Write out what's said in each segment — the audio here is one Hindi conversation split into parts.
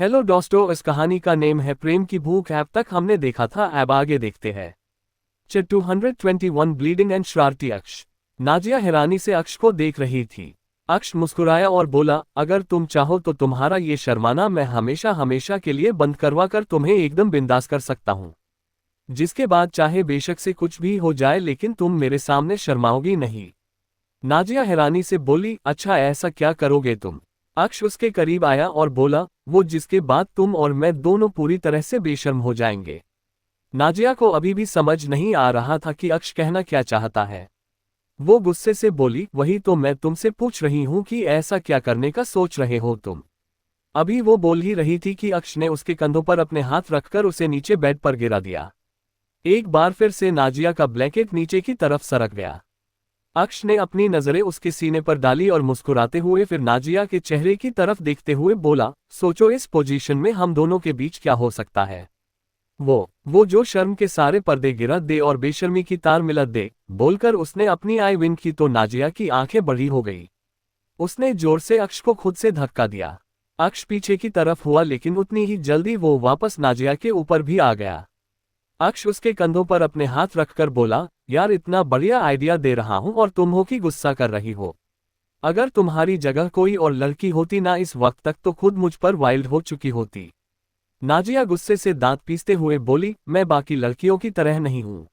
हेलो दोस्तों, इस कहानी का नेम है प्रेम की भूख। अब तक हमने देखा था, अब आगे देखते हैं। चैप्टर 221 ब्लीडिंग एंड शरारती अक्ष। नाजिया हैरानी से अक्ष को देख रही थी। अक्ष मुस्कुराया और बोला, अगर तुम चाहो तो तुम्हारा ये शर्माना मैं हमेशा हमेशा के लिए बंद करवा कर तुम्हें एकदम बिंदास कर सकता हूँ, जिसके बाद चाहे बेशक से कुछ भी हो जाए लेकिन तुम मेरे सामने शर्माओगी नहीं। नाजिया हैरानी से बोली, अच्छा ऐसा क्या करोगे तुम? अक्ष उसके करीब आया और बोला, वो जिसके बाद तुम और मैं दोनों पूरी तरह से बेशर्म हो जाएंगे। नाजिया को अभी भी समझ नहीं आ रहा था कि अक्ष कहना क्या चाहता है। वो गुस्से से बोली, वही तो मैं तुमसे पूछ रही हूं कि ऐसा क्या करने का सोच रहे हो तुम। अभी वो बोल ही रही थी कि अक्ष ने उसके कंधों पर अपने हाथ रखकर उसे नीचे बेड पर गिरा दिया। एक बार फिर से नाजिया का ब्लैंकेट नीचे की तरफ सरक गया। अक्ष ने अपनी नजरें उसके सीने पर डाली और मुस्कुराते हुए फिर नाजिया के चेहरे की तरफ देखते हुए बोला, सोचो इस पोजीशन में हम दोनों के बीच क्या हो सकता है। वो जो शर्म के सारे पर्दे गिरा दे और बेशर्मी की तार मिला दे। बोलकर उसने अपनी आई विन की तो नाजिया की आंखें बड़ी हो गई। उसने जोर से अक्ष को खुद से धक्का दिया। अक्ष पीछे की तरफ हुआ लेकिन उतनी ही जल्दी वो वापस नाजिया के ऊपर भी आ गया। अक्ष उसके कंधों पर अपने हाथ रखकर बोला, यार इतना बढ़िया आइडिया दे रहा हूं और तुम हो कि गुस्सा कर रही हो। अगर तुम्हारी जगह कोई और लड़की होती ना इस वक्त तक तो खुद मुझ पर वाइल्ड हो चुकी होती। नाजिया गुस्से से दांत पीसते हुए बोली, मैं बाकी लड़कियों की तरह नहीं हूं।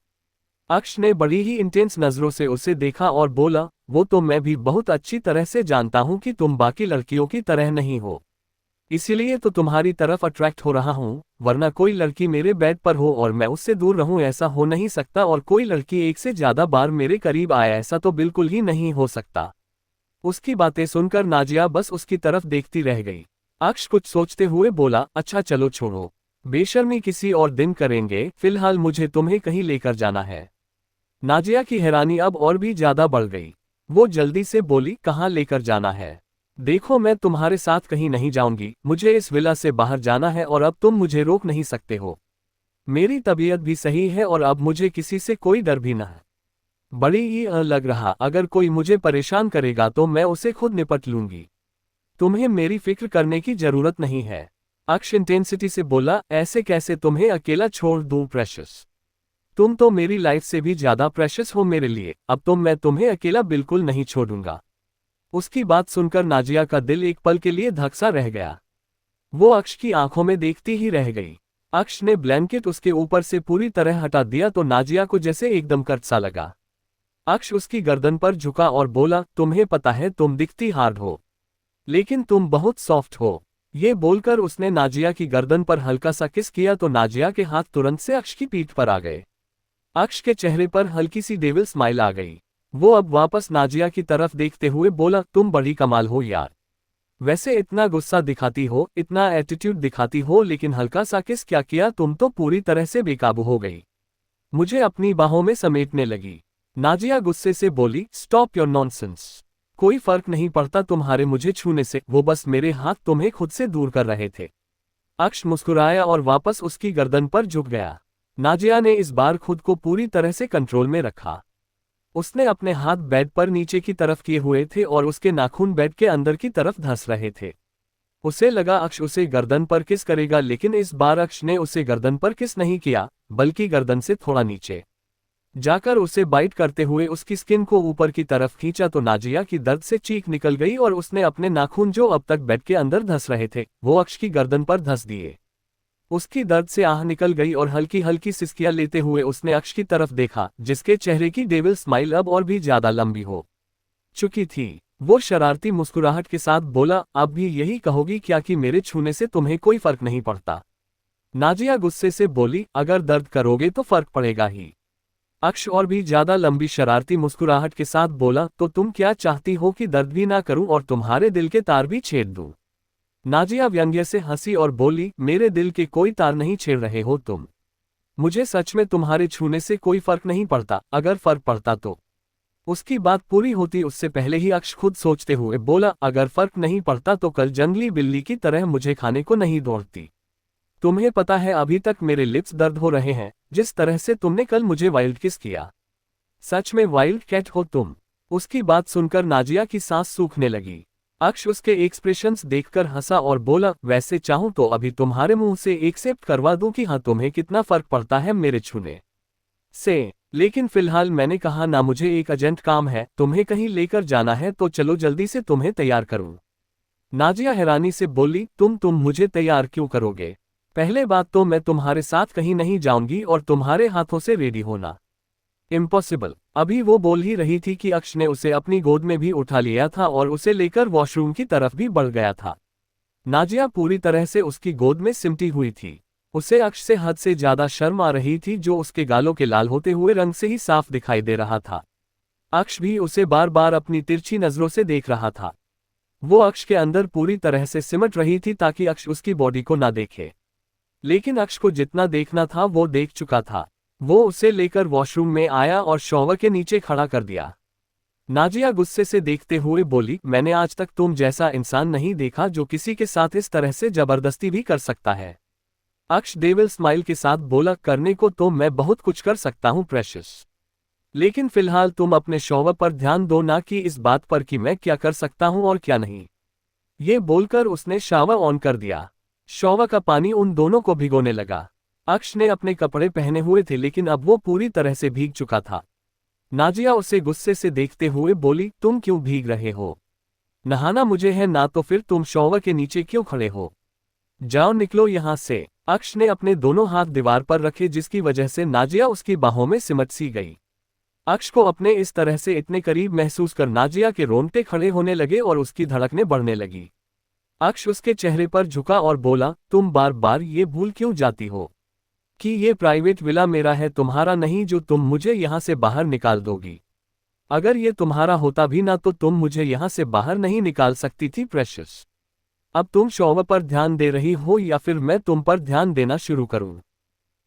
अक्ष ने बड़ी ही इंटेंस नजरों से उसे देखा और बोला, वो तो मैं भी बहुत अच्छी तरह से जानता हूं कि तुम बाकी लड़कियों की तरह नहीं हो, इसीलिए तो तुम्हारी तरफ अट्रैक्ट हो रहा हूं, वरना कोई लड़की मेरे बेड पर हो और मैं उससे दूर रहूं ऐसा हो नहीं सकता, और कोई लड़की एक से ज्यादा बार मेरे करीब आए ऐसा तो बिल्कुल ही नहीं हो सकता। उसकी बातें सुनकर नाजिया बस उसकी तरफ देखती रह गई। अक्ष कुछ सोचते हुए बोला, अच्छा चलो छोड़ो, बेशर्मी किसी और दिन करेंगे, फिलहाल मुझे तुम्हें कहीं लेकर जाना है। नाजिया की हैरानी अब और भी ज्यादा बढ़ गई। वो जल्दी से बोली, कहाँ लेकर जाना है? देखो मैं तुम्हारे साथ कहीं नहीं जाऊंगी, मुझे इस विला से बाहर जाना है और अब तुम मुझे रोक नहीं सकते हो। मेरी तबीयत भी सही है और अब मुझे किसी से कोई डर भी न है। बड़ी ही लग रहा, अगर कोई मुझे परेशान करेगा तो मैं उसे खुद निपट लूंगी। तुम्हें मेरी फिक्र करने की जरूरत नहीं है। अक्ष इंटेंसिटी से बोला, ऐसे कैसे तुम्हें अकेला छोड़ दूं प्रेशस? तुम तो मेरी लाइफ से भी ज्यादा प्रेशस हो मेरे लिए, अब तो मैं तुम्हें अकेला बिल्कुल नहीं छोड़ूंगा। उसकी बात सुनकर नाजिया का दिल एक पल के लिए धक्सा रह गया। वो अक्ष की आंखों में देखती ही रह गई। अक्ष ने ब्लैंकेट उसके ऊपर से पूरी तरह हटा दिया तो नाजिया को जैसे एकदम कट सा लगा। अक्ष उसकी गर्दन पर झुका और बोला, तुम्हें पता है तुम दिखती हार्ड हो, लेकिन तुम बहुत सॉफ्ट हो। ये बोलकर उसने नाजिया की गर्दन पर हल्का सा किस किया तो नाजिया के हाथ तुरंत से अक्ष की पीठ पर आ गए। अक्ष के चेहरे पर हल्की सी डेविल स्माइल आ गई। वो अब वापस नाजिया की तरफ देखते हुए बोला, तुम बड़ी कमाल हो यार। वैसे इतना गुस्सा दिखाती हो, इतना एटीट्यूड दिखाती हो, लेकिन हल्का सा किस क्या किया, तुम तो पूरी तरह से बेकाबू हो गई। मुझे अपनी बाहों में समेटने लगी। नाजिया गुस्से से बोली, स्टॉप योर नॉनसेंस। कोई फर्क नहीं पड़ता तुम्हारे मुझे छूने से, वो बस मेरे हाथ तुम्हें खुद से दूर कर रहे थे। अक्ष मुस्कुराया और वापस उसकी गर्दन पर झुक गया। नाजिया ने इस बार खुद को पूरी तरह से कंट्रोल में रखा। उसने अपने हाथ बेड पर नीचे की तरफ किए हुए थे और उसके नाखून बेड के अंदर की तरफ धंस रहे थे। उसे लगा अक्ष उसे गर्दन पर किस करेगा, लेकिन इस बार अक्ष ने उसे गर्दन पर किस नहीं किया, बल्कि गर्दन से थोड़ा नीचे जाकर उसे बाइट करते हुए उसकी स्किन को ऊपर की तरफ खींचा तो नाजिया की दर्द से चीख निकल गई और उसने अपने नाखून जो अब तक बेड के अंदर धंस रहे थे वो अक्ष की गर्दन पर धंस दिए। उसकी दर्द से आह निकल गई और हल्की हल्की सिसकियां लेते हुए उसने अक्ष की तरफ देखा, जिसके चेहरे की डेविल स्माइल अब और भी ज्यादा लंबी हो चुकी थी। वो शरारती मुस्कुराहट के साथ बोला, अब भी यही कहोगी क्या कि मेरे छूने से तुम्हें कोई फर्क नहीं पड़ता? नाजिया गुस्से से बोली, अगर दर्द करोगे तो फर्क पड़ेगा ही। अक्ष और भी ज्यादा लंबी शरारती मुस्कुराहट के साथ बोला, तो तुम क्या चाहती हो कि दर्द भी ना करूं और तुम्हारे दिल के तार भी छेद दूं? नाजिया व्यंग्य से हंसी और बोली, मेरे दिल के कोई तार नहीं छेड़ रहे हो तुम। मुझे सच में तुम्हारे छूने से कोई फर्क नहीं पड़ता, अगर फर्क पड़ता तो। उसकी बात पूरी होती उससे पहले ही अक्ष खुद सोचते हुए बोला, अगर फर्क नहीं पड़ता तो कल जंगली बिल्ली की तरह मुझे खाने को नहीं दौड़ती। तुम्हें पता है अभी तक मेरे लिप्स दर्द हो रहे हैं, जिस तरह से तुमने कल मुझे वाइल्ड किस किया। सच में वाइल्ड कैट हो तुम। उसकी बात सुनकर नाजिया की सांस सूखने लगी। अक्ष उसके एक्सप्रेशंस देखकर हंसा और बोला, वैसे चाहूं तो अभी तुम्हारे मुंह से एक्सेप्ट करवा दूं कि हाँ, तुम्हें कितना फर्क पड़ता है मेरे छूने से। लेकिन फिलहाल मैंने कहा ना, मुझे एक अर्जेंट काम है, तुम्हें कहीं लेकर जाना है तो चलो जल्दी से तुम्हें तैयार करूं। नाजिया हैरानी से बोली, तुम मुझे तैयार क्यों करोगे? पहले बात तो मैं तुम्हारे साथ कहीं नहीं जाऊंगी और तुम्हारे हाथों से रेडी होना इम्पॉसिबल। अभी वो बोल ही रही थी कि अक्ष ने उसे अपनी गोद में भी उठा लिया था और उसे लेकर वॉशरूम की तरफ भी बढ़ गया था। नाजिया पूरी तरह से उसकी गोद में सिमटी हुई थी। उसे अक्ष से हद से ज्यादा शर्म आ रही थी, जो उसके गालों के लाल होते हुए रंग से ही साफ दिखाई दे रहा था। अक्ष भी उसे बार बार अपनी तिरछी नजरों से देख रहा था। वो अक्ष के अंदर पूरी तरह से सिमट रही थी ताकि अक्ष उसकी बॉडी को ना देखे, लेकिन अक्ष को जितना देखना था वो देख चुका था। वो उसे लेकर वॉशरूम में आया और शॉवर के नीचे खड़ा कर दिया। नाजिया गुस्से से देखते हुए बोली, मैंने आज तक तुम जैसा इंसान नहीं देखा जो किसी के साथ इस तरह से जबरदस्ती भी कर सकता है। अक्ष डेविल स्माइल के साथ बोला, करने को तो मैं बहुत कुछ कर सकता हूँ प्रेशियस, लेकिन फिलहाल तुम अपने शॉवर पर ध्यान दो, ना कि इस बात पर कि मैं क्या कर सकता हूँ और क्या नहीं। ये बोलकर उसने शावर ऑन कर दिया। शॉवर का पानी उन दोनों को भिगोने लगा। अक्ष ने अपने कपड़े पहने हुए थे, लेकिन अब वो पूरी तरह से भीग चुका था। नाजिया उसे गुस्से से देखते हुए बोली, तुम क्यों भीग रहे हो? नहाना मुझे है ना, तो फिर तुम शॉवर के नीचे क्यों खड़े हो? जाओ निकलो यहां से। अक्ष ने अपने दोनों हाथ दीवार पर रखे, जिसकी वजह से नाजिया उसकी बाहों में सिमट सी गई। अक्ष को अपने इस तरह से इतने करीब महसूस कर नाजिया के रोंगटे खड़े होने लगे और उसकी धड़कनें बढ़ने लगी। अक्ष उसके चेहरे पर झुका और बोला, तुम बार बार ये भूल क्यों जाती हो कि ये प्राइवेट विला मेरा है, तुम्हारा नहीं, जो तुम मुझे यहाँ से बाहर निकाल दोगी। अगर ये तुम्हारा होता भी ना तो तुम मुझे यहाँ से बाहर नहीं निकाल सकती थी प्रेशियस। अब तुम शॉवर पर ध्यान दे रही हो या फिर मैं तुम पर ध्यान देना शुरू करूं?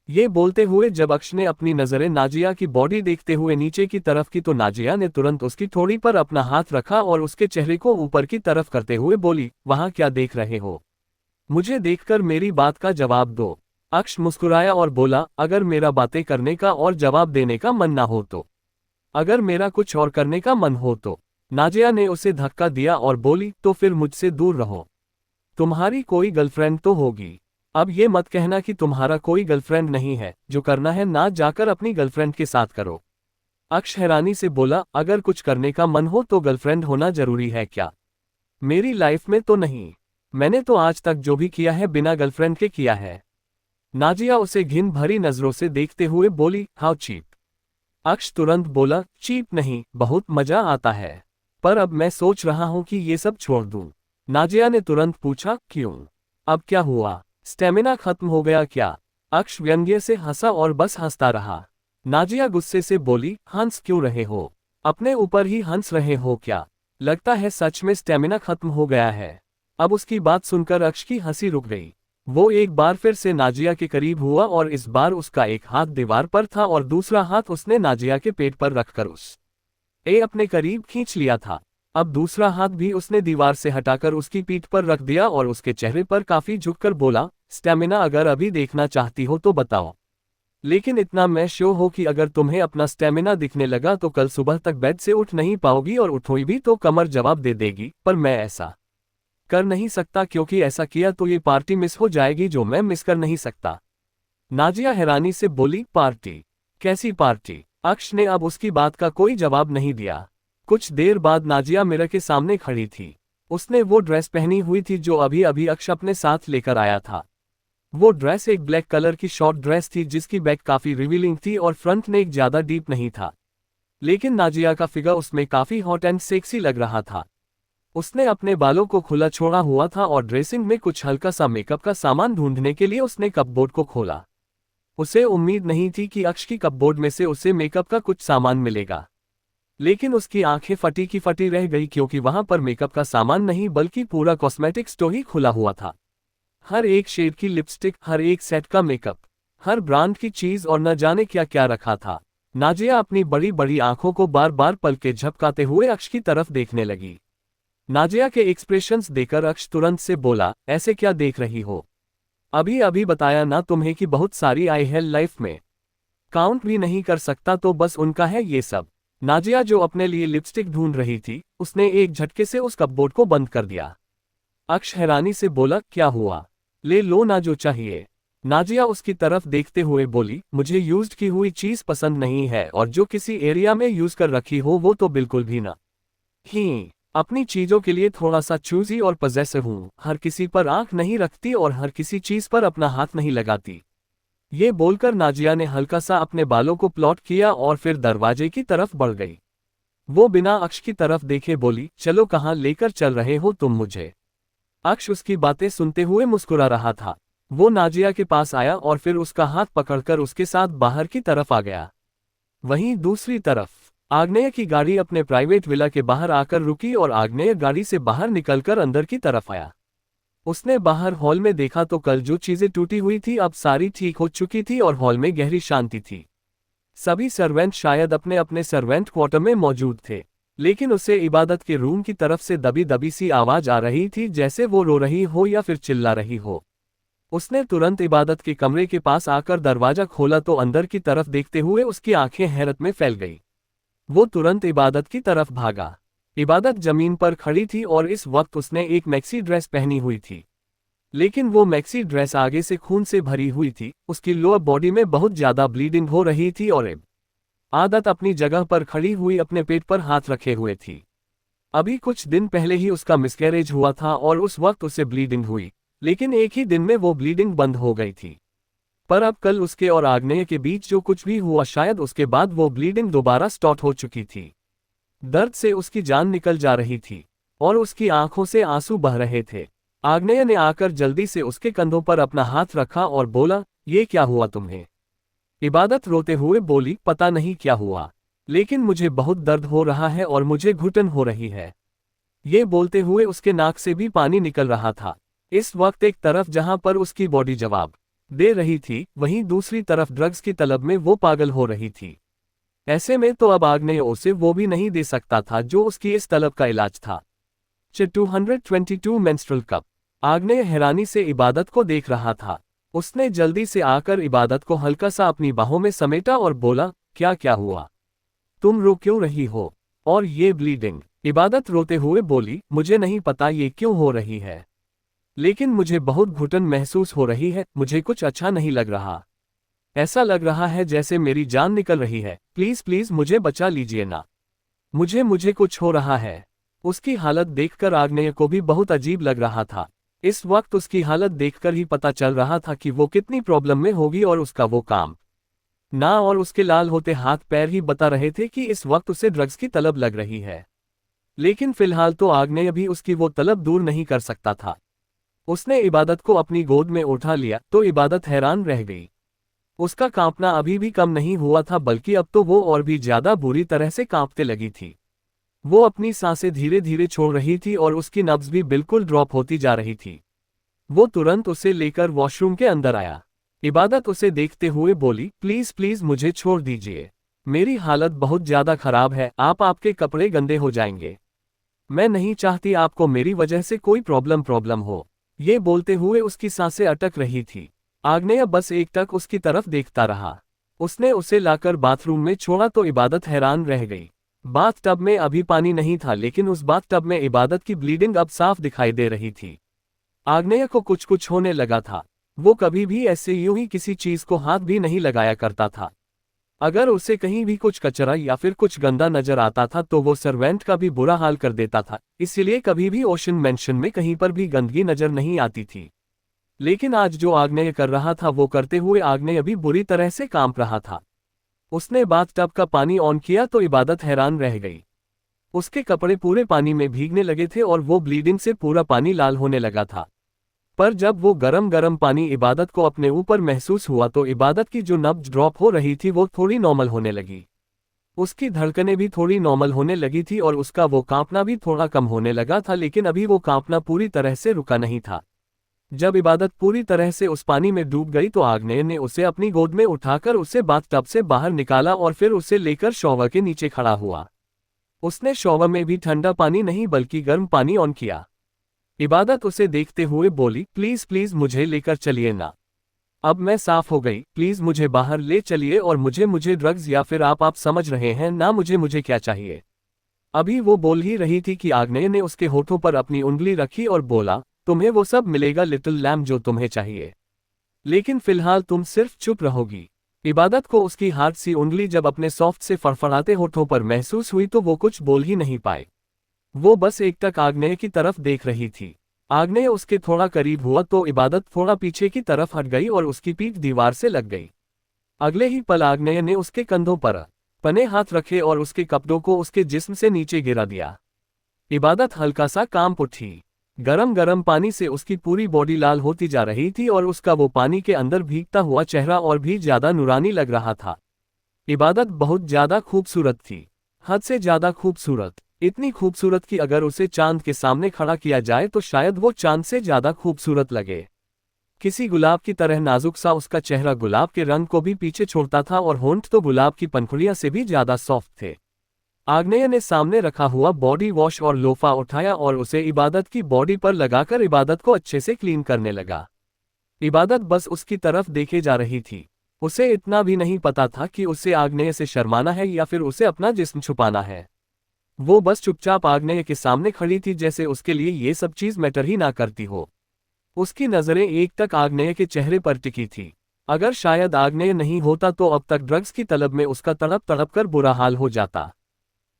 ये बोलते हुए जब अक्ष ने अपनी नजरें नाजिया की बॉडी देखते हुए नीचे की तरफ की, तो नाजिया ने तुरंत उसकी ठोड़ी पर अपना हाथ रखा और उसके चेहरे को ऊपर की तरफ करते हुए बोली, वहां क्या देख रहे हो? मुझे देखकर मेरी बात का जवाब दो। अक्ष मुस्कुराया और बोला, अगर मेरा बातें करने का और जवाब देने का मन ना हो तो? अगर मेरा कुछ और करने का मन हो तो? नाजिया ने उसे धक्का दिया और बोली, तो फिर मुझसे दूर रहो। तुम्हारी कोई गर्लफ्रेंड तो होगी। अब ये मत कहना कि तुम्हारा कोई गर्लफ्रेंड नहीं है। जो करना है ना जाकर अपनी गर्लफ्रेंड के साथ करो। अक्ष हैरानी से बोला, अगर कुछ करने का मन हो तो गर्लफ्रेंड होना जरूरी है क्या? मेरी लाइफ में तो नहीं। मैंने तो आज तक जो भी किया है बिना गर्लफ्रेंड के किया है। नाजिया उसे घिन भरी नजरों से देखते हुए बोली, हाउ चीप। अक्ष तुरंत बोला, चीप नहीं, बहुत मजा आता है, पर अब मैं सोच रहा हूं कि ये सब छोड़ दूं। नाजिया ने तुरंत पूछा, क्यों? अब क्या हुआ? स्टेमिना खत्म हो गया क्या? अक्ष व्यंग्य से हंसा और बस हंसता रहा। नाजिया गुस्से से बोली, हंस क्यों रहे हो? अपने ऊपर ही हंस रहे हो क्या? लगता है सच में स्टेमिना खत्म हो गया है। अब उसकी बात सुनकर अक्ष की हंसी रुक गई। वो एक बार फिर से नाजिया के करीब हुआ और इस बार उसका एक हाथ दीवार पर था और दूसरा हाथ उसने नाजिया के पेट पर रखकर उसे अपने करीब खींच लिया था। अब दूसरा हाथ भी उसने दीवार से हटाकर उसकी पीठ पर रख दिया और उसके चेहरे पर काफी झुककर बोला, स्टेमिना अगर अभी देखना चाहती हो तो बताओ, लेकिन इतना मैं श्योर हो कि अगर तुम्हें अपना स्टेमिना दिखने लगा तो कल सुबह तक बेड से उठ नहीं पाओगी और उठोगी भी तो कमर जवाब दे देगी। पर मैं ऐसा कर नहीं सकता, क्योंकि ऐसा किया तो ये पार्टी मिस हो जाएगी जो मैं मिस कर नहीं सकता। नाजिया हैरानी से बोली, पार्टी? कैसी पार्टी? अक्ष ने अब उसकी बात का कोई जवाब नहीं दिया। कुछ देर बाद नाजिया मिरर के सामने खड़ी थी। उसने वो ड्रेस पहनी हुई थी जो अभी अभी अक्ष अपने साथ लेकर आया था। वो ड्रेस एक ब्लैक कलर की शॉर्ट ड्रेस थी जिसकी बैक काफी रिवीलिंग थी और फ्रंट नेक ज्यादा डीप नहीं था, लेकिन नाजिया का फिगर उसमें काफी हॉट एंड सेक्सी लग रहा था। उसने अपने बालों को खुला छोड़ा हुआ था और ड्रेसिंग में कुछ हल्का सा मेकअप का सामान ढूंढने के लिए उसने कपबोर्ड को खोला। उसे उम्मीद नहीं थी कि अक्ष की कपबोर्ड में से उसे मेकअप का कुछ सामान मिलेगा, लेकिन उसकी आंखें फटी की फटी रह गई क्योंकि वहां पर मेकअप का सामान नहीं बल्कि पूरा कॉस्मेटिक स्टोर ही खुला हुआ था। हर एक शेड की लिपस्टिक, हर एक सेट का मेकअप, हर ब्रांड की चीज और न जाने क्या क्या रखा था। नाजिया अपनी बड़ी बड़ी आंखों को बार बार पलके झपकाते हुए अक्ष की तरफ देखने लगी। नाजिया के एक्सप्रेशंस देखकर अक्ष तुरंत से बोला, ऐसे क्या देख रही हो? अभी अभी बताया ना तुम्हें कि बहुत सारी आई है लाइफ में, काउंट भी नहीं कर सकता तो बस उनका है ये सब। नाजिया जो अपने लिए लिपस्टिक ढूंढ रही थी, उसने एक झटके से उस कपबोर्ड को बंद कर दिया। अक्ष हैरानी से बोला, क्या हुआ? ले लो ना जो चाहिए। नाजिया उसकी तरफ देखते हुए बोली, मुझे यूज्ड की हुई चीज पसंद नहीं है, और जो किसी एरिया में यूज कर रखी हो वो तो बिल्कुल भी ना। ही अपनी चीजों के लिए थोड़ा सा चूजी और पजेसिव हूँ, हर किसी पर आंख नहीं रखती और हर किसी चीज पर अपना हाथ नहीं लगाती। ये बोलकर नाजिया ने हल्का सा अपने बालों को प्लॉट किया और फिर दरवाजे की तरफ बढ़ गई। वो बिना अक्ष की तरफ देखे बोली, चलो कहाँ लेकर चल रहे हो तुम मुझे? अक्ष उसकी बातें सुनते हुए मुस्कुरा रहा था। वो नाजिया के पास आया और फिर उसका हाथ पकड़कर उसके साथ बाहर की तरफ आ गया। वहीं दूसरी तरफ आग्नेय की गाड़ी अपने प्राइवेट विला के बाहर आकर रुकी और आग्नेय गाड़ी से बाहर निकलकर अंदर की तरफ आया। उसने बाहर हॉल में देखा तो कल जो चीजें टूटी हुई थी अब सारी ठीक हो चुकी थी और हॉल में गहरी शांति थी। सभी सर्वेंट शायद अपने अपने सर्वेंट क्वार्टर में मौजूद थे, लेकिन उसे इबादत के रूम की तरफ से दबी दबी सी आवाज आ रही थी, जैसे वो रो रही हो या फिर चिल्ला रही हो। उसने तुरंत इबादत के कमरे के पास आकर दरवाजा खोला तो अंदर की तरफ देखते हुए उसकी आंखें हैरत में फैल गई। वो तुरंत इबादत की तरफ भागा। इबादत जमीन पर खड़ी थी और इस वक्त उसने एक मैक्सी ड्रेस पहनी हुई थी, लेकिन वो मैक्सी ड्रेस आगे से खून से भरी हुई थी। उसकी लोअर बॉडी में बहुत ज्यादा ब्लीडिंग हो रही थी और इबादत अपनी जगह पर खड़ी हुई अपने पेट पर हाथ रखे हुए थी। अभी कुछ दिन पहले ही उसका मिसकैरेज हुआ था और उस वक्त उसे ब्लीडिंग हुई, लेकिन एक ही दिन में वो ब्लीडिंग बंद हो गई थी। पर अब कल उसके और आग्नेय के बीच जो कुछ भी हुआ, शायद उसके बाद वो ब्लीडिंग दोबारा स्टार्ट हो चुकी थी। दर्द से उसकी जान निकल जा रही थी और उसकी आंखों से आंसू बह रहे थे। आग्नेय ने आकर जल्दी से उसके कंधों पर अपना हाथ रखा और बोला, ये क्या हुआ तुम्हें? इबादत रोते हुए बोली, पता नहीं क्या हुआ, लेकिन मुझे बहुत दर्द हो रहा है और मुझे घुटन हो रही है। ये बोलते हुए उसके नाक से भी पानी निकल रहा था। इस वक्त एक तरफ जहां पर उसकी बॉडी जवाब दे रही थी, वहीं दूसरी तरफ ड्रग्स की तलब में वो पागल हो रही थी। ऐसे में तो अब आग्नेय उसे वो भी नहीं दे सकता था जो उसकी इस तलब का इलाज था। 222 मेंस्ट्रुअल कप। आग्नेय हैरानी से इबादत को देख रहा था। उसने जल्दी से आकर इबादत को हल्का सा अपनी बाहों में समेटा और बोला, क्या क्या हुआ? तुम रो क्यों रही हो? और ये ब्लीडिंग? इबादत रोते हुए बोली, मुझे नहीं पता ये क्यों हो रही है, लेकिन मुझे बहुत घुटन महसूस हो रही है, मुझे कुछ अच्छा नहीं लग रहा। ऐसा लग रहा है जैसे मेरी जान निकल रही है, प्लीज प्लीज मुझे बचा लीजिए ना, मुझे मुझे कुछ हो रहा है। उसकी हालत देखकर आग्नेय को भी बहुत अजीब लग रहा था। इस वक्त उसकी हालत देखकर ही पता चल रहा था कि वो कितनी प्रॉब्लम में होगी और उसका वो काम ना और उसके लाल होते हाथ पैर ही बता रहे थे कि इस वक्त उसे ड्रग्स की तलब लग रही है। लेकिन फिलहाल तो आग्नेय भी उसकी वो तलब दूर नहीं कर सकता था। उसने इबादत को अपनी गोद में उठा लिया तो इबादत हैरान रह गई। उसका कांपना अभी भी कम नहीं हुआ था, बल्कि अब तो वो और भी ज्यादा बुरी तरह से कांपते लगी थी। वो अपनी सांसें धीरे धीरे छोड़ रही थी और उसकी नब्ज भी बिल्कुल ड्रॉप होती जा रही थी। वो तुरंत उसे लेकर वॉशरूम के अंदर आया। इबादत उसे देखते हुए बोली, प्लीज प्लीज मुझे छोड़ दीजिए, मेरी हालत बहुत ज्यादा खराब है, आपके कपड़े गंदे हो जाएंगे, मैं नहीं चाहती आपको मेरी वजह से कोई प्रॉब्लम हो। ये बोलते हुए उसकी सांसें अटक रही थी। आग्नेय बस एकटक उसकी तरफ देखता रहा। उसने उसे लाकर बाथरूम में छोड़ा तो इबादत हैरान रह गई। बाथ टब में अभी पानी नहीं था, लेकिन उस बाथ टब में इबादत की ब्लीडिंग अब साफ दिखाई दे रही थी। आग्नेय को कुछ होने लगा था। वो कभी भी ऐसे यूं ही किसी चीज को हाथ भी नहीं लगाया करता था। अगर उसे कहीं भी कुछ कचरा या फिर कुछ गंदा नजर आता था तो वो सर्वेंट का भी बुरा हाल कर देता था, इसीलिए कभी भी ओशन मेंशन में कहीं पर भी गंदगी नजर नहीं आती थी। लेकिन आज जो आग्नेय कर रहा था वो करते हुए आग्नेय भी बुरी तरह से कांप रहा था। उसने बाथटब का पानी ऑन किया तो इबादत हैरान रह गई। उसके कपड़े पूरे पानी में भीगने लगे थे और वो ब्लीडिंग से पूरा पानी लाल होने लगा था। पर जब वो गरम गरम पानी इबादत को अपने ऊपर महसूस हुआ तो इबादत की जो नब्ज ड्रॉप हो रही थी वो थोड़ी नॉर्मल होने लगी। उसकी धड़कनें भी थोड़ी नॉर्मल होने लगी थी और उसका वो कांपना भी थोड़ा कम होने लगा था, लेकिन अभी वो कांपना पूरी तरह से रुका नहीं था। जब इबादत पूरी तरह से उस पानी में डूब गई तो आग्नेय ने उसे अपनी गोद में उठाकर उसे बाथटब से बाहर निकाला और फिर उसे लेकर शॉवर के नीचे खड़ा हुआ। उसने शॉवर में भी ठंडा पानी नहीं बल्कि गर्म पानी ऑन किया। इबादत उसे देखते हुए बोली, प्लीज प्लीज मुझे लेकर चलिए ना, अब मैं साफ हो गई, प्लीज मुझे बाहर ले चलिए और मुझे ड्रग्स या फिर आप समझ रहे हैं ना मुझे क्या चाहिए। अभी वो बोल ही रही थी कि आग्नेय ने उसके होठों पर अपनी उंगली रखी और बोला, तुम्हें वो सब मिलेगा लिटिल लैम्ब जो तुम्हें चाहिए, लेकिन फिलहाल तुम सिर्फ चुप रहोगी। इबादत को उसकी हाथ सी उंगली जब अपने सॉफ्ट से फड़फड़ाते होठों पर महसूस हुई तो वो कुछ बोल ही नहीं पाए। वो बस एकटक आग्नेय की तरफ देख रही थी। आग्नेय उसके थोड़ा करीब हुआ तो इबादत थोड़ा पीछे की तरफ हट गई और उसकी पीठ दीवार से लग गई। अगले ही पल आग्नेय ने उसके कंधों पर पने हाथ रखे और उसके कपड़ों को उसके जिस्म से नीचे गिरा दिया। इबादत हल्का सा कांप उठी। गरम गरम पानी से उसकी पूरी बॉडी लाल होती जा रही थी और उसका वो पानी के अंदर भीगता हुआ चेहरा और भी ज्यादा नूरानी लग रहा था। इबादत बहुत ज्यादा खूबसूरत थी, हद से ज्यादा खूबसूरत, इतनी खूबसूरत कि अगर उसे चांद के सामने खड़ा किया जाए तो शायद वो चांद से ज्यादा खूबसूरत लगे। किसी गुलाब की तरह नाजुक सा उसका चेहरा गुलाब के रंग को भी पीछे छोड़ता था और होंठ तो गुलाब की पंखुड़ियां से भी ज्यादा सॉफ्ट थे। आग्नेय ने सामने रखा हुआ बॉडी वॉश और लोफा उठाया और उसे इबादत की बॉडी पर लगाकर इबादत को अच्छे से क्लीन करने लगा। इबादत बस उसकी तरफ देखे जा रही थी। उसे इतना भी नहीं पता था कि उसे आग्नेय से शर्माना है या फिर उसे अपना जिस्म छुपाना है। वो बस चुपचाप आग्नेय के सामने खड़ी थी जैसे उसके लिए ये सब चीज मैटर ही ना करती हो। उसकी नजरें एकटक आग्नेय के चेहरे पर टिकी थी। अगर शायद आग्नेय नहीं होता तो अब तक ड्रग्स की तलब में उसका तड़प तड़प कर बुरा हाल हो जाता।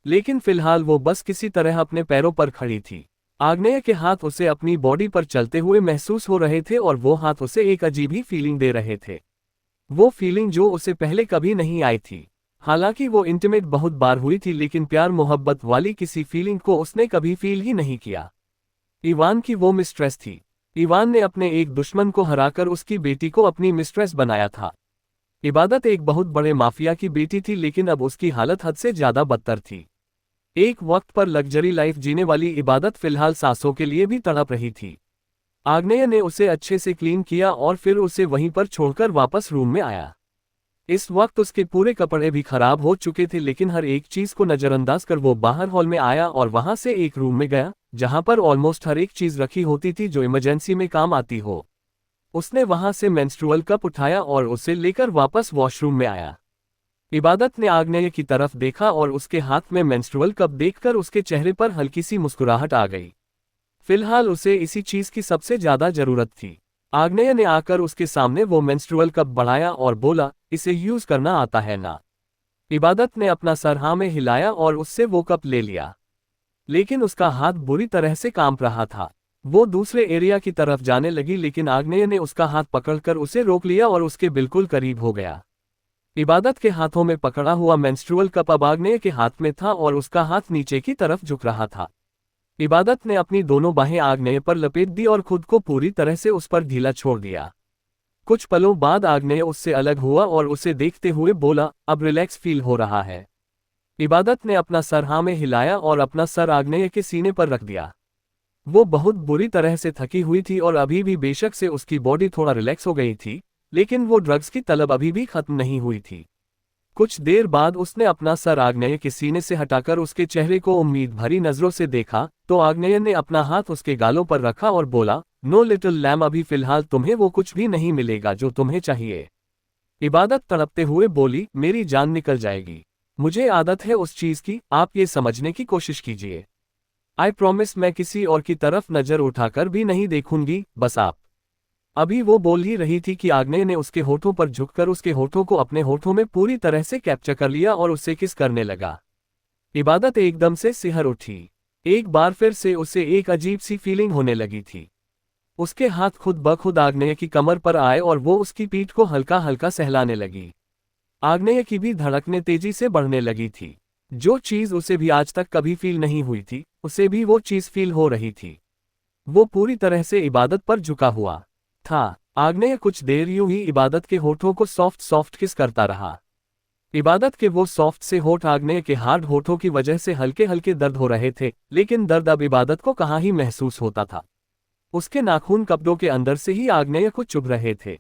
लेकिन फिलहाल वो बस किसी तरह अपने पैरों पर खड़ी थी। आग्नेय के हाथ उसे अपनी बॉडी पर चलते हुए महसूस हो रहे थे और वो हाथ उसे एक अजीब ही फीलिंग दे रहे थे। वो फीलिंग जो उसे पहले कभी नहीं आई थी। हालांकि वो इंटीमेट बहुत बार हुई थी लेकिन प्यार मोहब्बत वाली किसी फीलिंग को उसने कभी फील ही नहीं किया। इवान की वो मिस्ट्रेस थी। इवान ने अपने एक दुश्मन को हराकर उसकी बेटी को अपनी मिस्ट्रेस बनाया था। इबादत एक बहुत बड़े माफिया की बेटी थी लेकिन अब उसकी हालत हद से ज्यादा बदतर थी। एक वक्त पर लग्जरी लाइफ जीने वाली इबादत फिलहाल सांसों के लिए भी तड़प रही थी। आग्नेय ने उसे अच्छे से क्लीन किया और फिर उसे वहीं पर छोड़कर वापस रूम में आया। इस वक्त उसके पूरे कपड़े भी खराब हो चुके थे लेकिन हर एक चीज को नजरअंदाज कर वो बाहर हॉल में आया और वहां से एक रूम में गया जहां पर ऑलमोस्ट हर एक चीज रखी होती थी जो इमरजेंसी में काम आती हो। उसने वहां से मेंस्ट्रुअल कप उठाया और उसे लेकर वापस वॉशरूम में आया। इबादत ने आग्नेय की तरफ देखा और उसके हाथ में मेंस्ट्रुअल कप देखकर उसके चेहरे पर हल्की सी मुस्कुराहट आ गई। फिलहाल उसे इसी चीज की सबसे ज्यादा जरूरत थी। आग्नेय ने आकर उसके सामने वो मेंस्ट्रुअल कप बढ़ाया और बोला, इसे यूज करना आता है ना? इबादत ने अपना सर हाँ में हिलाया और उससे वो कप ले लिया। लेकिन उसका हाथ बुरी तरह से कांप रहा था। वो दूसरे एरिया की तरफ जाने लगी लेकिन आग्नेय ने उसका हाथ पकड़कर उसे रोक लिया और उसके बिल्कुल करीब हो गया। इबादत के हाथों में पकड़ा हुआ मेंस्ट्रुअल कप अब आग्नेय के हाथ में था और उसका हाथ नीचे की तरफ झुक रहा था। इबादत ने अपनी दोनों बाहें आग्नेय पर लपेट दी और खुद को पूरी तरह से उस पर ढीला छोड़ दिया। कुछ पलों बाद आग्नेय उससे अलग हुआ और उसे देखते हुए बोला, अब रिलैक्स फील हो रहा है। इबादत ने अपना सर हाँ में हिलाया और अपना सर आग्नेय के सीने पर रख दिया। वो बहुत बुरी तरह से थकी हुई थी और अभी भी बेशक से उसकी बॉडी थोड़ा रिलैक्स हो गई थी लेकिन वो ड्रग्स की तलब अभी भी खत्म नहीं हुई थी। कुछ देर बाद उसने अपना सर आग्नेय के सीने से हटाकर उसके चेहरे को उम्मीद भरी नजरों से देखा तो आग्नेय ने अपना हाथ उसके गालों पर रखा और बोला, नो लिटिल लैम, अभी फिलहाल तुम्हें वो कुछ भी नहीं मिलेगा जो तुम्हें चाहिए। इबादत तड़पते हुए बोली, मेरी जान निकल जाएगी। मुझे आदत है उस चीज की, आप ये समझने की कोशिश कीजिए। आई प्रॉमिस मैं किसी और की तरफ नजर उठाकर भी नहीं देखूंगी, बस आप। अभी वो बोल ही रही थी कि आग्नेय ने उसके होठों पर झुककर उसके होठों को अपने होठों में पूरी तरह से कैप्चर कर लिया और उससे किस करने लगा। इबादत एकदम से सिहर उठी। एक बार फिर से उसे एक अजीब सी फीलिंग होने लगी थी। उसके हाथ खुद ब खुद आग्नेय की कमर पर आए और वो उसकी पीठ को हल्का हल्का सहलाने लगी। आग्नेय की भी धड़कनें तेजी से बढ़ने लगी थी। जो चीज उसे भी आज तक कभी फील नहीं हुई थी उसे भी वो चीज फील हो रही थी। वो पूरी तरह से इबादत पर झुका हुआ था। आग्नेय कुछ देर यूं ही इबादत के होठों को सॉफ्ट सॉफ्ट किस करता रहा। इबादत के वो सॉफ्ट से होठ आग्नेय के हार्ड होठों की वजह से हल्के हल्के दर्द हो रहे थे लेकिन दर्द अब इबादत को कहाँ ही महसूस होता था। उसके नाखून कपड़ों के अंदर से ही आग्नेय को चुभ रहे थे।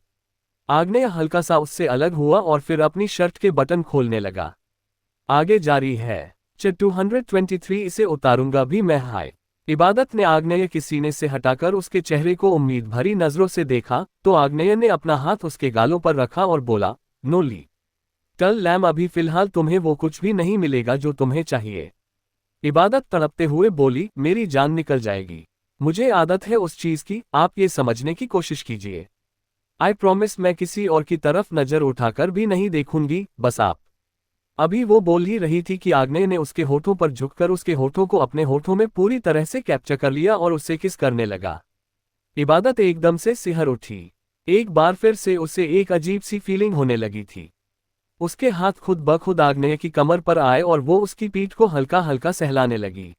आग्नेय हल्का सा उससे अलग हुआ और फिर अपनी शर्ट के बटन खोलने लगा। आगे जारी है। 223 इसे उतारूंगा भी मैं। हाय। इबादत ने आग्नेय के सीने से हटाकर उसके चेहरे को उम्मीद भरी नजरों से देखा, तो आग्नेय ने अपना हाथ उसके गालों पर रखा और बोला, नो ली टल लैम, अभी फिलहाल तुम्हें वो कुछ भी नहीं मिलेगा जो तुम्हें चाहिए। इबादत तड़पते हुए बोली, मेरी जान निकल जाएगी। मुझे आदत है उस चीज की, आप ये समझने की कोशिश कीजिए। आई प्रॉमिस मैं किसी और की तरफ नजर उठाकर भी नहीं देखूंगी, बस आप। अभी वो बोल ही रही थी कि आग्नेय ने उसके होठों पर झुककर उसके होठों को अपने होठों में पूरी तरह से कैप्चर कर लिया और उससे किस करने लगा। इबादत एकदम से सिहर उठी। एक बार फिर से उसे एक अजीब सी फीलिंग होने लगी थी। उसके हाथ खुद ब खुद आग्नेय की कमर पर आए और वो उसकी पीठ को हल्का हल्का सहलाने लगी।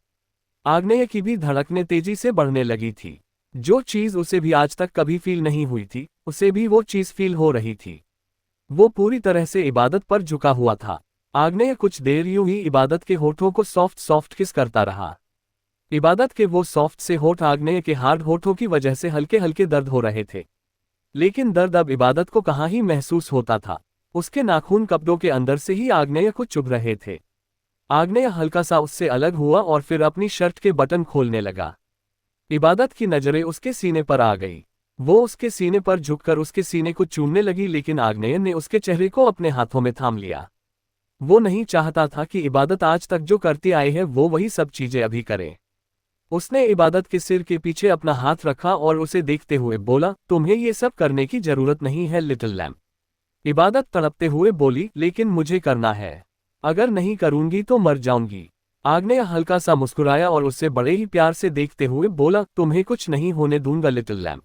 आग्नेय की भी धड़कनें तेजी से बढ़ने लगी थी। जो चीज उसे भी आज तक कभी फील नहीं हुई थी, उसे भी वो चीज फील हो रही थी। वो पूरी तरह से इबादत पर झुका हुआ था। आग्नेय कुछ देर यूं ही इबादत के होठों को सॉफ्ट सॉफ्ट किस करता रहा। इबादत के वो सॉफ्ट से होठ आग्नेय के हार्ड होठों की वजह से हल्के हल्के दर्द हो रहे थे। लेकिन दर्द अब इबादत को कहाँ ही महसूस होता था। उसके नाखून कपड़ों के अंदर से ही आग्नेय को चुभ रहे थे। आग्नेय हल्का सा उससे अलग हुआ और फिर अपनी शर्ट के बटन खोलने लगा। इबादत की नजरें उसके सीने पर आ गई। वो उसके सीने पर झुककर उसके सीने को चूमने लगी, लेकिन आग्नेय ने उसके चेहरे को अपने हाथों में थाम लिया। वो नहीं चाहता था कि इबादत आज तक जो करती आई है वो वही सब चीजें अभी करे। उसने इबादत के सिर के पीछे अपना हाथ रखा और उसे देखते हुए बोला, तुम्हें ये सब करने की जरूरत नहीं है लिटिल लैम्ब। इबादत तड़पते हुए बोली, लेकिन मुझे करना है। अगर नहीं करूंगी तो मर जाऊंगी। आग्नेय हल्का सा मुस्कुराया और उससे बड़े ही प्यार से देखते हुए बोला, तुम्हें कुछ नहीं होने दूंगा लिटिल लैम्ब।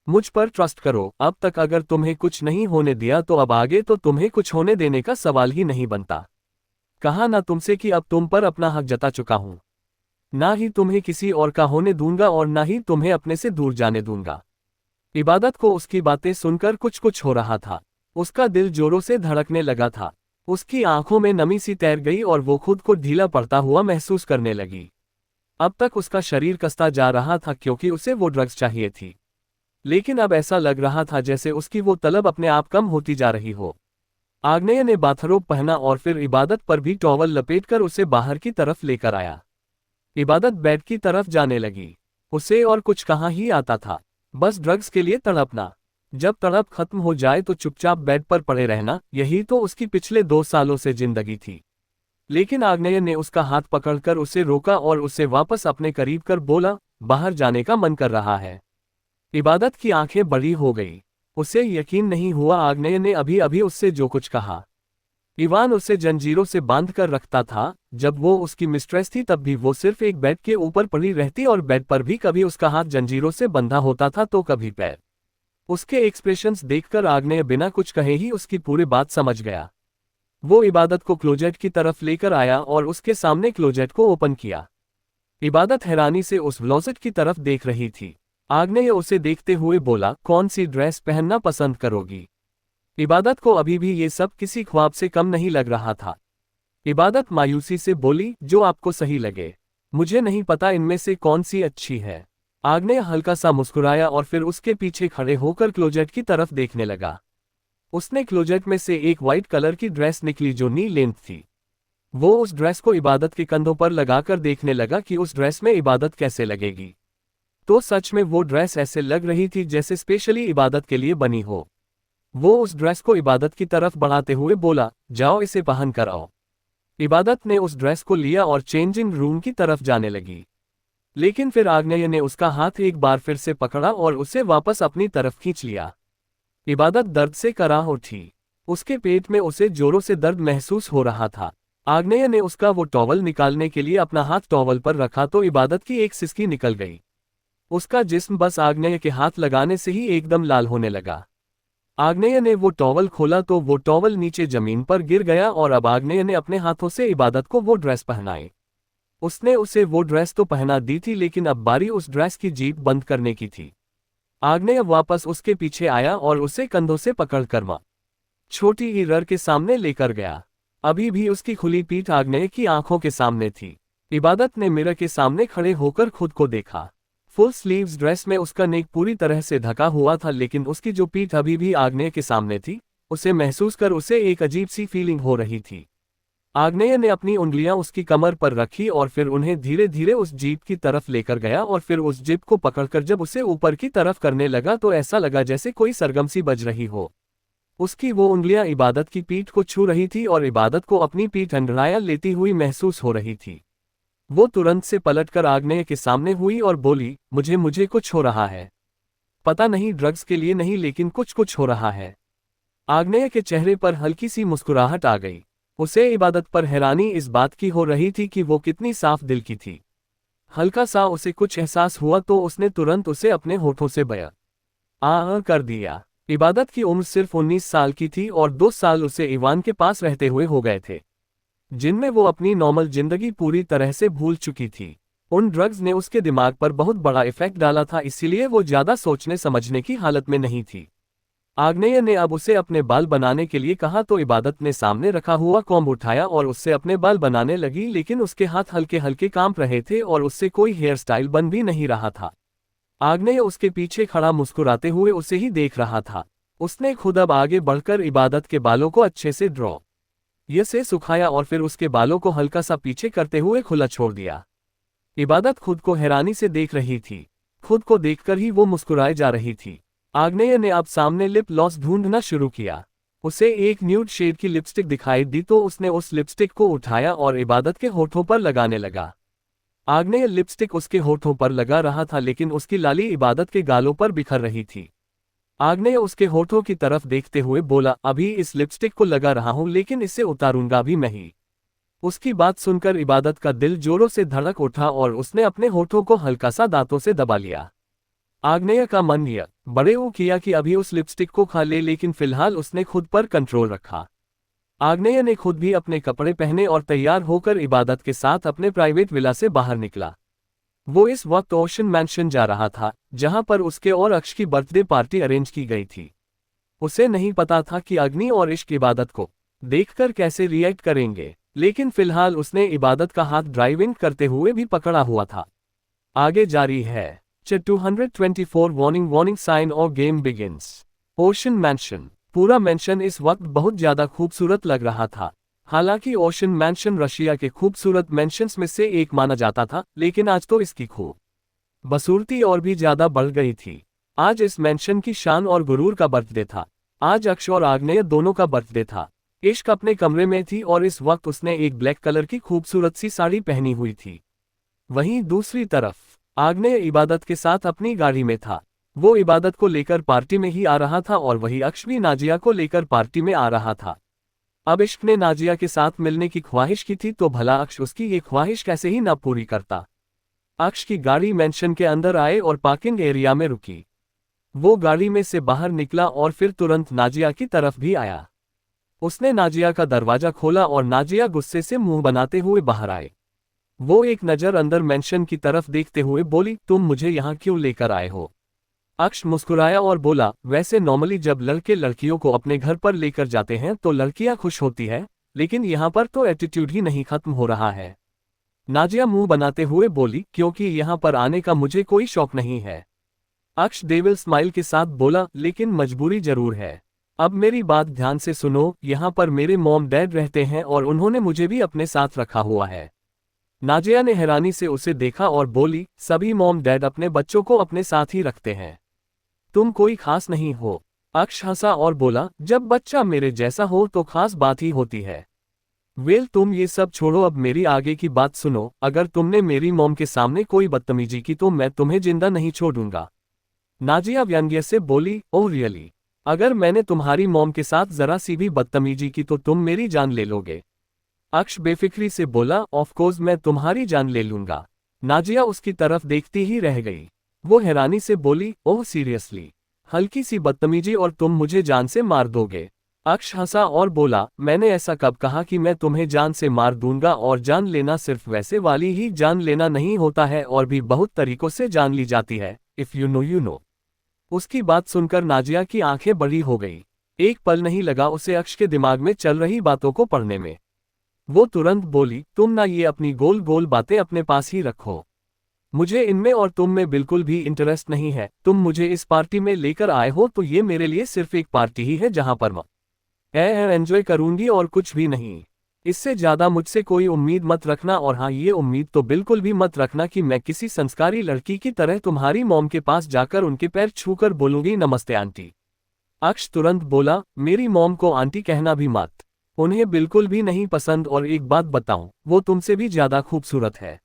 मुझ पर ट्रस्ट करो। अब तक अगर तुम्हें कुछ नहीं होने दिया तो अब आगे तो तुम्हें कुछ होने देने का सवाल ही नहीं बनता। कहा ना तुमसे कि अब तुम पर अपना हक जता चुका हूं। ना ही तुम्हें किसी और का होने दूंगा और ना ही तुम्हें अपने से दूर जाने दूंगा। इबादत को उसकी बातें सुनकर कुछ कुछ हो रहा था। उसका दिल जोरों से धड़कने लगा था। उसकी आंखों में नमी सी तैर गई और वो खुद को ढीला पड़ता हुआ महसूस करने लगी। अब तक उसका शरीर कसता जा रहा था क्योंकि उसे वो ड्रग्स चाहिए थी। लेकिन अब ऐसा लग रहा था जैसे उसकी वो तलब अपने आप कम होती जा रही हो। आग्नेय ने बाथरोब पहना और फिर इबादत पर भी टॉवल लपेटकर उसे बाहर की तरफ लेकर आया। इबादत बेड की तरफ जाने लगी। उसे और कुछ कहाँ ही आता था, बस ड्रग्स के लिए तड़पना। जब तड़प खत्म हो जाए तो चुपचाप बेड पर पड़े रहना, यही तो उसकी पिछले 2 सालों से जिंदगी थी। लेकिन आग्नेय ने उसका हाथ पकड़कर उसे रोका और उसे वापस अपने करीब कर बोला, बाहर जाने का मन कर रहा है। इबादत की आंखें बड़ी हो गई। उसे यकीन नहीं हुआ आग्नेय ने अभी अभी उससे जो कुछ कहा। इवान उसे जंजीरों से बांध कर रखता था। जब वो उसकी मिस्ट्रेस थी तब भी वो सिर्फ एक बेड के ऊपर पड़ी रहती और बेड पर भी कभी उसका हाथ जंजीरों से बंधा होता था तो कभी पैर। उसके एक्सप्रेशंस देखकर आग्नेय बिना कुछ कहे ही उसकी पूरी बात समझ गया। वो इबादत को क्लोजेट की तरफ लेकर आया और उसके सामने क्लोजेट को ओपन किया। इबादत हैरानी से उस क्लोजेट की तरफ देख रही थी। आग्नेय उसे देखते हुए बोला, कौन सी ड्रेस पहनना पसंद करोगी? इबादत को अभी भी ये सब किसी ख्वाब से कम नहीं लग रहा था। इबादत मायूसी से बोली, जो आपको सही लगे। मुझे नहीं पता इनमें से कौन सी अच्छी है। आग्नेय हल्का सा मुस्कुराया और फिर उसके पीछे खड़े होकर क्लोजेट की तरफ देखने लगा। उसने क्लोजेट में से एक वाइट कलर की ड्रेस निकली जो नी लेंथ थी। वो उस ड्रेस को इबादत के कंधों पर लगाकर देखने लगा कि उस ड्रेस में इबादत कैसे लगेगी। तो सच में वो ड्रेस ऐसे लग रही थी जैसे स्पेशली इबादत के लिए बनी हो। वो उस ड्रेस को इबादत की तरफ बढ़ाते हुए बोला, जाओ इसे पहन कर आओ। इबादत ने उस ड्रेस को लिया और चेंजिंग रूम की तरफ जाने लगी। लेकिन फिर आग्नेय ने उसका हाथ एक बार फिर से पकड़ा और उसे वापस अपनी तरफ खींच लिया। इबादत दर्द से कराह उठी। उसके पेट में उसे जोरों से दर्द महसूस हो रहा था। आग्नेय ने उसका वो टॉवल निकालने के लिए अपना हाथ टॉवल पर रखा तो इबादत की एक सिसकी निकल गई। उसका जिस्म बस आग्नेय के हाथ लगाने से ही एकदम लाल होने लगा। आग्नेय ने वो टॉवल खोला तो वो टॉवल नीचे जमीन पर गिर गया और अब आग्नेय ने अपने हाथों से इबादत को वो ड्रेस पहनाई। उसने उसे वो ड्रेस तो पहना दी थी लेकिन अब बारी उस ड्रेस की जीप बंद करने की थी। आग्नेय वापस उसके पीछे आया और उसे कंधों से पकड़कर मां छोटी मिरर के सामने लेकर गया। अभी भी उसकी खुली पीठ आग्नेय की आंखों के सामने थी। इबादत ने मिरर के सामने खड़े होकर खुद को देखा। फुल स्लीव्स ड्रेस में उसका नेक पूरी तरह से ढका हुआ था लेकिन उसकी जो पीठ अभी भी आग्नेय के सामने थी, उसे महसूस कर उसे एक अजीब सी फीलिंग हो रही थी। आग्नेय ने अपनी उंगलियां उसकी कमर पर रखी और फिर उन्हें धीरे धीरे उस जीप की तरफ लेकर गया और फिर उस जीप को पकड़कर जब उसे ऊपर की तरफ करने लगा तो ऐसा लगा जैसे कोई सरगम सी बज रही हो। उसकी वो उंगलियां इबादत की पीठ को छू रही थी और इबादत को अपनी पीठ अंडराया लेती हुई महसूस हो रही थी। वो तुरंत से पलटकर आग्नेय के सामने हुई और बोली, मुझे मुझे कुछ हो रहा है। पता नहीं ड्रग्स के लिए नहीं लेकिन कुछ हो रहा है। आग्नेय के चेहरे पर हल्की सी मुस्कुराहट आ गई। उसे इबादत पर हैरानी इस बात की हो रही थी कि वो कितनी साफ दिल की थी। हल्का सा उसे कुछ एहसास हुआ तो उसने तुरंत उसे अपने होठों से बया कर दिया। इबादत की उम्र सिर्फ 19 साल की थी और 2 साल उसे इवान के पास रहते हुए हो गए थे, जिनमें वो अपनी नॉर्मल जिंदगी पूरी तरह से भूल चुकी थी। उन ड्रग्स ने उसके दिमाग पर बहुत बड़ा इफेक्ट डाला था, इसीलिए वो ज्यादा सोचने समझने की हालत में नहीं थी। आग्नेय ने अब उसे अपने बाल बनाने के लिए कहा तो इबादत ने सामने रखा हुआ कॉम्ब उठाया और उससे अपने बाल बनाने लगी, लेकिन उसके हाथ हल्के हल्के कांप रहे थे और उससे कोई हेयर स्टाइल बन भी नहीं रहा था। आग्नेय उसके पीछे खड़ा मुस्कुराते हुए उसे ही देख रहा था। उसने खुद अब आगे बढ़कर इबादत के बालों को अच्छे से से सुखाया और फिर उसके बालों को हल्का सा पीछे करते हुए खुला छोड़ दिया। इबादत खुद को हैरानी से देख रही थी। खुद को देखकर ही वो मुस्कुराए जा रही थी। आग्नेय ने अब सामने लिप लॉस ढूंढना शुरू किया। उसे एक न्यूड शेड की लिपस्टिक दिखाई दी तो उसने उस लिपस्टिक को उठाया और इबादत के होठों पर लगाने लगा। आग्नेय लिपस्टिक उसके होठों पर लगा रहा था लेकिन उसकी लाली इबादत के गालों पर बिखर रही थी। आग्नेय उसके होठों की तरफ देखते हुए बोला, अभी इस लिपस्टिक को लगा रहा हूं लेकिन इसे उतारूंगा भी मैं ही। उसकी बात सुनकर इबादत का दिल जोरों से धड़क उठा और उसने अपने होठों को हल्का सा दांतों से दबा लिया। आग्नेय का मन यह बड़े वो किया कि अभी उस लिपस्टिक को खा ले, लेकिन फिलहाल उसने खुद पर कंट्रोल रखा। आग्नेय ने खुद भी अपने कपड़े पहने और तैयार होकर इबादत के साथ अपने प्राइवेट विला से बाहर निकला। वो इस वक्त ओशन मैंशन जा रहा था, जहां पर उसके और अक्ष की बर्थडे पार्टी अरेंज की गई थी। उसे नहीं पता था कि अग्नि और इश्क इबादत को देखकर कैसे रिएक्ट करेंगे, लेकिन फिलहाल उसने इबादत का हाथ ड्राइविंग करते हुए भी पकड़ा हुआ था। आगे जारी है। 224 वार्निंग साइन और गेम बिगिंस। Ocean mention. पूरा मैंशन इस वक्त बहुत ज्यादा खूबसूरत लग रहा था। हालांकि ओशन मैंशन रशिया के खूबसूरत मैंशंस में से एक माना जाता था, लेकिन आज तो इसकी खूबसूरती और भी ज्यादा बढ़ गई थी। आज इस मैंशन की शान और गुरूर का बर्थडे था। आज अक्ष और आग्नेय दोनों का बर्थडे था। इश्क अपने कमरे में थी और इस वक्त उसने एक ब्लैक कलर की खूबसूरत सी साड़ी पहनी हुई थी। वहीं दूसरी तरफ आग्नेय इबादत के साथ अपनी गाड़ी में था। वो इबादत को लेकर पार्टी में ही आ रहा था और वही अक्ष भी नाजिया को लेकर पार्टी में आ रहा था। अब इश्क ने नाजिया के साथ मिलने की ख्वाहिश की थी तो भला अक्ष उसकी ये ख्वाहिश कैसे ही ना पूरी करता। अक्ष की गाड़ी मेंशन के अंदर आए और पार्किंग एरिया में रुकी। वो गाड़ी में से बाहर निकला और फिर तुरंत नाजिया की तरफ भी आया। उसने नाजिया का दरवाजा खोला और नाजिया गुस्से से मुंह बनाते हुए बाहर आए। वो एक नज़र अंदर मेंशन की तरफ देखते हुए बोली, तुम मुझे यहाँ क्यों लेकर आए हो? अक्ष मुस्कुराया और बोला, वैसे नॉर्मली जब लड़के लड़कियों को अपने घर पर लेकर जाते हैं तो लड़कियां खुश होती है, लेकिन यहाँ पर तो एटीट्यूड ही नहीं खत्म हो रहा है। नाजिया मुंह बनाते हुए बोली, क्योंकि यहाँ पर आने का मुझे कोई शौक नहीं है। अक्ष डेविल स्माइल के साथ बोला, लेकिन मजबूरी जरूर है। अब मेरी बात ध्यान से सुनो, यहाँ पर मेरे मॉम डैड रहते हैं और उन्होंने मुझे भी अपने साथ रखा हुआ है। नाजिया ने हैरानी से उसे देखा और बोली, सभी मॉम डैड अपने बच्चों को अपने साथ ही रखते हैं, तुम कोई खास नहीं हो। अक्ष हंसा और बोला, जब बच्चा मेरे जैसा हो तो खास बात ही होती है। वेल तुम ये सब छोड़ो, अब मेरी आगे की बात सुनो। अगर तुमने मेरी मॉम के सामने कोई बदतमीजी की तो मैं तुम्हें जिंदा नहीं छोड़ूंगा। नाजिया व्यंग्य से बोली, ओह रियली? अगर मैंने तुम्हारी मॉम के साथ जरा सी भी बदतमीजी की तो तुम मेरी जान ले लोगे? अक्ष बेफिक्री से बोला, ऑफ कोर्स मैं तुम्हारी जान ले लूंगा। नाजिया उसकी तरफ देखती ही रह गई। वो हैरानी से बोली, ओह सीरियसली? हल्की सी बदतमीजी और तुम मुझे जान से मार दोगे? अक्ष हंसा और बोला, मैंने ऐसा कब कहा कि मैं तुम्हें जान से मार दूंगा? और जान लेना सिर्फ वैसे वाली ही जान लेना नहीं होता है, और भी बहुत तरीकों से जान ली जाती है। If you know you know. उसकी बात सुनकर नाजिया की आंखें बड़ी हो गई। एक पल नहीं लगा उसे अक्ष के दिमाग में चल रही बातों को पढ़ने में। वो तुरंत बोली, तुम ना ये अपनी गोल गोल बातें अपने पास ही रखो। मुझे इनमें और तुम में बिल्कुल भी इंटरेस्ट नहीं है। तुम मुझे इस पार्टी में लेकर आए हो तो ये मेरे लिए सिर्फ एक पार्टी ही है जहां पर मैं एंजॉय करूंगी और कुछ भी नहीं। इससे ज्यादा मुझसे कोई उम्मीद मत रखना, और हाँ, ये उम्मीद तो बिल्कुल भी मत रखना कि मैं किसी संस्कारी लड़की की तरह तुम्हारी मॉम के पास जाकर उनके पैर छूकर बोलूंगी नमस्ते आंटी। अक्ष तुरंत बोला, मेरी मॉम को आंटी कहना भी मत, उन्हें बिल्कुल भी नहीं पसंद, और एक बात बताऊं, वो तुमसे भी ज्यादा खूबसूरत है।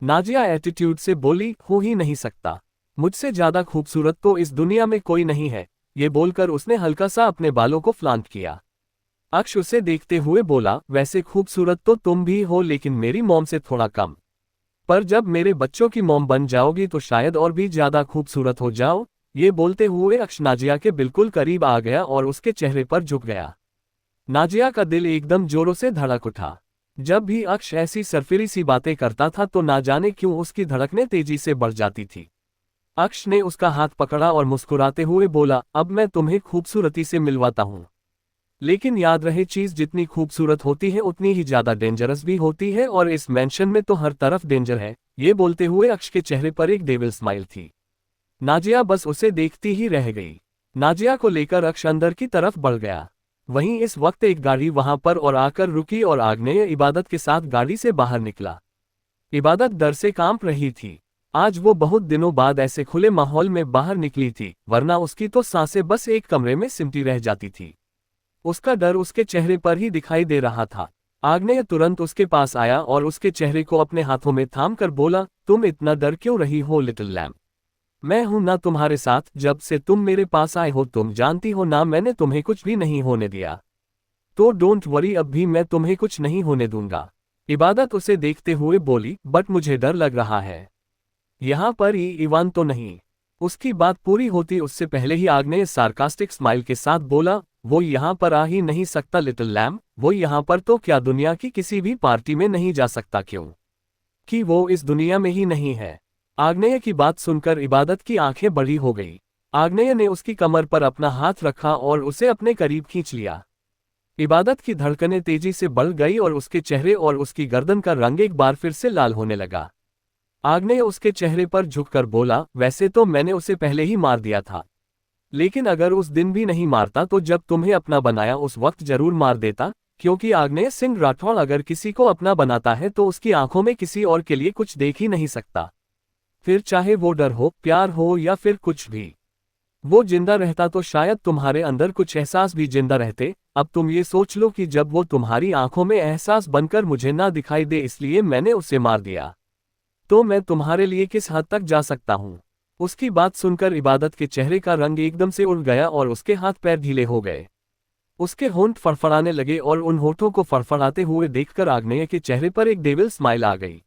नाजिया एटीट्यूड से बोली, हो ही नहीं सकता, मुझसे ज्यादा खूबसूरत तो इस दुनिया में कोई नहीं है। ये बोलकर उसने हल्का सा अपने बालों को फ्लांट किया। अक्ष उसे देखते हुए बोला, वैसे खूबसूरत तो तुम भी हो, लेकिन मेरी मॉम से थोड़ा कम। पर जब मेरे बच्चों की मॉम बन जाओगी तो शायद और भी ज्यादा खूबसूरत हो जाओ। ये बोलते हुए अक्ष नाजिया के बिल्कुल करीब आ गया और उसके चेहरे पर झुक गया। नाजिया का दिल एकदम जोरों से धड़क उठा। जब भी अक्ष ऐसी सरफिरी सी बातें करता था तो ना जाने क्यों उसकी धड़कनें तेजी से बढ़ जाती थी। अक्ष ने उसका हाथ पकड़ा और मुस्कुराते हुए बोला, अब मैं तुम्हें खूबसूरती से मिलवाता हूँ, लेकिन याद रहे, चीज जितनी खूबसूरत होती है उतनी ही ज्यादा डेंजरस भी होती है, और इस मेंशन में तो हर तरफ डेंजर है। ये बोलते हुए अक्ष के चेहरे पर एक डेविल स्माइल थी। नाजिया बस उसे देखती ही रह गई। नाजिया को लेकर अक्ष अंदर की तरफ बढ़ गया। वहीं इस वक्त एक गाड़ी वहां पर और आकर रुकी और आग्नेय इबादत के साथ गाड़ी से बाहर निकला। इबादत डर से कांप रही थी। आज वो बहुत दिनों बाद ऐसे खुले माहौल में बाहर निकली थी, वरना उसकी तो सांसें बस एक कमरे में सिमटी रह जाती थी। उसका डर उसके चेहरे पर ही दिखाई दे रहा था। आग्नेय तुरंत उसके पास आया और उसके चेहरे को अपने हाथों में थाम कर बोला, तुम इतना डर क्यों रही हो लिटिल लैम्ब? मैं हूं ना तुम्हारे साथ, जब से तुम मेरे पास आए हो तुम जानती हो ना, मैंने तुम्हें कुछ भी नहीं होने दिया। तो डोंट वरी, अब भी मैं तुम्हें कुछ नहीं होने दूंगा। इबादत उसे देखते हुए बोली, बट मुझे डर लग रहा है। यहाँ पर इवान तो नहीं? उसकी बात पूरी होती उससे पहले ही आग्नेय सार्कास्टिक स्माइल के साथ बोला, वो यहाँ पर आ ही नहीं सकता लिटिल लैम्ब, वो यहाँ पर तो क्या दुनिया की किसी भी पार्टी में नहीं जा सकता, क्यों कि वो इस दुनिया में ही नहीं है। आग्नेय की बात सुनकर इबादत की आंखें बड़ी हो गई। आग्नेय ने उसकी कमर पर अपना हाथ रखा और उसे अपने करीब खींच लिया। इबादत की धड़कनें तेजी से बढ़ गई और उसके चेहरे और उसकी गर्दन का रंग एक बार फिर से लाल होने लगा। आग्नेय उसके चेहरे पर झुककर बोला, वैसे तो मैंने उसे पहले ही मार दिया था, लेकिन अगर उस दिन भी नहीं मारता तो जब तुम्हें अपना बनाया उस वक्त जरूर मार देता, क्योंकि आग्नेय सिंह राठौड़ अगर किसी को अपना बनाता है तो उसकी आंखों में किसी और के लिए कुछ देख ही नहीं सकता, फिर चाहे वो डर हो, प्यार हो या फिर कुछ भी। वो जिंदा रहता तो शायद तुम्हारे अंदर कुछ एहसास भी जिंदा रहते। अब तुम ये सोच लो कि जब वो तुम्हारी आंखों में एहसास बनकर मुझे ना दिखाई दे इसलिए मैंने उसे मार दिया, तो मैं तुम्हारे लिए किस हद तक जा सकता हूँ। उसकी बात सुनकर इबादत के चेहरे का रंग एकदम से उड़ गया और उसके हाथ पैर ढीले हो गए। उसके होंठ फड़फड़ाने लगे और उन होठों को फड़फड़ाते हुए देखकर आग्नेय के चेहरे पर एक डेविल स्माइल आ गई।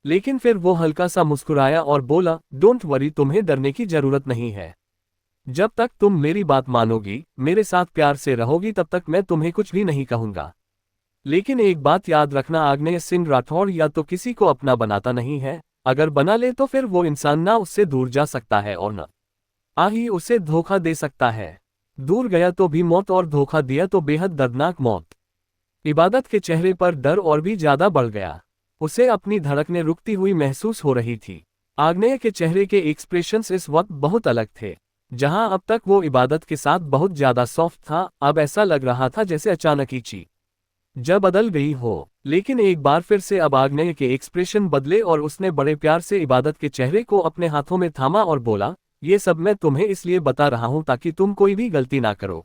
लेकिन फिर वो हल्का सा मुस्कुराया और बोला, डोंट वरी, तुम्हें डरने की जरूरत नहीं है। जब तक तुम मेरी बात मानोगी, मेरे साथ प्यार से रहोगी, तब तक मैं तुम्हें कुछ भी नहीं कहूंगा। लेकिन एक बात याद रखना, आग्नेय सिंह राठौड़ या तो किसी को अपना बनाता नहीं है, अगर बना ले तो फिर वो इंसान ना उससे दूर जा सकता है और न ही उसे धोखा दे सकता है। दूर गया तो भी मौत और धोखा दिया तो बेहद दर्दनाक मौत। इबादत के चेहरे पर डर और भी ज्यादा बढ़ गया। उसे अपनी धड़कनें रुकती हुई महसूस हो रही थी। आग्नेय के चेहरे के एक्सप्रेशंस इस वक्त बहुत अलग थे। जहां अब तक वो इबादत के साथ बहुत ज्यादा सॉफ्ट था, अब ऐसा लग रहा था जैसे अचानक ही चीज बदल गई हो। लेकिन एक बार फिर से अब आग्नेय के एक्सप्रेशन बदले और उसने बड़े प्यार से इबादत के चेहरे को अपने हाथों में थामा और बोला, ये सब मैं तुम्हें इसलिए बता रहा हूं ताकि तुम कोई भी गलती ना करो।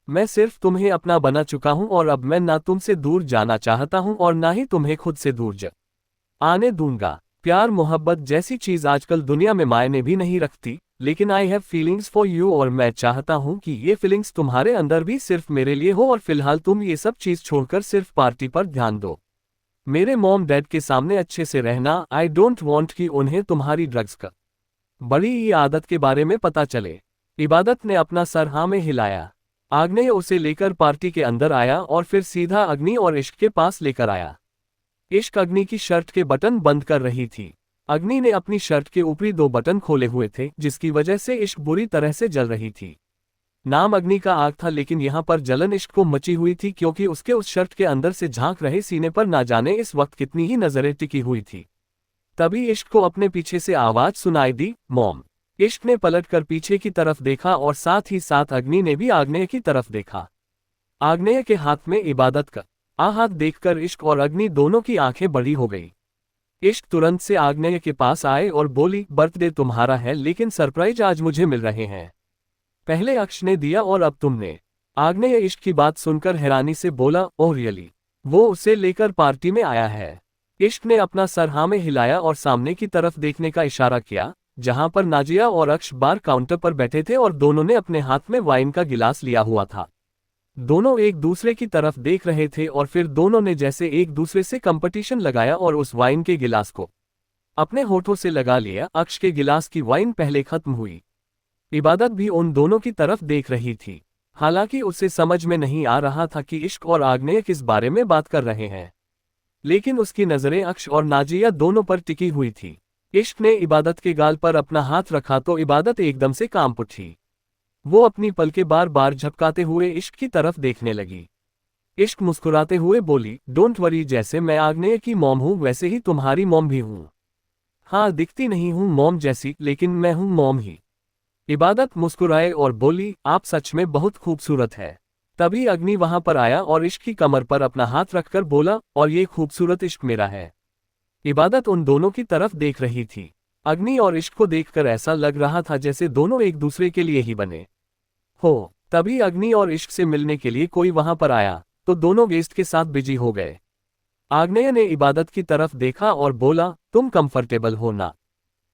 मैं सिर्फ तुम्हें अपना बना चुका हूं और अब मैं ना तुमसे दूर जाना चाहता हूं और ना ही तुम्हें खुद से दूर आने दूंगा। प्यार मोहब्बत जैसी चीज आजकल दुनिया में मायने भी नहीं रखती, लेकिन I have feelings for you, और मैं चाहता हूं कि ये फीलिंग्स तुम्हारे अंदर भी सिर्फ मेरे लिए हो, और फिलहाल तुम ये सब चीज छोड़कर सिर्फ पार्टी पर ध्यान दो। मेरे मॉम डैड के सामने अच्छे से रहना। आई डोंट वांट कि उन्हें तुम्हारी ड्रग्स का बड़ी ही आदत के बारे में पता चले। इबादत ने अपना सर हाँ में हिलाया। आग्नेय उसे लेकर पार्टी के अंदर आया और फिर सीधा अग्नि और इश्क के पास लेकर आया। इश्क अग्नि की शर्ट के बटन बंद कर रही थी। अग्नि ने अपनी शर्ट के ऊपरी 2 बटन खोले हुए थे, जिसकी वजह से इश्क बुरी तरह से जल रही थी। नाम अग्नि का आग था, लेकिन यहाँ पर जलन इश्क को मची हुई थी, क्योंकि उसके उस शर्ट के अंदर से झांक रहे सीने पर ना जाने इस वक्त कितनी ही नजरें टिकी हुई थी। तभी इश्क को अपने पीछे से आवाज सुनाई दी, मॉम। इश्क ने पलटकर पीछे की तरफ देखा और साथ ही साथ अग्नि ने भी आग्नेय की तरफ देखा। आग्नेय के हाथ में इबादत का आहत देखकर इश्क और अग्नि दोनों की आंखें बड़ी हो गई। इश्क तुरंत से आग्नेय के पास आए और बोली, बर्थडे तुम्हारा है लेकिन सरप्राइज आज मुझे मिल रहे हैं। पहले अक्ष ने दिया और अब तुमने। आग्नेय इश्क की बात सुनकर हैरानी से बोला, ओह रियली? वो उसे लेकर पार्टी में आया है? इश्क ने अपना सर हाँ में हिलाया और सामने की तरफ देखने का इशारा किया, जहां पर नाजिया और अक्ष बार काउंटर पर बैठे थे और दोनों ने अपने हाथ में वाइन का गिलास लिया हुआ था। दोनों एक दूसरे की तरफ देख रहे थे और फिर दोनों ने जैसे एक दूसरे से कंपटीशन लगाया और उस वाइन के गिलास को अपने होठों से लगा लिया। अक्ष के गिलास की वाइन पहले खत्म हुई। इबादत भी उन दोनों की तरफ देख रही थी। हालांकि उसे समझ में नहीं आ रहा था कि इश्क और आग्नेय किस बारे में बात कर रहे हैं, लेकिन उसकी नजरें अक्ष और नाजिया दोनों पर टिकी हुई थी। इश्क ने इबादत के गाल पर अपना हाथ रखा तो इबादत एकदम से कांप उठी। वो अपनी पलकें बार बार झपकाते हुए इश्क की तरफ देखने लगी। इश्क मुस्कुराते हुए बोली, डोंट वरी, जैसे मैं आग्नेय की मॉम हूँ वैसे ही तुम्हारी मॉम भी हूँ। हाँ, दिखती नहीं हूँ मॉम जैसी, लेकिन मैं हूँ मॉम ही। इबादत मुस्कुराए और बोली, आप सच में बहुत खूबसूरत है। तभी अग्नि वहां पर आया और इश्क की कमर पर अपना हाथ रखकर बोला, और ये खूबसूरत इश्क मेरा है। इबादत उन दोनों की तरफ देख रही थी। अग्नि और इश्क को देखकर ऐसा लग रहा था जैसे दोनों एक दूसरे के लिए ही बने हो। तभी अग्नि और इश्क से मिलने के लिए कोई वहां पर आया तो दोनों गेस्ट के साथ बिजी हो गए। आग्नेय ने इबादत की तरफ देखा और बोला, तुम कंफर्टेबल हो ना?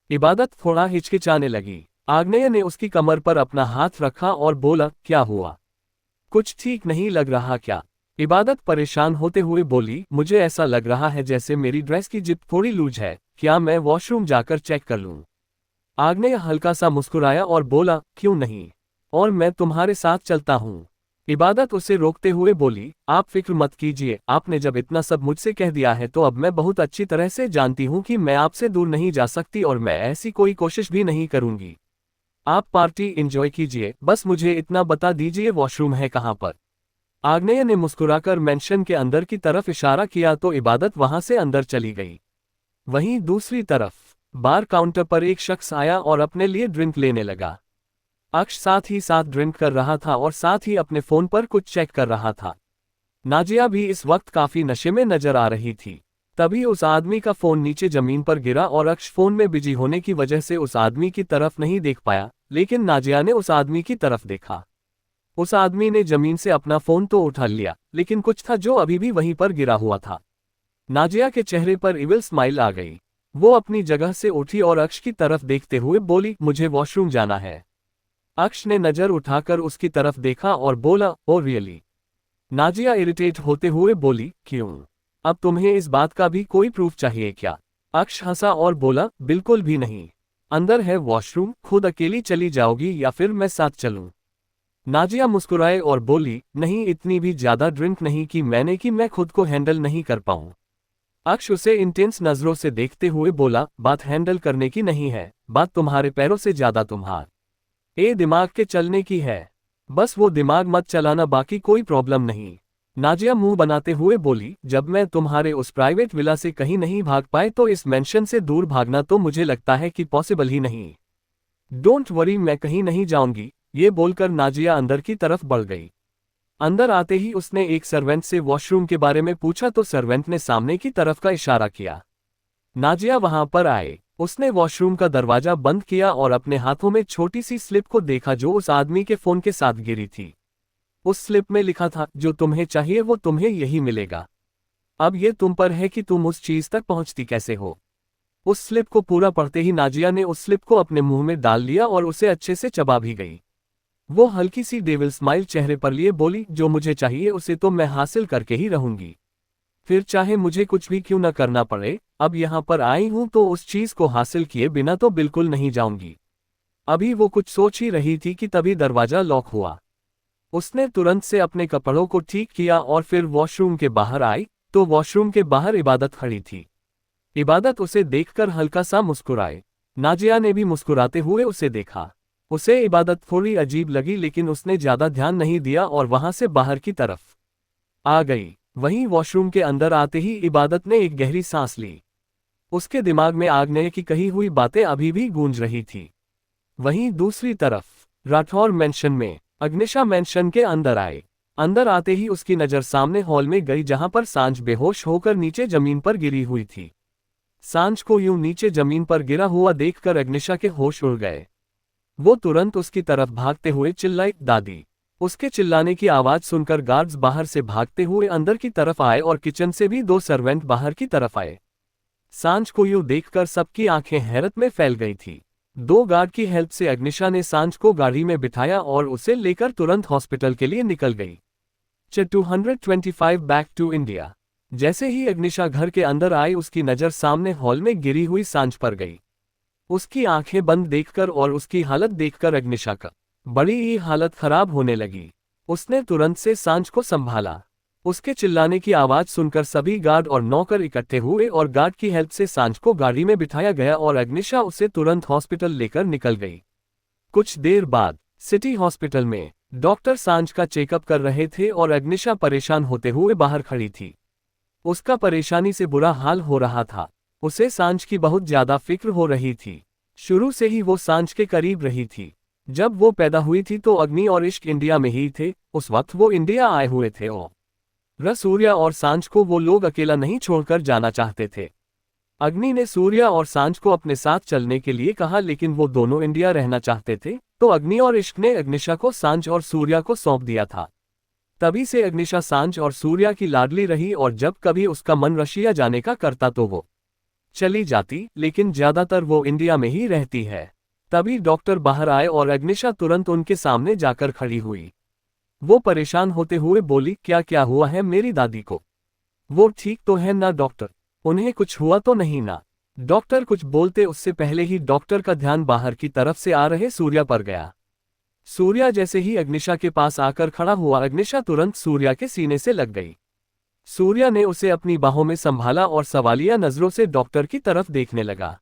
इबादत थोड़ा हिचकिचाने लगी। आग्नेय ने उसकी कमर पर अपना हाथ रखा और बोला, क्या हुआ? कुछ ठीक नहीं लग रहा क्या? इबादत परेशान होते हुए बोली, मुझे ऐसा लग रहा है जैसे मेरी ड्रेस की जिप थोड़ी लूज है, क्या मैं वॉशरूम जाकर चेक कर लूं? आग्नेय हल्का सा मुस्कुराया और बोला, क्यों नहीं, और मैं तुम्हारे साथ चलता हूं। इबादत उसे रोकते हुए बोली, आप फिक्र मत कीजिए, आपने जब इतना सब मुझसे कह दिया है तो अब मैं बहुत अच्छी तरह से जानती हूं कि मैं आपसे दूर नहीं जा सकती और मैं ऐसी कोई कोशिश भी नहीं करूंगी। आप पार्टी एंजॉय कीजिए, बस मुझे इतना बता दीजिए वॉशरूम है कहां पर? आग्नेय ने मुस्कुराकर मेंशन के अंदर की तरफ इशारा किया तो इबादत वहां से अंदर चली गई। वहीं दूसरी तरफ बार काउंटर पर एक शख्स आया और अपने लिए ड्रिंक लेने लगा। अक्ष साथ ही साथ ड्रिंक कर रहा था और साथ ही अपने फोन पर कुछ चेक कर रहा था। नाजिया भी इस वक्त काफी नशे में नजर आ रही थी। तभी उस आदमी का फोन नीचे जमीन पर गिरा और अक्ष फोन में बिजी होने की वजह से उस आदमी की तरफ नहीं देख पाया, लेकिन नाजिया ने उस आदमी की तरफ देखा। उस आदमी ने जमीन से अपना फोन तो उठा लिया, लेकिन कुछ था जो अभी भी वहीं पर गिरा हुआ था। नाजिया के चेहरे पर इविल स्माइल आ गई। वो अपनी जगह से उठी और अक्ष की तरफ देखते हुए बोली, मुझे वॉशरूम जाना है। अक्ष ने नजर उठाकर उसकी तरफ देखा और बोला, ओ रियली? नाजिया इरिटेट होते हुए बोली, क्यों? अब तुम्हें इस बात का भी कोई प्रूफ चाहिए क्या? अक्ष हंसा और बोला, बिल्कुल भी नहीं। अंदर है वॉशरूम, खुद अकेली चली जाओगी या फिर मैं साथ चलूं? नाजिया मुस्कुराए और बोली, नहीं, इतनी भी ज्यादा ड्रिंक नहीं की मैंने कि मैं खुद को हैंडल नहीं कर पाऊं। अक्ष उसे इंटेंस नजरों से देखते हुए बोला, बात हैंडल करने की नहीं है, बात तुम्हारे पैरों से ज्यादा तुम्हारे दिमाग के चलने की है। बस वो दिमाग मत चलाना, बाकी कोई प्रॉब्लम नहीं। नाजिया मुंह बनाते हुए बोली, जब मैं तुम्हारे उस प्राइवेट विला से कहीं नहीं भाग पाए तो इस मेंशन से दूर भागना तो मुझे लगता है कि पॉसिबल ही नहीं। डोंट वरी, मैं कहीं नहीं जाऊंगी। ये बोलकर नाजिया अंदर की तरफ बढ़ गई। अंदर आते ही उसने एक सर्वेंट से वॉशरूम के बारे में पूछा तो सर्वेंट ने सामने की तरफ का इशारा किया। नाजिया वहां पर आए। उसने वॉशरूम का दरवाजा बंद किया और अपने हाथों में छोटी सी स्लिप को देखा जो उस आदमी के फोन के साथ गिरी थी। उस स्लिप में लिखा था, जो तुम्हें चाहिए वो तुम्हें यही मिलेगा। अब ये तुम पर है कि तुम उस चीज तक पहुंचती कैसे हो। उस स्लिप को पूरा पढ़ते ही नाजिया ने उस स्लिप को अपने मुंह में डाल लिया और उसे अच्छे से चबा भी गई। वो हल्की सी डेविल स्माइल चेहरे पर लिए बोली, जो मुझे चाहिए उसे तो मैं हासिल करके ही रहूंगी, फिर चाहे मुझे कुछ भी क्यों न करना पड़े। अब यहाँ पर आई हूं तो उस चीज को हासिल किए बिना तो बिल्कुल नहीं जाऊंगी। अभी वो कुछ सोच ही रही थी कि तभी दरवाजा लॉक हुआ। उसने तुरंत से अपने कपड़ों को ठीक किया और फिर वॉशरूम के बाहर आई तो वॉशरूम के बाहर इबादत खड़ी थी। इबादत उसे देखकर हल्का सा मुस्कुराए। नाजिया ने भी मुस्कुराते हुए उसे देखा। उसे इबादत थोड़ी अजीब लगी, लेकिन उसने ज्यादा ध्यान नहीं दिया और वहां से बाहर की तरफ आ गई। वहीं वॉशरूम के अंदर आते ही इबादत ने एक गहरी सांस ली। उसके दिमाग में आग्नेय की कही हुई बातें अभी भी गूंज रही थी। वहीं दूसरी तरफ राठौर मेंशन में अग्निशा मेंशन के अंदर आए। अंदर आते ही उसकी नज़र सामने हॉल में गई जहां पर सांझ बेहोश होकर नीचे जमीन पर गिरी हुई थी। सांझ को यूं नीचे जमीन पर गिरा हुआ देखकर अग्निशा के होश उड़ गए। वो तुरंत उसकी तरफ भागते हुए चिल्लाई, दादी। उसके चिल्लाने की आवाज सुनकर गार्ड्स बाहर से भागते हुए अंदर की तरफ आए और किचन से भी 2 सर्वेंट बाहर की तरफ आए। सांझ को यूं देखकर सबकी आंखें हैरत में फैल गई थी। 2 गार्ड की हेल्प से अग्निशा ने सांझ को गाड़ी में बिठाया और उसे लेकर तुरंत हॉस्पिटल के लिए निकल गई। 225 बैक टू इंडिया। जैसे ही अग्निशा घर के अंदर आई उसकी नज़र सामने हॉल में गिरी हुई सांझ पर गई। उसकी आंखें बंद देखकर और उसकी हालत देखकर अग्निशा का बड़ी ही हालत खराब होने लगी। उसने तुरंत से सांझ को संभाला। उसके चिल्लाने की आवाज सुनकर सभी गार्ड और नौकर इकट्ठे हुए और गार्ड की हेल्प से सांझ को गाड़ी में बिठाया गया और अग्निशा उसे तुरंत हॉस्पिटल लेकर निकल गई। कुछ देर बाद सिटी हॉस्पिटल में डॉक्टर सांझ का चेकअप कर रहे थे और अग्निशा परेशान होते हुए बाहर खड़ी थी। उसका परेशानी से बुरा हाल हो रहा था। उसे सांझ की बहुत ज्यादा फिक्र हो रही थी। शुरू से ही वो सांझ के करीब रही थी। जब वो पैदा हुई थी तो अग्नि और इश्क इंडिया में ही थे। उस वक्त वो इंडिया आए हुए थे और सूर्या और सांझ को वो लोग अकेला नहीं छोड़कर जाना चाहते थे। अग्नि ने सूर्या और सांझ को अपने साथ चलने के लिए कहा लेकिन वो दोनों इंडिया रहना चाहते थे, तो अग्नि और इश्क ने अग्निशा को सांझ और सूर्या को सौंप दिया था। तभी से अग्निशा सांझ और सूर्या की लाडली रही और जब कभी उसका मन रशिया जाने का करता तो वो चली जाती, लेकिन ज्यादातर वो इंडिया में ही रहती है। तभी डॉक्टर बाहर आए और अग्निशा तुरंत उनके सामने जाकर खड़ी हुई। वो परेशान होते हुए बोली, क्या क्या हुआ है मेरी दादी को? वो ठीक तो है ना डॉक्टर? उन्हें कुछ हुआ तो नहीं ना? डॉक्टर कुछ बोलते उससे पहले ही डॉक्टर का ध्यान बाहर की तरफ से आ रहे सूर्या पर गया। सूर्या जैसे ही अग्निशा के पास आकर खड़ा हुआ अग्निशा तुरंत सूर्या के सीने से लग गई। सूर्या ने उसे अपनी बाहों में संभाला और सवालिया नजरों से डॉक्टर की तरफ देखने लगा।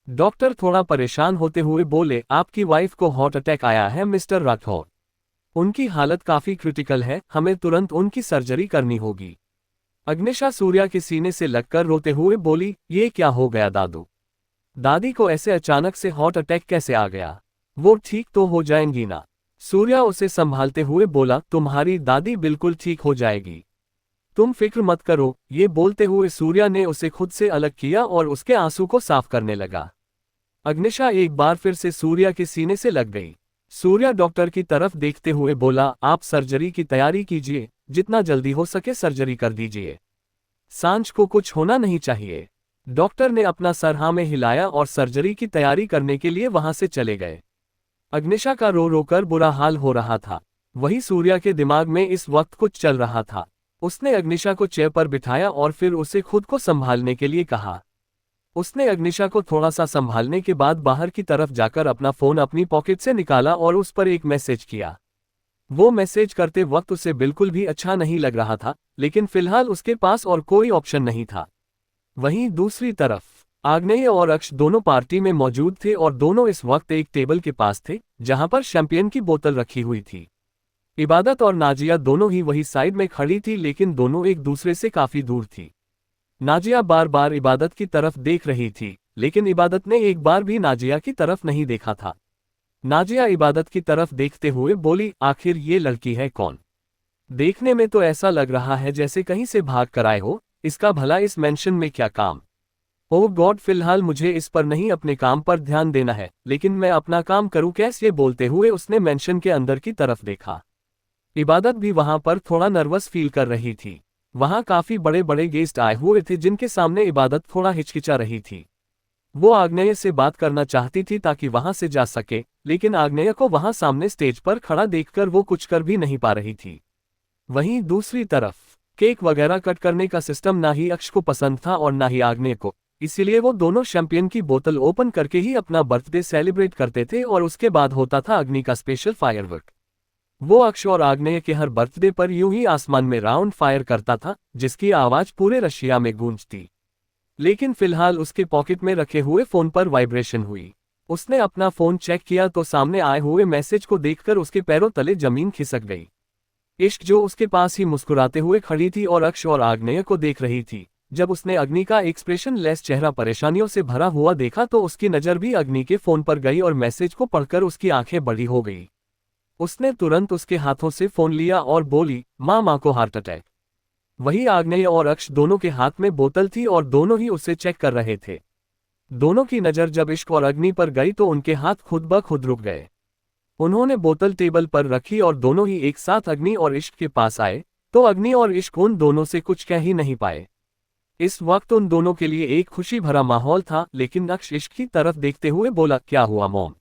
डॉक्टर थोड़ा परेशान होते हुए बोले, आपकी वाइफ को हार्ट अटैक आया है मिस्टर राठौर। उनकी हालत काफी क्रिटिकल है, हमें तुरंत उनकी सर्जरी करनी होगी। अग्निशा सूर्या के सीने से लगकर रोते हुए बोली, ये क्या हो गया दादू? दादी को ऐसे अचानक से हार्ट अटैक कैसे आ गया? वो ठीक तो हो जाएंगी ना? सूर्या उसे संभालते हुए बोला, तुम्हारी दादी बिल्कुल ठीक हो जाएगी, तुम फिक्र मत करो। ये बोलते हुए सूर्या ने उसे खुद से अलग किया और उसके आंसू को साफ करने लगा। अग्निशा एक बार फिर से सूर्या के सीने से लग गई। सूर्या डॉक्टर की तरफ देखते हुए बोला, आप सर्जरी की तैयारी कीजिए, जितना जल्दी हो सके सर्जरी कर दीजिए। सांझ को कुछ होना नहीं चाहिए। डॉक्टर ने अपना सर हाँ में हिलाया और सर्जरी की तैयारी करने के लिए वहां से चले गए। अग्निशा का रो रो कर बुरा हाल हो रहा था। वही सूर्या के दिमाग में इस वक्त कुछ चल रहा था। उसने अग्निशा को चेयर पर बिठाया और फिर उसे खुद को संभालने के लिए कहा। उसने अग्निशा को थोड़ा सा संभालने के बाद बाहर की तरफ जाकर अपना फोन अपनी पॉकेट से निकाला और उस पर एक मैसेज किया। वो मैसेज करते वक्त उसे बिल्कुल भी अच्छा नहीं लग रहा था, लेकिन फिलहाल उसके पास और कोई ऑप्शन नहीं था। वहीं दूसरी तरफ आग्नेय और अक्ष दोनों पार्टी में मौजूद थे और दोनों इस वक्त एक टेबल के पास थे जहां पर शैंपियन की बोतल रखी हुई थी। इबादत और नाजिया दोनों ही वही साइड में खड़ी थी, लेकिन दोनों एक दूसरे से काफी दूर थी। नाजिया बार बार इबादत की तरफ देख रही थी, लेकिन इबादत ने एक बार भी नाजिया की तरफ नहीं देखा था। नाजिया इबादत की तरफ देखते हुए बोली, आखिर ये लड़की है कौन? देखने में तो ऐसा लग रहा है जैसे कहीं से भाग कर आए हो। इसका भला इस मेंशन में क्या काम? ओह गॉड, फिलहाल मुझे इस पर नहीं अपने काम पर ध्यान देना है, लेकिन मैं अपना काम करूं कैसे? ये बोलते हुए उसने मेंशन के अंदर की तरफ देखा। इबादत भी वहां पर थोड़ा नर्वस फील कर रही थी। वहां काफी बड़े बड़े गेस्ट आए हुए थे जिनके सामने इबादत थोड़ा हिचकिचा रही थी। वो आग्नेय से बात करना चाहती थी ताकि वहां से जा सके, लेकिन आग्नेय को वहां सामने स्टेज पर खड़ा देखकर वो कुछ कर भी नहीं पा रही थी। वहीं दूसरी तरफ केक वगैरह कट करने का सिस्टम ना ही अक्ष को पसंद था और ना ही आग्नेय को, इसीलिए वो दोनों शैंपियन की बोतल ओपन करके ही अपना बर्थडे सेलिब्रेट करते थे और उसके बाद होता था अग्नि का स्पेशल फायरवर्क। वो अक्ष और आग्नेय के हर बर्थडे पर यूं ही आसमान में राउंड फायर करता था, जिसकी आवाज पूरे रशिया में गूंजती। लेकिन फिलहाल उसके पॉकेट में रखे हुए फोन पर वाइब्रेशन हुई। उसने अपना फोन चेक किया तो सामने आए हुए मैसेज को देखकर उसके पैरों तले जमीन खिसक गई। इश्क जो उसके पास ही मुस्कुराते हुए खड़ी थी और अक्ष और आग्नेय को देख रही थी। जब उसने अग्नि का एक्सप्रेशन लेस चेहरा परेशानियों से भरा हुआ देखा तो उसकी नज़र भी अग्नि के फोन पर गई और मैसेज को पढ़कर उसकी आंखें बड़ी हो गई। उसने तुरंत उसके हाथों से फोन लिया और बोली, माँ को हार्ट अटैक। वही आग्नेय और अक्ष दोनों के हाथ में बोतल थी और दोनों ही उसे चेक कर रहे थे। दोनों की नज़र जब इश्क और अग्नि पर गई तो उनके हाथ खुद ब खुद रुक गए। उन्होंने बोतल टेबल पर रखी और दोनों ही एक साथ अग्नि और इश्क के पास आए, तो अग्नि और इश्क उन दोनों से कुछ कह ही नहीं पाए। इस वक्त उन दोनों के लिए एक खुशी भरा माहौल था, लेकिन अक्ष इश्क की तरफ देखते हुए बोला, क्या हुआ मॉम?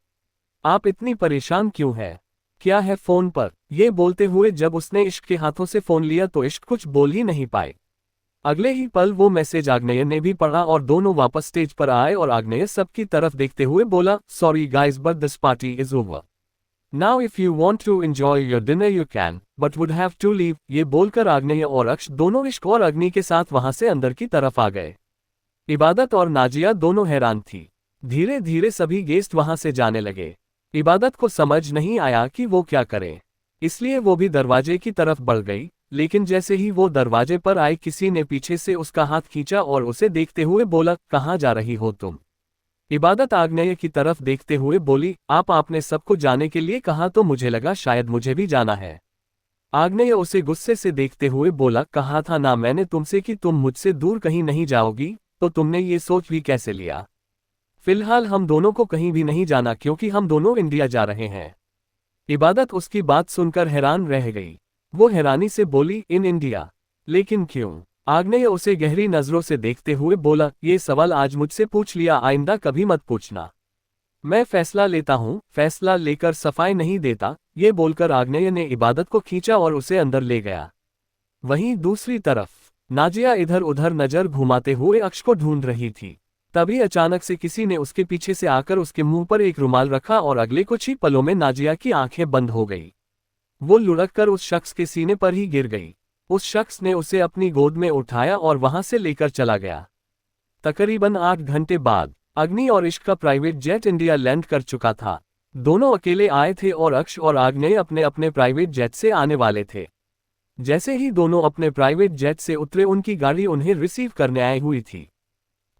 आप इतनी परेशान क्यों है? क्या है फोन पर? ये बोलते हुए जब उसने इश्क के हाथों से फोन लिया तो इश्क कुछ बोल ही नहीं पाए। अगले ही पल वो मैसेज आग्नेय ने भी पढ़ा और दोनों वापस स्टेज पर आए और आग्नेय सबकी तरफ देखते हुए बोला, sorry guys but this party is over. Now if you want to enjoy your dinner you can, but would have to leave. ये बोलकर आग्नेय और अक्ष दोनों इश्क और अग्नि के साथ वहां से अंदर की तरफ आ गए। इबादत और नाजिया दोनों हैरान थी। धीरे धीरे सभी गेस्ट वहां से जाने लगे। इबादत को समझ नहीं आया कि वो क्या करे, इसलिए वो भी दरवाजे की तरफ बढ़ गई, लेकिन जैसे ही वो दरवाजे पर आई किसी ने पीछे से उसका हाथ खींचा और उसे देखते हुए बोला, कहाँ जा रही हो तुम? इबादत आग्नेय की तरफ देखते हुए बोली, आपने सबको जाने के लिए कहा तो मुझे लगा शायद मुझे भी जाना है। आग्नेय उसे गुस्से से देखते हुए बोला, कहा था ना मैंने तुमसे कि तुम मुझसे दूर कहीं नहीं जाओगी, तो तुमने ये सोच भी कैसे लिया? फिलहाल हम दोनों को कहीं भी नहीं जाना क्योंकि हम दोनों इंडिया जा रहे हैं। इबादत उसकी बात सुनकर हैरान रह गई। वो हैरानी से बोली, इन इंडिया? लेकिन क्यों? आग्नेय उसे गहरी नजरों से देखते हुए बोला, ये सवाल आज मुझसे पूछ लिया, आइंदा कभी मत पूछना। मैं फैसला लेता हूँ, फैसला लेकर सफाई नहीं देता। ये बोलकर आग्नेय ने इबादत को खींचा और उसे अंदर ले गया। वहीं दूसरी तरफ नाजिया इधर उधर नजर घुमाते हुए अक्ष को ढूंढ रही थी। तभी अचानक से किसी ने उसके पीछे से आकर उसके मुंह पर एक रुमाल रखा और अगले कुछ ही पलों में नाजिया की आंखें बंद हो गई। वो लुढ़क कर उस शख्स के सीने पर ही गिर गई। उस शख्स ने उसे अपनी गोद में उठाया और वहां से लेकर चला गया। तकरीबन 8 घंटे बाद अग्नि और इश्क का प्राइवेट जेट इंडिया लैंड कर चुका था। दोनों अकेले आए थे और अक्ष और आग्नेय अपने अपने प्राइवेट जेट से आने वाले थे। जैसे ही दोनों अपने प्राइवेट जेट से उतरे उनकी गाड़ी उन्हें रिसीव करने आई हुई थी।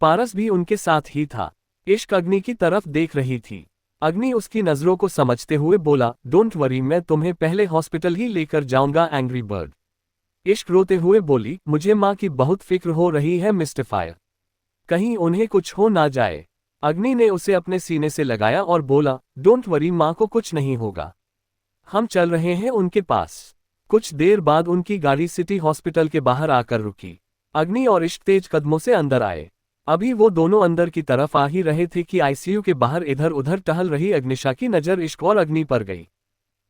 पारस भी उनके साथ ही था। इश्क अग्नि की तरफ देख रही थी। अग्नि उसकी नजरों को समझते हुए बोला, डोंट वरी, मैं तुम्हें पहले हॉस्पिटल ही लेकर जाऊंगा एंग्री बर्ड। इश्क रोते हुए बोली, मुझे माँ की बहुत फिक्र हो रही है मिस्टर फायर, कहीं उन्हें कुछ हो ना जाए। अग्नि ने उसे अपने सीने से लगाया और बोला, डोंट वरी, माँ को कुछ नहीं होगा, हम चल रहे हैं उनके पास। कुछ देर बाद उनकी गाड़ी सिटी हॉस्पिटल के बाहर आकर रुकी। अग्नि और इश्क तेज कदमों से अंदर आए। अभी वो दोनों अंदर की तरफ आ ही रहे थे कि आईसीयू के बाहर इधर उधर टहल रही अग्निशा की नजर इश्क और अग्नि पर गई।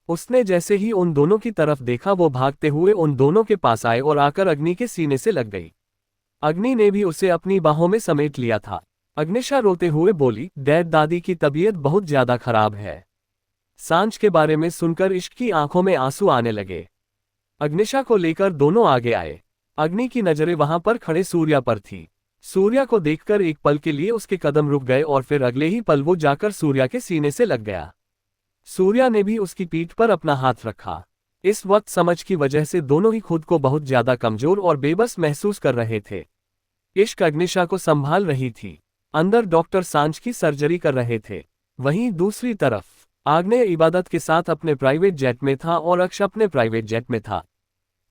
उसने जैसे ही उन दोनों की तरफ देखा वो भागते हुए उन दोनों के पास आए और आकर अग्नि के सीने से लग गई। अग्नि ने भी उसे अपनी बाहों में समेट लिया था। अग्निशा रोते हुए बोली, डैड दादी की तबीयत बहुत ज्यादा खराब है। सांझ के बारे में सुनकर इश्क की आंखों में आंसू आने लगे। अग्निशा को लेकर दोनों आगे आए। अग्नि की नजरें वहां पर खड़े सूर्या पर थी। सूर्या को देखकर एक पल के लिए उसके कदम रुक गए और फिर अगले ही पल वो जाकर सूर्या के सीने से लग गया। सूर्या ने भी उसकी पीठ पर अपना हाथ रखा। इस वक्त समझ की वजह से दोनों ही खुद को बहुत ज्यादा कमजोर और बेबस महसूस कर रहे थे। इश्क अग्निशा को संभाल रही थी। अंदर डॉक्टर सांझ की सर्जरी कर रहे थे। वहीं दूसरी तरफ आग्नेय इबादत के साथ अपने प्राइवेट जेट में था और अक्ष अपने प्राइवेट जेट में था।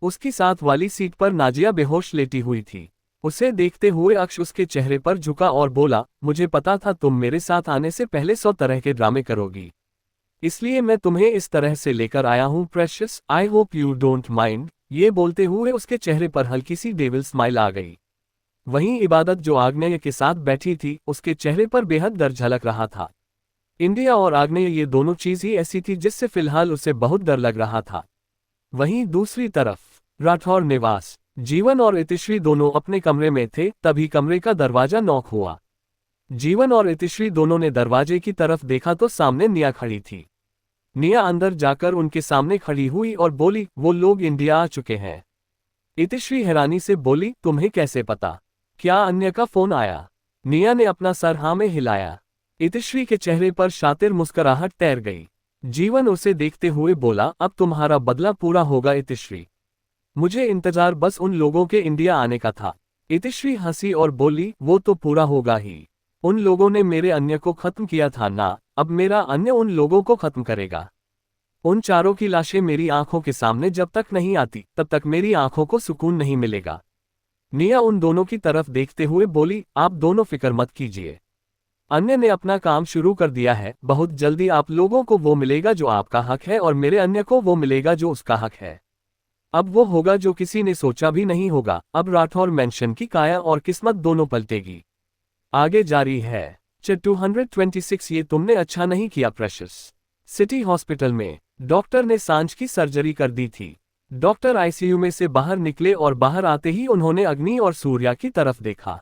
उसकी साथ वाली सीट पर नाजिया बेहोश लेटी हुई थी। उसे देखते हुए अक्ष उसके चेहरे पर झुका और बोला, मुझे पता था तुम मेरे साथ आने से पहले 100 तरह के ड्रामे करोगी, इसलिए मैं तुम्हें इस तरह से लेकर आया हूँ precious, I hope you don't mind. ये बोलते हुए उसके चेहरे पर हल्की सी डेविल स्माइल आ गई। वहीं इबादत जो आग्नेय के साथ बैठी थी उसके चेहरे पर बेहद डर झलक रहा था। इंडिया और आग्नेय ये दोनों चीज ही ऐसी थी जिससे फिलहाल उसे बहुत डर लग रहा था। वहीं दूसरी तरफ राठौर निवास, जीवन और इतिश्री दोनों अपने कमरे में थे, तभी कमरे का दरवाजा नॉक हुआ। जीवन और इतिश्री दोनों ने दरवाजे की तरफ देखा तो सामने निया खड़ी थी। निया अंदर जाकर उनके सामने खड़ी हुई और बोली, वो लोग इंडिया आ चुके हैं। इतिश्री हैरानी से बोली, तुम्हें कैसे पता? क्या अन्य का फोन आया? निया ने अपना सर हाँ में हिलाया। इतिश्री के चेहरे पर शातिर मुस्कुराहट तैर गई। जीवन उसे देखते हुए बोला, अब तुम्हारा बदला पूरा होगा इतिश्री, मुझे इंतजार बस उन लोगों के इंडिया आने का था। इतिश्री हंसी और बोली, वो तो पूरा होगा ही, उन लोगों ने मेरे अन्य को खत्म किया था ना, अब मेरा अन्य उन लोगों को खत्म करेगा। उन चारों की लाशें मेरी आंखों के सामने जब तक नहीं आती तब तक मेरी आंखों को सुकून नहीं मिलेगा। निया उन दोनों की तरफ देखते हुए बोली, आप दोनों फिक्र मत कीजिए। अन्य ने अपना काम शुरू कर दिया है, बहुत जल्दी आप लोगों को वो मिलेगा जो आपका हक है और मेरे अन्य को वो मिलेगा जो उसका हक है। अब वो होगा जो किसी ने सोचा भी नहीं होगा। अब राठौर मेंशन की काया और किस्मत दोनों पलटेगी। आगे जारी है। 226 ये तुमने अच्छा नहीं किया प्रेशस। सिटी हॉस्पिटल में डॉक्टर ने सांझ की सर्जरी कर दी थी। डॉक्टर आईसीयू में से बाहर निकले और बाहर आते ही उन्होंने अग्नि और सूर्या की तरफ देखा।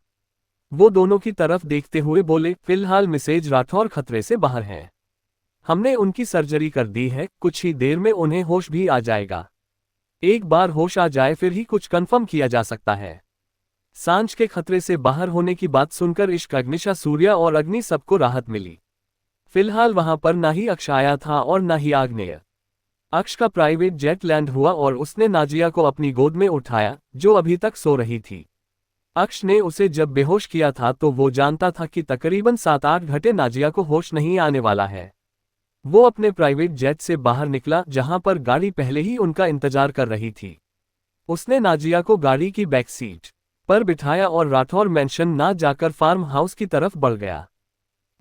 वो दोनों की तरफ देखते हुए बोले, फिलहाल मिसेज राठौर खतरे से बाहर हैं। हमने उनकी सर्जरी कर दी है, कुछ ही देर में उन्हें होश भी आ जाएगा। एक बार होश आ जाए फिर ही कुछ कंफर्म किया जा सकता है। सांझ के खतरे से बाहर होने की बात सुनकर इश्क अग्निशा सूर्या और अग्नि सबको राहत मिली। फिलहाल वहां पर ना ही अक्ष आया था और ना ही आग्नेय। अक्ष का प्राइवेट जेट लैंड हुआ और उसने नाजिया को अपनी गोद में उठाया, जो अभी तक सो रही थी। अक्ष ने उसे जब बेहोश किया था तो वो जानता था कि तकरीबन 7-8 घंटे नाजिया को होश नहीं आने वाला है। वो अपने प्राइवेट जेट से बाहर निकला, जहां पर गाड़ी पहले ही उनका इंतजार कर रही थी। उसने नाजिया को गाड़ी की बैक सीट पर बिठाया और राठौर मेंशन ना जाकर फार्म हाउस की तरफ बढ़ गया।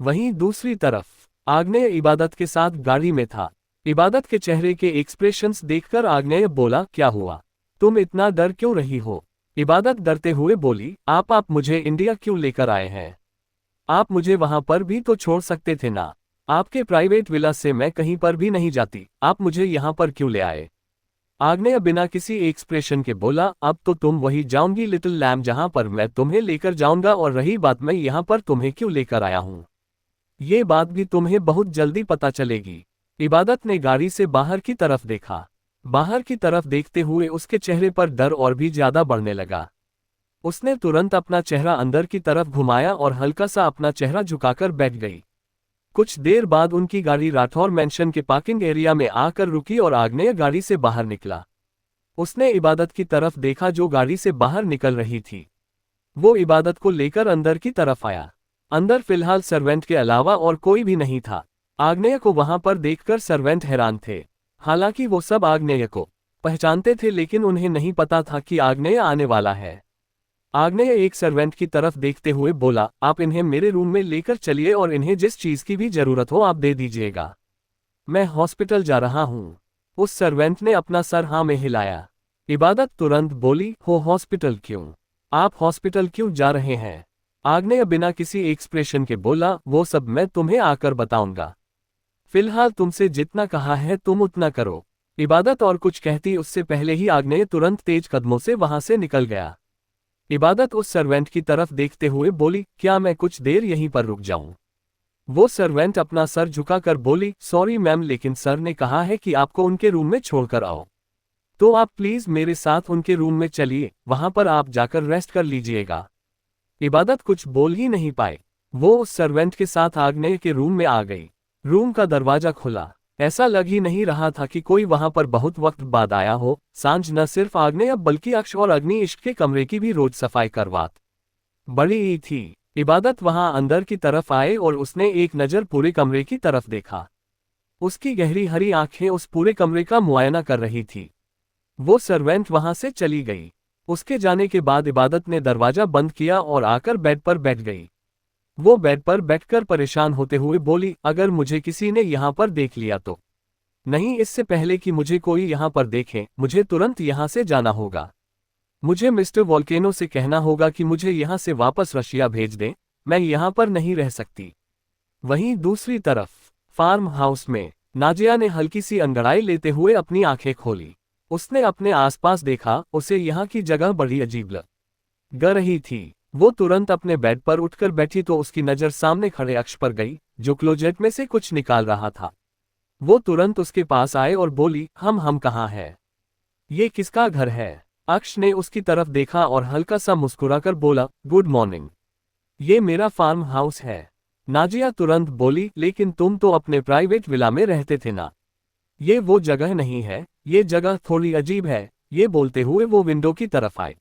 वहीं दूसरी तरफ आग्नेय इबादत के साथ गाड़ी में था। इबादत के चेहरे के एक्सप्रेशंस देखकर आग्नेय बोला, क्या हुआ, तुम इतना डर क्यों रही हो? इबादत डरते हुए बोली, आप मुझे इंडिया क्यों लेकर आए हैं? आप मुझे वहां पर भी तो छोड़ सकते थे ना। आपके प्राइवेट विला से मैं कहीं पर भी नहीं जाती, आप मुझे यहाँ पर क्यों ले आए? आग्नेय बिना किसी एक्सप्रेशन के बोला, अब तो तुम वही जाऊंगी लिटिल लैम जहां पर मैं तुम्हें लेकर जाऊंगा, और रही बात मैं यहाँ पर तुम्हें क्यों लेकर आया हूँ, ये बात भी तुम्हें बहुत जल्दी पता चलेगी। इबादत ने गाड़ी से बाहर की तरफ देखा। बाहर की तरफ देखते हुए उसके चेहरे पर डर और भी ज्यादा बढ़ने लगा। उसने तुरंत अपना चेहरा अंदर की तरफ घुमाया और हल्का सा अपना चेहरा झुकाकर बैठ गई। कुछ देर बाद उनकी गाड़ी राठौर मेंशन के पार्किंग एरिया में आकर रुकी और आग्नेय गाड़ी से बाहर निकला। उसने इबादत की तरफ देखा जो गाड़ी से बाहर निकल रही थी। वो इबादत को लेकर अंदर की तरफ आया। अंदर फिलहाल सर्वेंट के अलावा और कोई भी नहीं था। आग्नेय को वहां पर देखकर सर्वेंट हैरान थे। हालांकि वो सब आग्नेय को पहचानते थे, लेकिन उन्हें नहीं पता था कि आग्नेय आने वाला है। आग्नेय एक सर्वेंट की तरफ देखते हुए बोला, आप इन्हें मेरे रूम में लेकर चलिए और इन्हें जिस चीज की भी जरूरत हो आप दे दीजिएगा। मैं हॉस्पिटल जा रहा हूँ। उस सर्वेंट ने अपना सर हाँ में हिलाया। इबादत तुरंत बोली, हो हॉस्पिटल क्यों? आप हॉस्पिटल क्यों जा रहे हैं? आग्नेय बिना किसी एक्सप्रेशन के बोला, वो सब मैं तुम्हें आकर बताऊंगा। फिलहाल तुमसे जितना कहा है तुम उतना करो। इबादत और कुछ कहती उससे पहले ही आग्नेय तुरंत तेज कदमों से वहां से निकल गया। इबादत उस सर्वेंट की तरफ देखते हुए बोली, क्या मैं कुछ देर यहीं पर रुक जाऊं? वो सर्वेंट अपना सर झुकाकर बोली, सॉरी मैम, लेकिन सर ने कहा है कि आपको उनके रूम में छोड़कर आओ। तो आप प्लीज मेरे साथ उनके रूम में चलिए, वहां पर आप जाकर रेस्ट कर लीजिएगा। इबादत कुछ बोल ही नहीं पाए। वो उस सर्वेंट के साथ आग्नेय के रूम में आ गई। रूम का दरवाजा खुला। ऐसा लग ही नहीं रहा था कि कोई वहां पर बहुत वक्त बाद आया हो। सांझ न सिर्फ आग्नेय बल्कि अक्ष और अग्नि इश्क के कमरे की भी रोज सफाई करवात बड़ी थी। इबादत वहां अंदर की तरफ आए और उसने एक नज़र पूरे कमरे की तरफ देखा। उसकी गहरी हरी आंखें उस पूरे कमरे का मुआयना कर रही थी। वो सर्वेंट वहां से चली गई। उसके जाने के बाद इबादत ने दरवाजा बंद किया और आकर बेड पर बैठ गई। वो बेड पर बैठकर परेशान होते हुए बोली, अगर मुझे किसी ने यहाँ पर देख लिया तो? नहीं, इससे पहले कि मुझे कोई यहाँ पर देखे मुझे तुरंत यहाँ से जाना होगा। मुझे मिस्टर वोल्केनो से कहना होगा कि मुझे यहाँ से वापस रशिया भेज दें, मैं यहाँ पर नहीं रह सकती। वहीं दूसरी तरफ फार्म हाउस में नाजिया ने हल्की सी अंगड़ाई लेते हुए अपनी आंखें खोली। उसने अपने आसपास देखा। उसे यहाँ की जगह बड़ी अजीब लग रही थी। वो तुरंत अपने बेड पर उठकर बैठी तो उसकी नज़र सामने खड़े अक्ष पर गई, जो क्लोजेट में से कुछ निकाल रहा था। वो तुरंत उसके पास आए और बोली, हम कहाँ हैं? ये किसका घर है? अक्ष ने उसकी तरफ देखा और हल्का सा मुस्कुराकर बोला, गुड मॉर्निंग, ये मेरा फार्म हाउस है। नाजिया तुरंत बोली, लेकिन तुम तो अपने प्राइवेट विला में रहते थे ना। ये वो जगह नहीं है, ये जगह थोड़ी अजीब है। ये बोलते हुए वो विंडो की तरफ आए।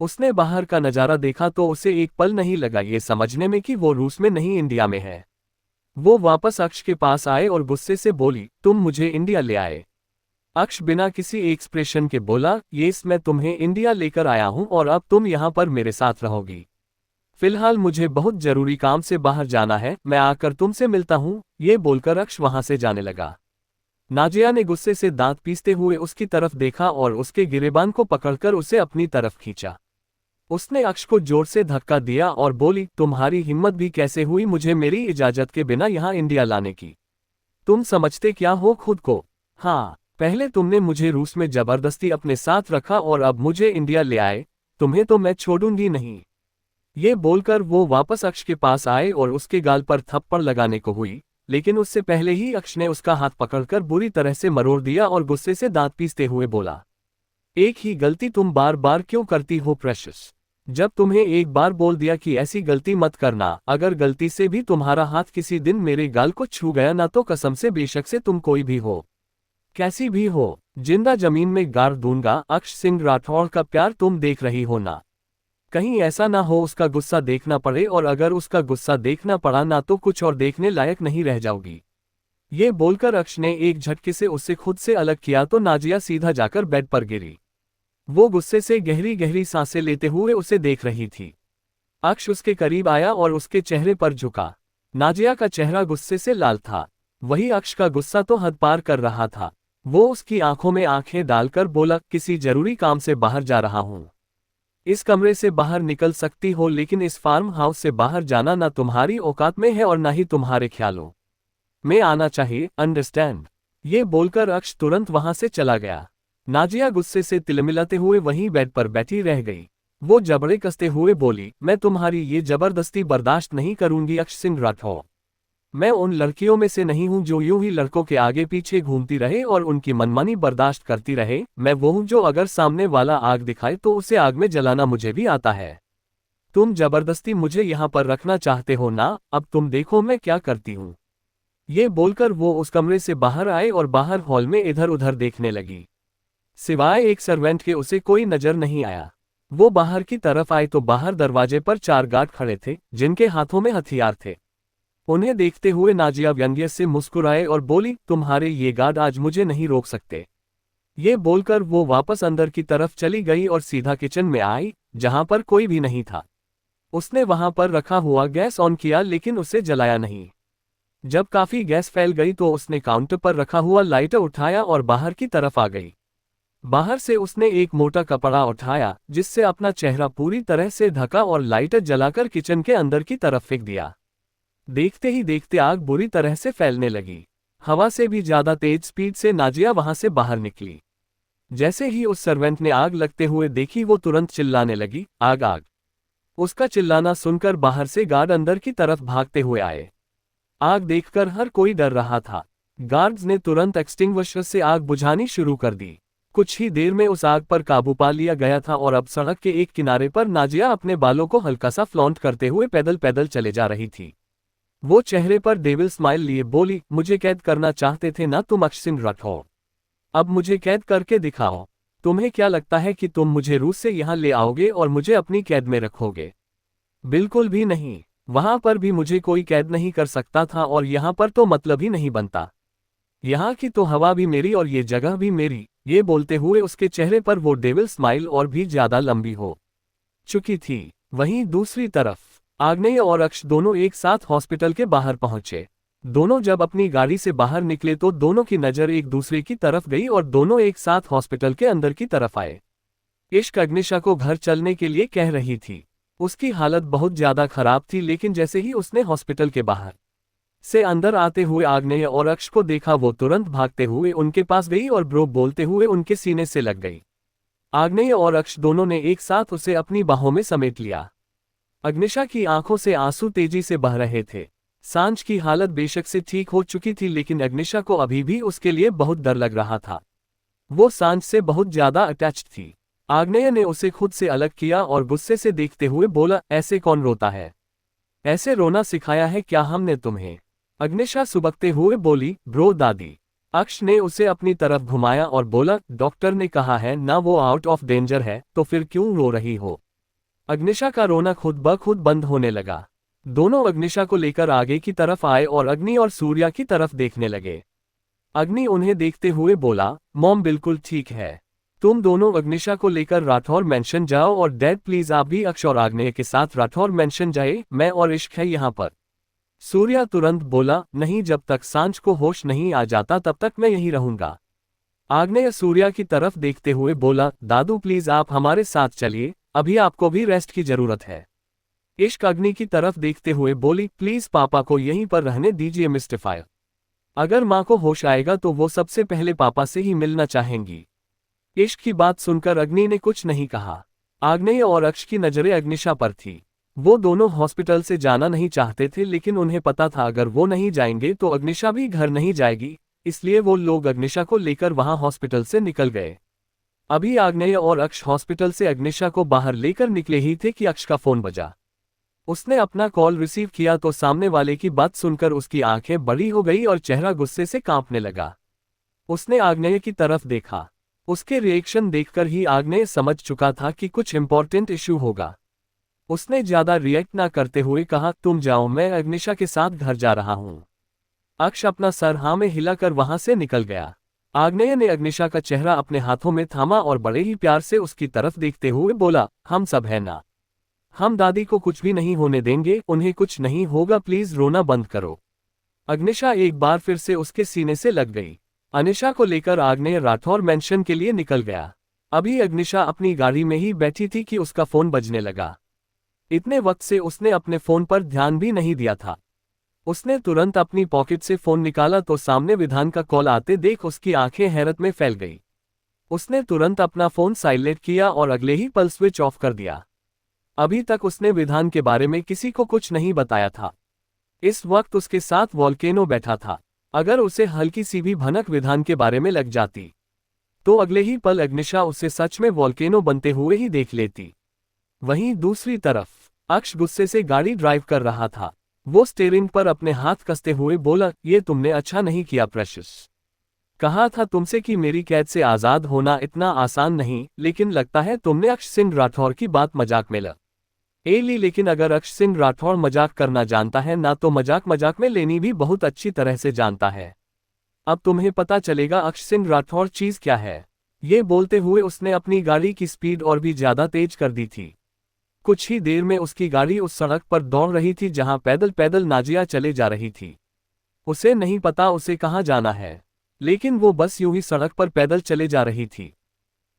उसने बाहर का नज़ारा देखा तो उसे एक पल नहीं लगा ये समझने में कि वो रूस में नहीं इंडिया में है। वो वापस अक्ष के पास आए और गुस्से से बोली, तुम मुझे इंडिया ले आए। अक्ष बिना किसी एक्सप्रेशन के बोला, यस मैं तुम्हें इंडिया लेकर आया हूं और अब तुम यहां पर मेरे साथ रहोगी। फिलहाल मुझे बहुत जरूरी काम से बाहर जाना है, मैं आकर तुमसे मिलता हूं। ये बोलकर अक्ष वहां से जाने लगा। नाजिया ने गुस्से से दांत पीसते हुए उसकी तरफ देखा और उसके गिरेबान को पकड़कर उसे अपनी तरफ खींचा। उसने अक्ष को जोर से धक्का दिया और बोली, तुम्हारी हिम्मत भी कैसे हुई मुझे मेरी इजाजत के बिना यहाँ इंडिया लाने की? तुम समझते क्या हो खुद को? हाँ, पहले तुमने मुझे रूस में जबरदस्ती अपने साथ रखा और अब मुझे इंडिया ले आए, तुम्हें तो मैं छोड़ूंगी नहीं। ये बोलकर वो वापस अक्ष के पास आए और उसके गाल पर थप्पड़ लगाने को हुई, लेकिन उससे पहले ही अक्ष ने उसका हाथ पकड़कर बुरी तरह से मरोड़ दिया और गुस्से से दांत पीसते हुए बोला, एक ही गलती तुम बार बार क्यों करती हो प्रेशियस? जब तुम्हें एक बार बोल दिया कि ऐसी गलती मत करना, अगर गलती से भी तुम्हारा हाथ किसी दिन मेरे गाल को छू गया ना तो कसम से बेशक से तुम कोई भी हो, कैसी भी हो, जिंदा जमीन में गाड़ दूंगा। अक्ष सिंह राठौड़ का प्यार तुम देख रही हो ना? कहीं ऐसा ना हो उसका गुस्सा देखना पड़े, और अगर उसका गुस्सा देखना पड़ा ना तो कुछ और देखने लायक नहीं रह जाओगी। ये बोलकर अक्ष ने एक झटके से उससे खुद से अलग किया तो नाजिया सीधा जाकर बेड पर गिरी। वो गुस्से से गहरी गहरी सांसें लेते हुए उसे देख रही थी। अक्ष उसके करीब आया और उसके चेहरे पर झुका। नाजिया का चेहरा गुस्से से लाल था, वही अक्ष का गुस्सा तो हद पार कर रहा था। वो उसकी आंखों में आंखें डालकर बोला, किसी जरूरी काम से बाहर जा रहा हूं। इस कमरे से बाहर निकल सकती हो, लेकिन इस फार्म हाउस से बाहर जाना ना तुम्हारी औकात में है और ना ही तुम्हारे ख्यालों में आना चाहिए, अंडरस्टैंड? ये बोलकर अक्ष तुरंत वहां से चला गया। नाजिया गुस्से से तिलमिलाते हुए वहीं बेड पर बैठी रह गई। वो जबड़े कसते हुए बोली, मैं तुम्हारी ये जबरदस्ती बर्दाश्त नहीं करूंगी अक्ष सिंह राठौर। मैं उन लड़कियों में से नहीं हूं जो यूं ही लड़कों के आगे पीछे घूमती रहे और उनकी मनमानी बर्दाश्त करती रहे। मैं वो हूं जो अगर सामने वाला आग दिखाए तो उसे आग में जलाना मुझे भी आता है। तुम जबरदस्ती मुझे यहाँ पर रखना चाहते हो ना, अब तुम देखो मैं क्या करती हूँ। ये बोलकर वो उस कमरे से बाहर आए और बाहर हॉल में इधर उधर देखने लगी। सिवाय एक सर्वेंट के उसे कोई नजर नहीं आया। वो बाहर की तरफ आए तो बाहर दरवाजे पर 4 गार्ड खड़े थे जिनके हाथों में हथियार थे। उन्हें देखते हुए नाजिया व्यंग्य से मुस्कुराए और बोली, तुम्हारे ये गार्ड आज मुझे नहीं रोक सकते। ये बोलकर वो वापस अंदर की तरफ चली गई और सीधा किचन में आई, जहां पर कोई भी नहीं था। उसने वहां पर रखा हुआ गैस ऑन किया लेकिन उसे जलाया नहीं। जब काफी गैस फैल गई तो उसने काउंटर पर रखा हुआ लाइटर उठाया और बाहर की तरफ आ गई। बाहर से उसने एक मोटा कपड़ा उठाया जिससे अपना चेहरा पूरी तरह से ढका और लाइटर जलाकर किचन के अंदर की तरफ फेंक दिया। देखते ही देखते आग बुरी तरह से फैलने लगी। हवा से भी ज्यादा तेज स्पीड से नाजिया वहां से बाहर निकली। जैसे ही उस सर्वेंट ने आग लगते हुए देखी वो तुरंत चिल्लाने लगी, आग आग। उसका चिल्लाना सुनकर बाहर से गार्ड अंदर की तरफ भागते हुए आए। आग देखकर हर कोई डर रहा था। गार्ड्स ने तुरंत एक्सटिंग्विशर से आग बुझानी शुरू कर दी। कुछ ही देर में उस आग पर काबू पा लिया गया था और अब सड़क के एक किनारे पर नाजिया अपने बालों को हल्का सा फ्लॉन्ट करते हुए पैदल पैदल चले जा रही थी। वो चेहरे पर डेविल स्माइल लिए बोली, मुझे कैद करना चाहते थे ना तुम अक्ष सिंह राठौर? अब मुझे कैद करके दिखाओ। तुम्हें क्या लगता है कि तुम मुझे रूस से यहाँ ले आओगे और मुझे अपनी कैद में रखोगे? बिल्कुल भी नहीं। वहां पर भी मुझे कोई कैद नहीं कर सकता था और यहाँ पर तो मतलब ही नहीं बनता। यहाँ की तो हवा भी मेरी और ये जगह भी मेरी। ये बोलते हुए उसके चेहरे पर वो डेविल स्माइल और भी ज्यादा लंबी हो चुकी थी। वहीं दूसरी तरफ आग्नेय और अक्ष दोनों एक साथ हॉस्पिटल के बाहर पहुंचे। दोनों जब अपनी गाड़ी से बाहर निकले तो दोनों की नजर एक दूसरे की तरफ गई और दोनों एक साथ हॉस्पिटल के अंदर की तरफ आए। इश्क अग्निशा को घर चलने के लिए कह रही थी। उसकी हालत बहुत ज्यादा खराब थी, लेकिन जैसे ही उसने हॉस्पिटल के बाहर से अंदर आते हुए आग्नेय और अक्ष को देखा वो तुरंत भागते हुए उनके पास गई और ब्रो बोलते हुए उनके सीने से लग गई। आग्नेय और अक्ष दोनों ने एक साथ उसे अपनी बाहों में समेट लिया। अग्निशा की आंखों से आंसू तेजी से बह रहे थे। सांझ की हालत बेशक से ठीक हो चुकी थी, लेकिन अग्निशा को अभी भी उसके लिए बहुत डर लग रहा था। वो सांझ से बहुत ज्यादा अटैच्ड थी। आग्नेय ने उसे खुद से अलग किया और गुस्से से देखते हुए बोला, ऐसे कौन रोता है? ऐसे रोना सिखाया है क्या हमने तुम्हें? अग्निशा सुबकते हुए बोली, ब्रो दादी। अक्ष ने उसे अपनी तरफ घुमाया और बोला, डॉक्टर ने कहा है ना वो आउट ऑफ डेंजर है, तो फिर क्यों रो रही हो? अग्निशा का रोना खुद ब खुद बंद होने लगा। दोनों अग्निशा को लेकर आगे की तरफ आए और अग्नि और सूर्या की तरफ देखने लगे। अग्नि उन्हें देखते हुए बोला, मॉम बिल्कुल ठीक है। तुम दोनों अग्निशा को लेकर राठौर मेंशन जाओ और डैड प्लीज आप भी अक्ष और आग्नेय के साथ राठौर मेंशन जाए, मैं और इश्क है यहाँ पर। सूर्या तुरंत बोला, नहीं, जब तक सांझ को होश नहीं आ जाता तब तक मैं यहीं रहूंगा। आग्नेय सूर्या की तरफ देखते हुए बोला, दादू प्लीज आप हमारे साथ चलिए, अभी आपको भी रेस्ट की जरूरत है। इश्क अग्नि की तरफ देखते हुए बोली, प्लीज पापा को यहीं पर रहने दीजिए मिस्टर फायर। अगर माँ को होश आएगा तो वो सबसे पहले पापा से ही मिलना चाहेंगी। इश्क की बात सुनकर अग्नि ने कुछ नहीं कहा। आग्नेय और अक्ष की नजरें अग्निशा पर थी। वो दोनों हॉस्पिटल से जाना नहीं चाहते थे, लेकिन उन्हें पता था अगर वो नहीं जाएंगे तो अग्निशा भी घर नहीं जाएगी, इसलिए वो लोग अग्निशा को लेकर वहां हॉस्पिटल से निकल गए। अभी आग्नेय और अक्ष हॉस्पिटल से अग्निशा को बाहर लेकर निकले ही थे कि अक्ष का फोन बजा। उसने अपना कॉल रिसीव किया तो सामने वाले की बात सुनकर उसकी आंखें बड़ी हो गई और चेहरा गुस्से से कांपने लगा। उसने आग्नेय की तरफ देखा। उसके रिएक्शन देखकर ही आग्नेय समझ चुका था कि कुछ इंपॉर्टेंट इश्यू होगा। उसने ज्यादा रिएक्ट ना करते हुए कहा, तुम जाओ, मैं अग्निशा के साथ घर जा रहा हूं। अक्ष अपना सर हाँ में हिलाकर वहां से निकल गया। आग्नेय ने अग्निशा का चेहरा अपने हाथों में थामा और बड़े ही प्यार से उसकी तरफ देखते हुए बोला, हम सब है ना, हम दादी को कुछ भी नहीं होने देंगे, उन्हें कुछ नहीं होगा, प्लीज रोना बंद करो। अग्निशा एक बार फिर से उसके सीने से लग गई। अनिशा को लेकर आग्नेय राठौर मेंशन के लिए निकल गया। अभी अग्निशा अपनी गाड़ी में ही बैठी थी कि उसका फोन बजने लगा। इतने वक्त से उसने अपने फोन पर ध्यान भी नहीं दिया था। उसने तुरंत अपनी पॉकेट से फोन निकाला तो सामने विधान का कॉल आते देख उसकी आंखें हैरत में फैल गई। उसने तुरंत अपना फोन साइलेंट किया और अगले ही पल स्विच ऑफ कर दिया। अभी तक उसने विधान के बारे में किसी को कुछ नहीं बताया था। इस वक्त उसके साथ वॉल्केनो बैठा था। अगर उसे हल्की सी भी भनक विधान के बारे में लग जाती तो अगले ही पल अग्निशा उसे सच में वॉल्केनो बनते हुए ही देख लेती। वहीं दूसरी तरफ अक्ष गुस्से से गाड़ी ड्राइव कर रहा था। वो स्टीयरिंग पर अपने हाथ कसते हुए बोला, ये तुमने अच्छा नहीं किया प्रेशियस। कहा था तुमसे कि मेरी कैद से आजाद होना इतना आसान नहीं, लेकिन लगता है तुमने अक्ष सिंह राठौर की बात मजाक में ली। लेकिन अगर अक्ष सिंह राठौर मजाक करना जानता है ना तो मजाक में लेनी भी बहुत अच्छी तरह से जानता है। अब तुम्हें पता चलेगा अक्ष सिंह राठौर चीज क्या है। ये बोलते हुए उसने अपनी गाड़ी की स्पीड और भी ज्यादा तेज कर दी थी। कुछ ही देर में उसकी गाड़ी उस सड़क पर दौड़ रही थी जहां पैदल पैदल नाजिया चले जा रही थी। उसे नहीं पता उसे कहां जाना है, लेकिन वो बस यूं ही सड़क पर पैदल चले जा रही थी।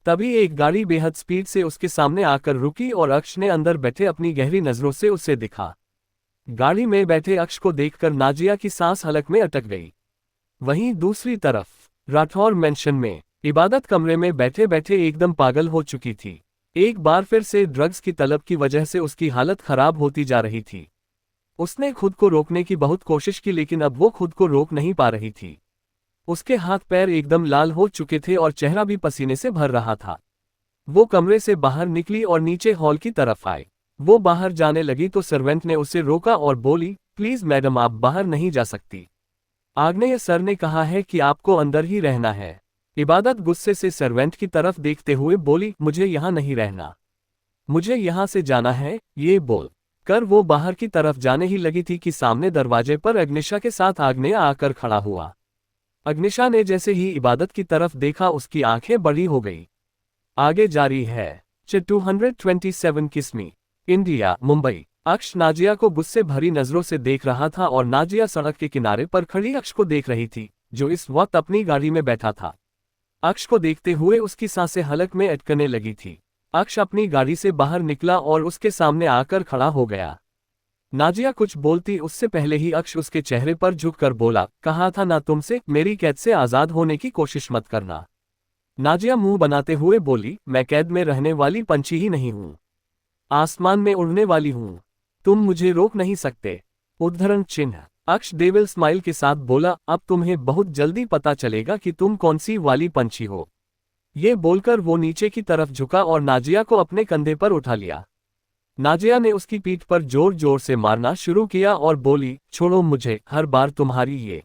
तभी एक गाड़ी बेहद स्पीड से उसके सामने आकर रुकी और अक्ष ने अंदर बैठे अपनी गहरी नजरों से उसे दिखा। गाड़ी में बैठे अक्ष को देखकर नाजिया की सांस हलक में अटक गई। वहीं दूसरी तरफ राठौर मेंशन में इबादत कमरे में बैठे बैठे एकदम पागल हो चुकी थी। एक बार फिर से ड्रग्स की तलब की वजह से उसकी हालत खराब होती जा रही थी। उसने खुद को रोकने की बहुत कोशिश की, लेकिन अब वो खुद को रोक नहीं पा रही थी। उसके हाथ पैर एकदम लाल हो चुके थे और चेहरा भी पसीने से भर रहा था। वो कमरे से बाहर निकली और नीचे हॉल की तरफ आई। वो बाहर जाने लगी तो सर्वेंट ने उसे रोका और बोली, प्लीज मैडम आप बाहर नहीं जा सकती। आग्नेय सर ने कहा है कि आपको अंदर ही रहना है। इबादत गुस्से से सर्वेंट की तरफ देखते हुए बोली, मुझे यहाँ नहीं रहना, मुझे यहाँ से जाना है। ये बोल कर वो बाहर की तरफ जाने ही लगी थी कि सामने दरवाजे पर अग्निशा के साथ आग्नेय आकर खड़ा हुआ। अग्निशा ने जैसे ही इबादत की तरफ देखा उसकी आंखें बड़ी हो गई। आगे जारी है। 227 किस्मी इंडिया मुंबई। अक्ष नाजिया को गुस्से भरी नजरों से देख रहा था और नाजिया सड़क के किनारे पर खड़ी अक्ष को देख रही थी, जो इस वक्त अपनी गाड़ी में बैठा था। अक्ष को देखते हुए उसकी सांसें हलक में अटकने लगी थी। अक्ष अपनी गाड़ी से बाहर निकला और उसके सामने आकर खड़ा हो गया। नाजिया कुछ बोलती उससे पहले ही अक्ष उसके चेहरे पर झुककर बोला, कहा था ना तुमसे मेरी कैद से आजाद होने की कोशिश मत करना। नाजिया मुंह बनाते हुए बोली, मैं कैद में रहने वाली पंछी ही नहीं हूं, आसमान में उड़ने वाली हूं, तुम मुझे रोक नहीं सकते। उद्धरण चिन्ह। अक्ष डेविल स्माइल के साथ बोला, अब तुम्हें बहुत जल्दी पता चलेगा कि तुम कौन सी वाली पंछी हो। ये बोलकर वो नीचे की तरफ झुका और नाजिया को अपने कंधे पर उठा लिया। नाजिया ने उसकी पीठ पर जोर जोर से मारना शुरू किया और बोली, छोड़ो मुझे, हर बार तुम्हारी ये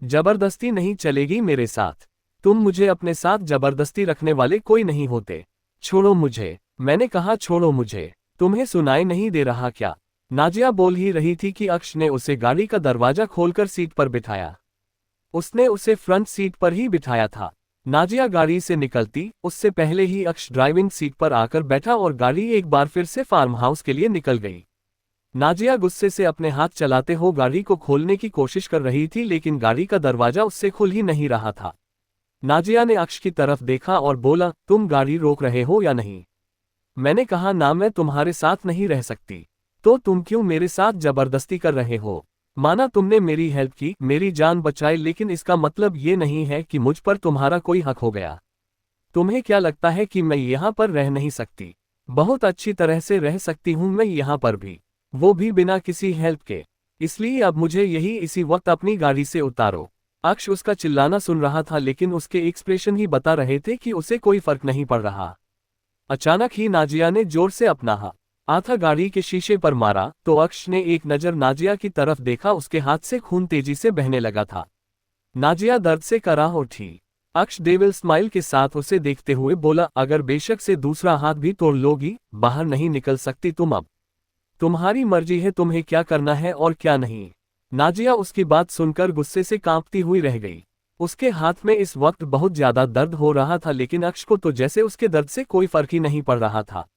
जबरदस्ती नहीं चलेगी मेरे साथ। तुम मुझे अपने साथ जबरदस्ती रखने वाले कोई नहीं होते। छोड़ो मुझे, मैंने कहा छोड़ो मुझे, तुम्हें सुनाई नहीं दे रहा क्या? नाजिया ने उसकी पीठ पर जोर जोर से मारना शुरू किया और बोली, छोड़ो मुझे, हर बार तुम्हारी ये जबरदस्ती नहीं चलेगी मेरे साथ। तुम मुझे अपने साथ जबरदस्ती रखने वाले कोई नहीं होते। छोड़ो मुझे, मैंने कहा छोड़ो मुझे, तुम्हें सुनाई नहीं दे रहा क्या? नाजिया बोल ही रही थी कि अक्ष ने उसे गाड़ी का दरवाजा खोलकर सीट पर बिठाया। उसने उसे फ्रंट सीट पर ही बिठाया था। नाजिया गाड़ी से निकलती उससे पहले ही अक्ष ड्राइविंग सीट पर आकर बैठा और गाड़ी एक बार फिर से फार्म हाउस के लिए निकल गई। नाजिया गुस्से से अपने हाथ चलाते हो गाड़ी को खोलने की कोशिश कर रही थी, लेकिन गाड़ी का दरवाजा उससे खुल ही नहीं रहा था। नाजिया ने अक्ष की तरफ देखा और बोला, तुम गाड़ी रोक रहे हो या नहीं? मैंने कहा ना, मैं तुम्हारे साथ नहीं रह सकती। तो तुम क्यों मेरे साथ जबरदस्ती कर रहे हो? माना तुमने मेरी हेल्प की, मेरी जान बचाई, लेकिन इसका मतलब ये नहीं है कि मुझ पर तुम्हारा कोई हक हो गया। तुम्हें क्या लगता है कि मैं यहाँ पर रह नहीं सकती? बहुत अच्छी तरह से रह सकती हूँ मैं यहाँ पर भी, वो भी बिना किसी हेल्प के। इसलिए अब मुझे यही इसी वक्त अपनी गाड़ी से उतारो। अक्ष उसका चिल्लाना सुन रहा था, लेकिन उसके एक्सप्रेशन ही बता रहे थे कि उसे कोई फर्क नहीं पड़ रहा। अचानक ही नाजिया ने जोर से अपना हाथ गाड़ी के शीशे पर मारा तो अक्ष ने एक नज़र नाजिया की तरफ देखा। उसके हाथ से खून तेजी से बहने लगा था। नाजिया दर्द से कराह उठी। अक्ष डेविल स्माइल के साथ उसे देखते हुए बोला, अगर बेशक से दूसरा हाथ भी तोड़ लोगी, बाहर नहीं निकल सकती तुम अब। तुम्हारी मर्जी है तुम्हें क्या करना है और क्या नहीं। नाजिया उसकी बात सुनकर गुस्से से कांपती हुई रह गई। उसके हाथ में इस वक्त बहुत ज्यादा दर्द हो रहा था, लेकिन अक्ष को तो जैसे उसके दर्द से कोई फर्क ही नहीं पड़ रहा था।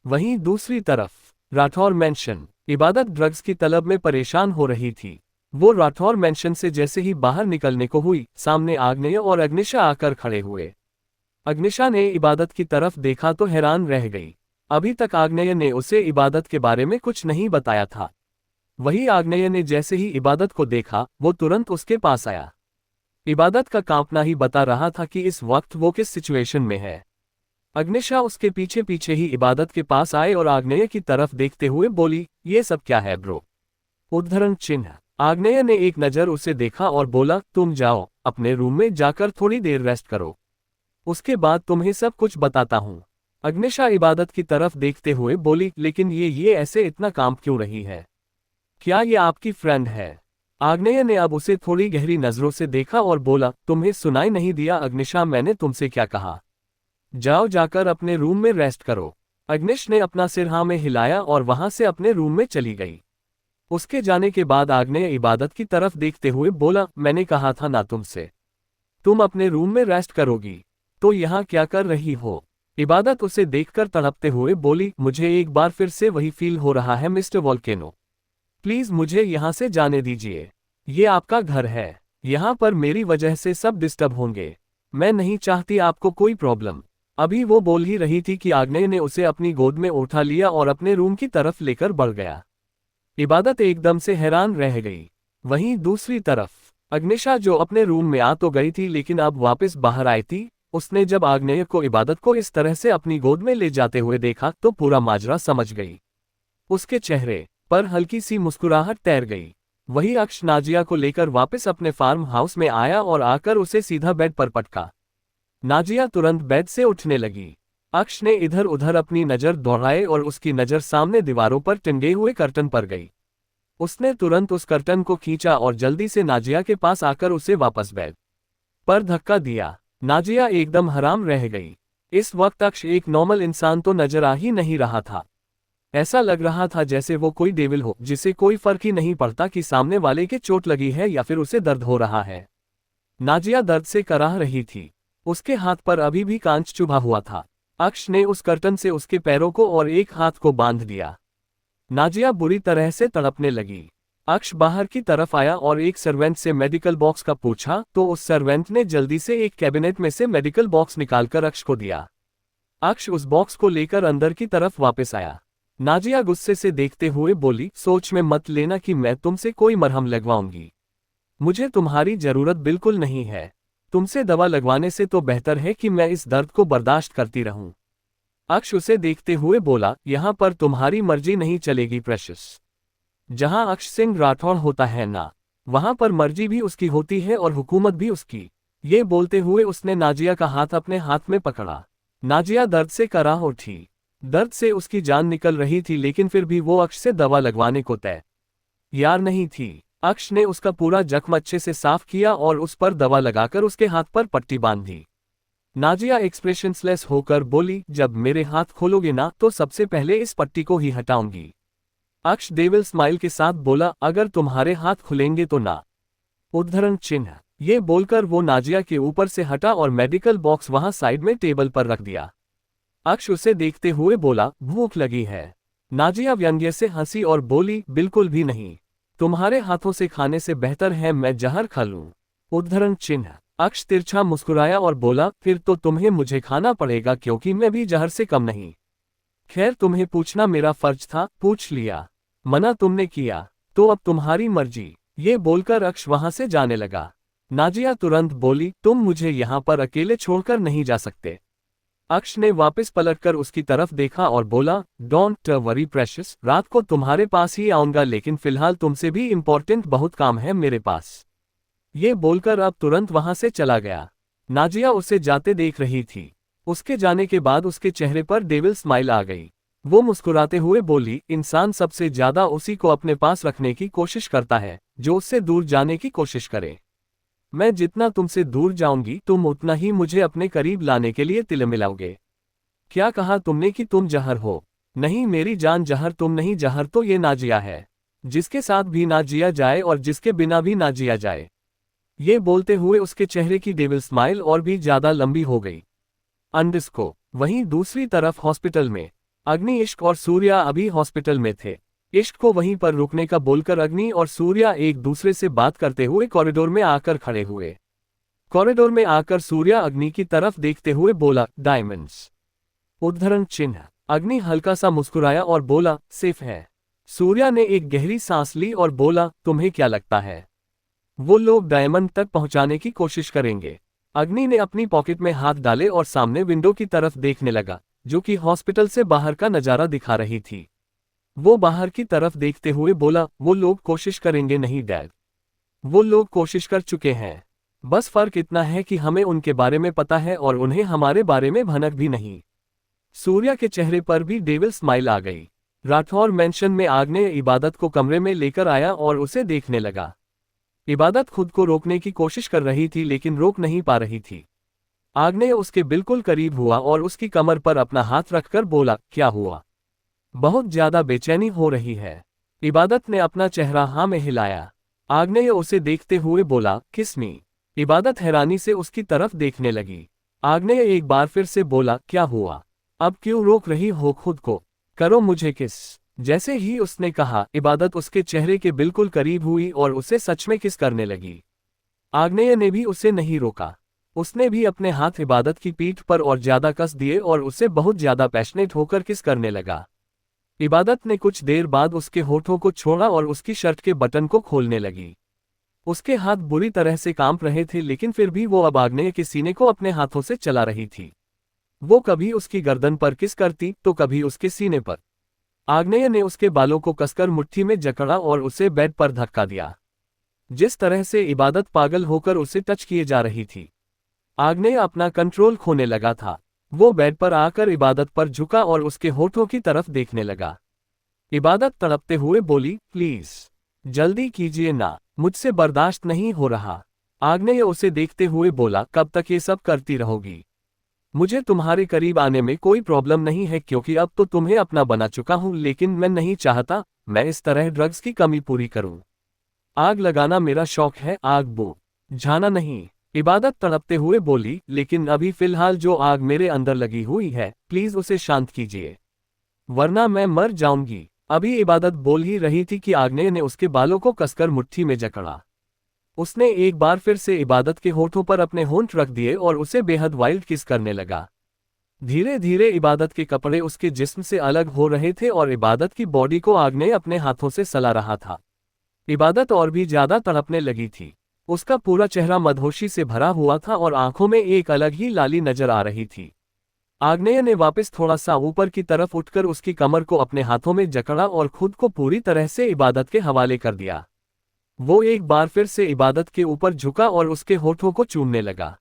वहीं दूसरी तरफ राठौर मैंशन इबादत ड्रग्स की तलब में परेशान हो रही थी। वो राठौर मैंशन से जैसे ही बाहर निकलने को हुई, सामने आग्नेय और अग्निशा आकर खड़े हुए। अग्निशा ने इबादत की तरफ देखा तो हैरान रह गई। अभी तक आग्नेय ने उसे इबादत के बारे में कुछ नहीं बताया था। वही आग्नेय ने जैसे ही इबादत को देखा, वो तुरंत उसके पास आया। इबादत का कांपना ही बता रहा था कि इस वक्त वो किस सिचुएशन में है। अग्निशा उसके पीछे पीछे ही इबादत के पास आए और आग्नेय की तरफ देखते हुए बोली, ये सब क्या है ब्रो? उद्धरण चिन्ह। आग्नेय ने एक नज़र उसे देखा और बोला, तुम जाओ, अपने रूम में जाकर थोड़ी देर रेस्ट करो, उसके बाद तुम्हें सब कुछ बताता हूँ। अग्निशा इबादत की तरफ देखते हुए बोली, लेकिन ये ऐसे इतना कांप क्यों रही है? क्या ये आपकी फ्रेंड है? आग्नेय ने अब उसे थोड़ी गहरी नजरों से देखा और बोला, तुम्हें सुनाई नहीं दिया अग्निशा, मैंने तुमसे क्या कहा? जाओ, जाकर अपने रूम में रेस्ट करो। अग्निश ने अपना सिर हाँ में हिलाया और वहां से अपने रूम में चली गई। उसके जाने के बाद आग्नेय इबादत की तरफ देखते हुए बोला, मैंने कहा था ना तुमसे, तुम अपने रूम में रेस्ट करोगी, तो यहाँ क्या कर रही हो? इबादत उसे देखकर तड़पते हुए बोली, मुझे एक बार फिर से वही फील हो रहा है मिस्टर वोल्केनो, प्लीज मुझे यहाँ से जाने दीजिए। ये आपका घर है, यहाँ पर मेरी वजह से सब डिस्टर्ब होंगे, मैं नहीं चाहती आपको कोई प्रॉब्लम। अभी वो बोल ही रही थी कि आग्नेय ने उसे अपनी गोद में उठा लिया और अपने रूम की तरफ लेकर बढ़ गया। इबादत एकदम से हैरान रह गई। वहीं दूसरी तरफ अग्निशा, जो अपने रूम में आ तो गई थी लेकिन अब वापस बाहर आई थी, उसने जब आग्नेय को इबादत को इस तरह से अपनी गोद में ले जाते हुए देखा तो पूरा माजरा समझ गई। उसके चेहरे पर हल्की सी मुस्कुराहट तैर गई। वही अक्ष नाजिया को लेकर वापस अपने फार्म हाउस में आया और आकर उसे सीधा बेड पर पटका। नाजिया तुरंत बेड से उठने लगी। अक्ष ने इधर उधर अपनी नज़र दौड़ाई और उसकी नज़र सामने दीवारों पर टंगे हुए कर्टन पर गई। उसने तुरंत उस कर्टन को खींचा और जल्दी से नाजिया के पास आकर उसे वापस बेड पर धक्का दिया। नाजिया एकदम हराम रह गई। इस वक्त अक्ष एक नॉर्मल इंसान तो नजर आ ही नहीं रहा था। ऐसा लग रहा था जैसे वो कोई डेविल हो, जिसे कोई फर्क ही नहीं पड़ता कि सामने वाले के चोट लगी है या फिर उसे दर्द हो रहा है। नाजिया दर्द से कराह रही थी। उसके हाथ पर अभी भी कांच चुभा हुआ था। अक्ष ने उस कर्टन से उसके पैरों को और एक हाथ को बांध दिया। नाजिया बुरी तरह से तड़पने लगी। अक्ष बाहर की तरफ आया और एक सर्वेंट से मेडिकल बॉक्स का पूछा तो उस सर्वेंट ने जल्दी से एक कैबिनेट में से मेडिकल बॉक्स निकालकर अक्ष को दिया। अक्ष उस बॉक्स को लेकर अंदर की तरफ वापस आया। नाजिया गुस्से से देखते हुए बोली, सोच में मत लेना कि मैं तुमसे कोई मरहम लगवाऊंगी। मुझे तुम्हारी जरूरत बिल्कुल नहीं है। तुमसे दवा लगवाने से तो बेहतर है कि मैं इस दर्द को बर्दाश्त करती रहूं। अक्ष उसे देखते हुए बोला, यहां पर तुम्हारी मर्जी नहीं चलेगी प्रेशियस। जहां अक्ष सिंह राठौड़ होता है ना, वहां पर मर्जी भी उसकी होती है और हुकूमत भी उसकी। ये बोलते हुए उसने नाजिया का हाथ अपने हाथ में पकड़ा। नाजिया दर्द से कराह उठी। दर्द से उसकी जान निकल रही थी, लेकिन फिर भी वो अक्ष से दवा लगवाने को तैयार नहीं थी। अक्ष ने उसका पूरा जख्म अच्छे से साफ किया और उस पर दवा लगाकर उसके हाथ पर पट्टी बांध दी। नाजिया एक्सप्रेशनलेस होकर बोली, जब मेरे हाथ खोलोगे ना तो सबसे पहले इस पट्टी को ही हटाऊंगी। अक्ष डेविल स्माइल के साथ बोला, अगर तुम्हारे हाथ खुलेंगे तो ना। उद्धरण चिन्ह। ये बोलकर वो नाजिया के ऊपर से हटा और मेडिकल बॉक्स वहां साइड में टेबल पर रख दिया। अक्ष उसे देखते हुए बोला, भूख लगी है। नाजिया व्यंग्य से हंसी और बोली, बिल्कुल भी नहीं। तुम्हारे हाथों से खाने से बेहतर है मैं जहर खा लूं। उद्धरण चिन्ह। अक्ष तिरछा मुस्कुराया और बोला, फिर तो तुम्हें मुझे खाना पड़ेगा क्योंकि मैं भी जहर से कम नहीं। खैर तुम्हें पूछना मेरा फर्ज था, पूछ लिया। मना तुमने किया तो अब तुम्हारी मर्जी। ये बोलकर अक्ष वहां से जाने लगा। नाजिया तुरंत बोली, तुम मुझे यहाँ पर अकेले छोड़कर नहीं जा सकते। अक्ष ने वापस पलटकर उसकी तरफ देखा और बोला, डोंट वरी प्रेशियस, रात को तुम्हारे पास ही आऊंगा लेकिन फिलहाल तुमसे भी इम्पोर्टेंट बहुत काम है मेरे पास। ये बोलकर अब तुरंत वहां से चला गया। नाजिया उसे जाते देख रही थी। उसके जाने के बाद उसके चेहरे पर डेविल स्माइल आ गई। वो मुस्कुराते हुए बोली, इंसान सबसे ज्यादा उसी को अपने पास रखने की कोशिश करता है जो उससे दूर जाने की कोशिश करे। मैं जितना तुमसे दूर जाऊंगी तुम उतना ही मुझे अपने करीब लाने के लिए तिलमिलाओगे। क्या कहा तुमने कि तुम जहर हो? नहीं मेरी जान, जहर तुम नहीं, जहर तो ये नाजिया है, जिसके साथ भी ना जिया जाए और जिसके बिना भी ना जिया जाए। ये बोलते हुए उसके चेहरे की डेविल स्माइल और भी ज्यादा लंबी हो गई। अंडस्को। वहीं दूसरी तरफ हॉस्पिटल में अग्नि, इश्क और सूर्या अभी हॉस्पिटल में थे। इश्क को वहीं पर रुकने का बोलकर अग्नि और सूर्या एक दूसरे से बात करते हुए कॉरिडोर में आकर खड़े हुए। कॉरिडोर में आकर सूर्या अग्नि की तरफ देखते हुए बोला, डायमंड्स। उद्धरण चिन्ह। अग्नि हल्का सा मुस्कुराया और बोला, सेफ है। सूर्या ने एक गहरी सांस ली और बोला, तुम्हें क्या लगता है वो लोग डायमंड तक पहुंचाने की कोशिश करेंगे? अग्नि ने अपनी पॉकेट में हाथ डाले और सामने विंडो की तरफ देखने लगा, जो कि हॉस्पिटल से बाहर का नजारा दिखा रही थी। वो बाहर की तरफ देखते हुए बोला, वो लोग कोशिश करेंगे नहीं डैड, वो लोग कोशिश कर चुके हैं। बस फर्क इतना है कि हमें उनके बारे में पता है और उन्हें हमारे बारे में भनक भी नहीं। सूर्या के चेहरे पर भी डेविल स्माइल आ गई। राठौर मेंशन में आग्नेय इबादत को कमरे में लेकर आया और उसे देखने लगा। इबादत खुद को रोकने की कोशिश कर रही थी लेकिन रोक नहीं पा रही थी। आग्नेय उसके बिल्कुल करीब हुआ और उसकी कमर पर अपना हाथ रखकर बोला, क्या हुआ? बहुत ज्यादा बेचैनी हो रही है। इबादत ने अपना चेहरा हाँ में हिलाया। आग्नेय उसे देखते हुए बोला, किस मी? इबादत हैरानी से उसकी तरफ देखने लगी। आग्नेय एक बार फिर से बोला, क्या हुआ? अब क्यों रोक रही हो खुद को? करो मुझे किस। जैसे ही उसने कहा, इबादत उसके चेहरे के बिल्कुल करीब हुई और उसे सच में किस करने लगी। आग्नेय ने भी उसे नहीं रोका। उसने भी अपने हाथ इबादत की पीठ पर और ज्यादा कस दिए और उसे बहुत ज्यादा पैशनेट होकर किस करने लगा। इबादत ने कुछ देर बाद उसके होठों को छोड़ा और उसकी शर्ट के बटन को खोलने लगी। उसके हाथ बुरी तरह से कांप रहे थे लेकिन फिर भी वो अब आग्नेय के सीने को अपने हाथों से चला रही थी। वो कभी उसकी गर्दन पर किस करती तो कभी उसके सीने पर। आग्नेय ने उसके बालों को कसकर मुट्ठी में जकड़ा और उसे बेड पर धक्का दिया। जिस तरह से इबादत पागल होकर उसे टच किए जा रही थी, आग्नेय अपना कंट्रोल खोने लगा था। वो बेड पर आकर इबादत पर झुका और उसके होठों की तरफ देखने लगा। इबादत तड़पते हुए बोली, प्लीज जल्दी कीजिए ना, मुझसे बर्दाश्त नहीं हो रहा। आग्नेय उसे देखते हुए बोला, कब तक ये सब करती रहोगी? मुझे तुम्हारे करीब आने में कोई प्रॉब्लम नहीं है क्योंकि अब तो तुम्हें अपना बना चुका हूं, लेकिन मैं नहीं चाहता मैं इस तरह ड्रग्स की कमी पूरी करूं। आग लगाना मेरा शौक है, आग बुझाना नहीं। इबादत तड़पते हुए बोली, लेकिन अभी फिलहाल जो आग मेरे अंदर लगी हुई है प्लीज उसे शांत कीजिए, वरना मैं मर जाऊंगी। अभी इबादत बोल ही रही थी कि आग्नेय ने उसके बालों को कसकर मुट्ठी में जकड़ा। उसने एक बार फिर से इबादत के होठों पर अपने होंठ रख दिए और उसे बेहद वाइल्ड किस करने लगा। धीरे धीरे इबादत के कपड़े उसके जिस्म से अलग हो रहे थे और इबादत की बॉडी को आग्नेय अपने हाथों से सला रहा था। इबादत और भी ज्यादा तड़पने लगी थी। उसका पूरा चेहरा मदहोशी से भरा हुआ था और आंखों में एक अलग ही लाली नजर आ रही थी। आग्नेय ने वापस थोड़ा सा ऊपर की तरफ उठकर उसकी कमर को अपने हाथों में जकड़ा और खुद को पूरी तरह से इबादत के हवाले कर दिया। वो एक बार फिर से इबादत के ऊपर झुका और उसके होठों को चूमने लगा।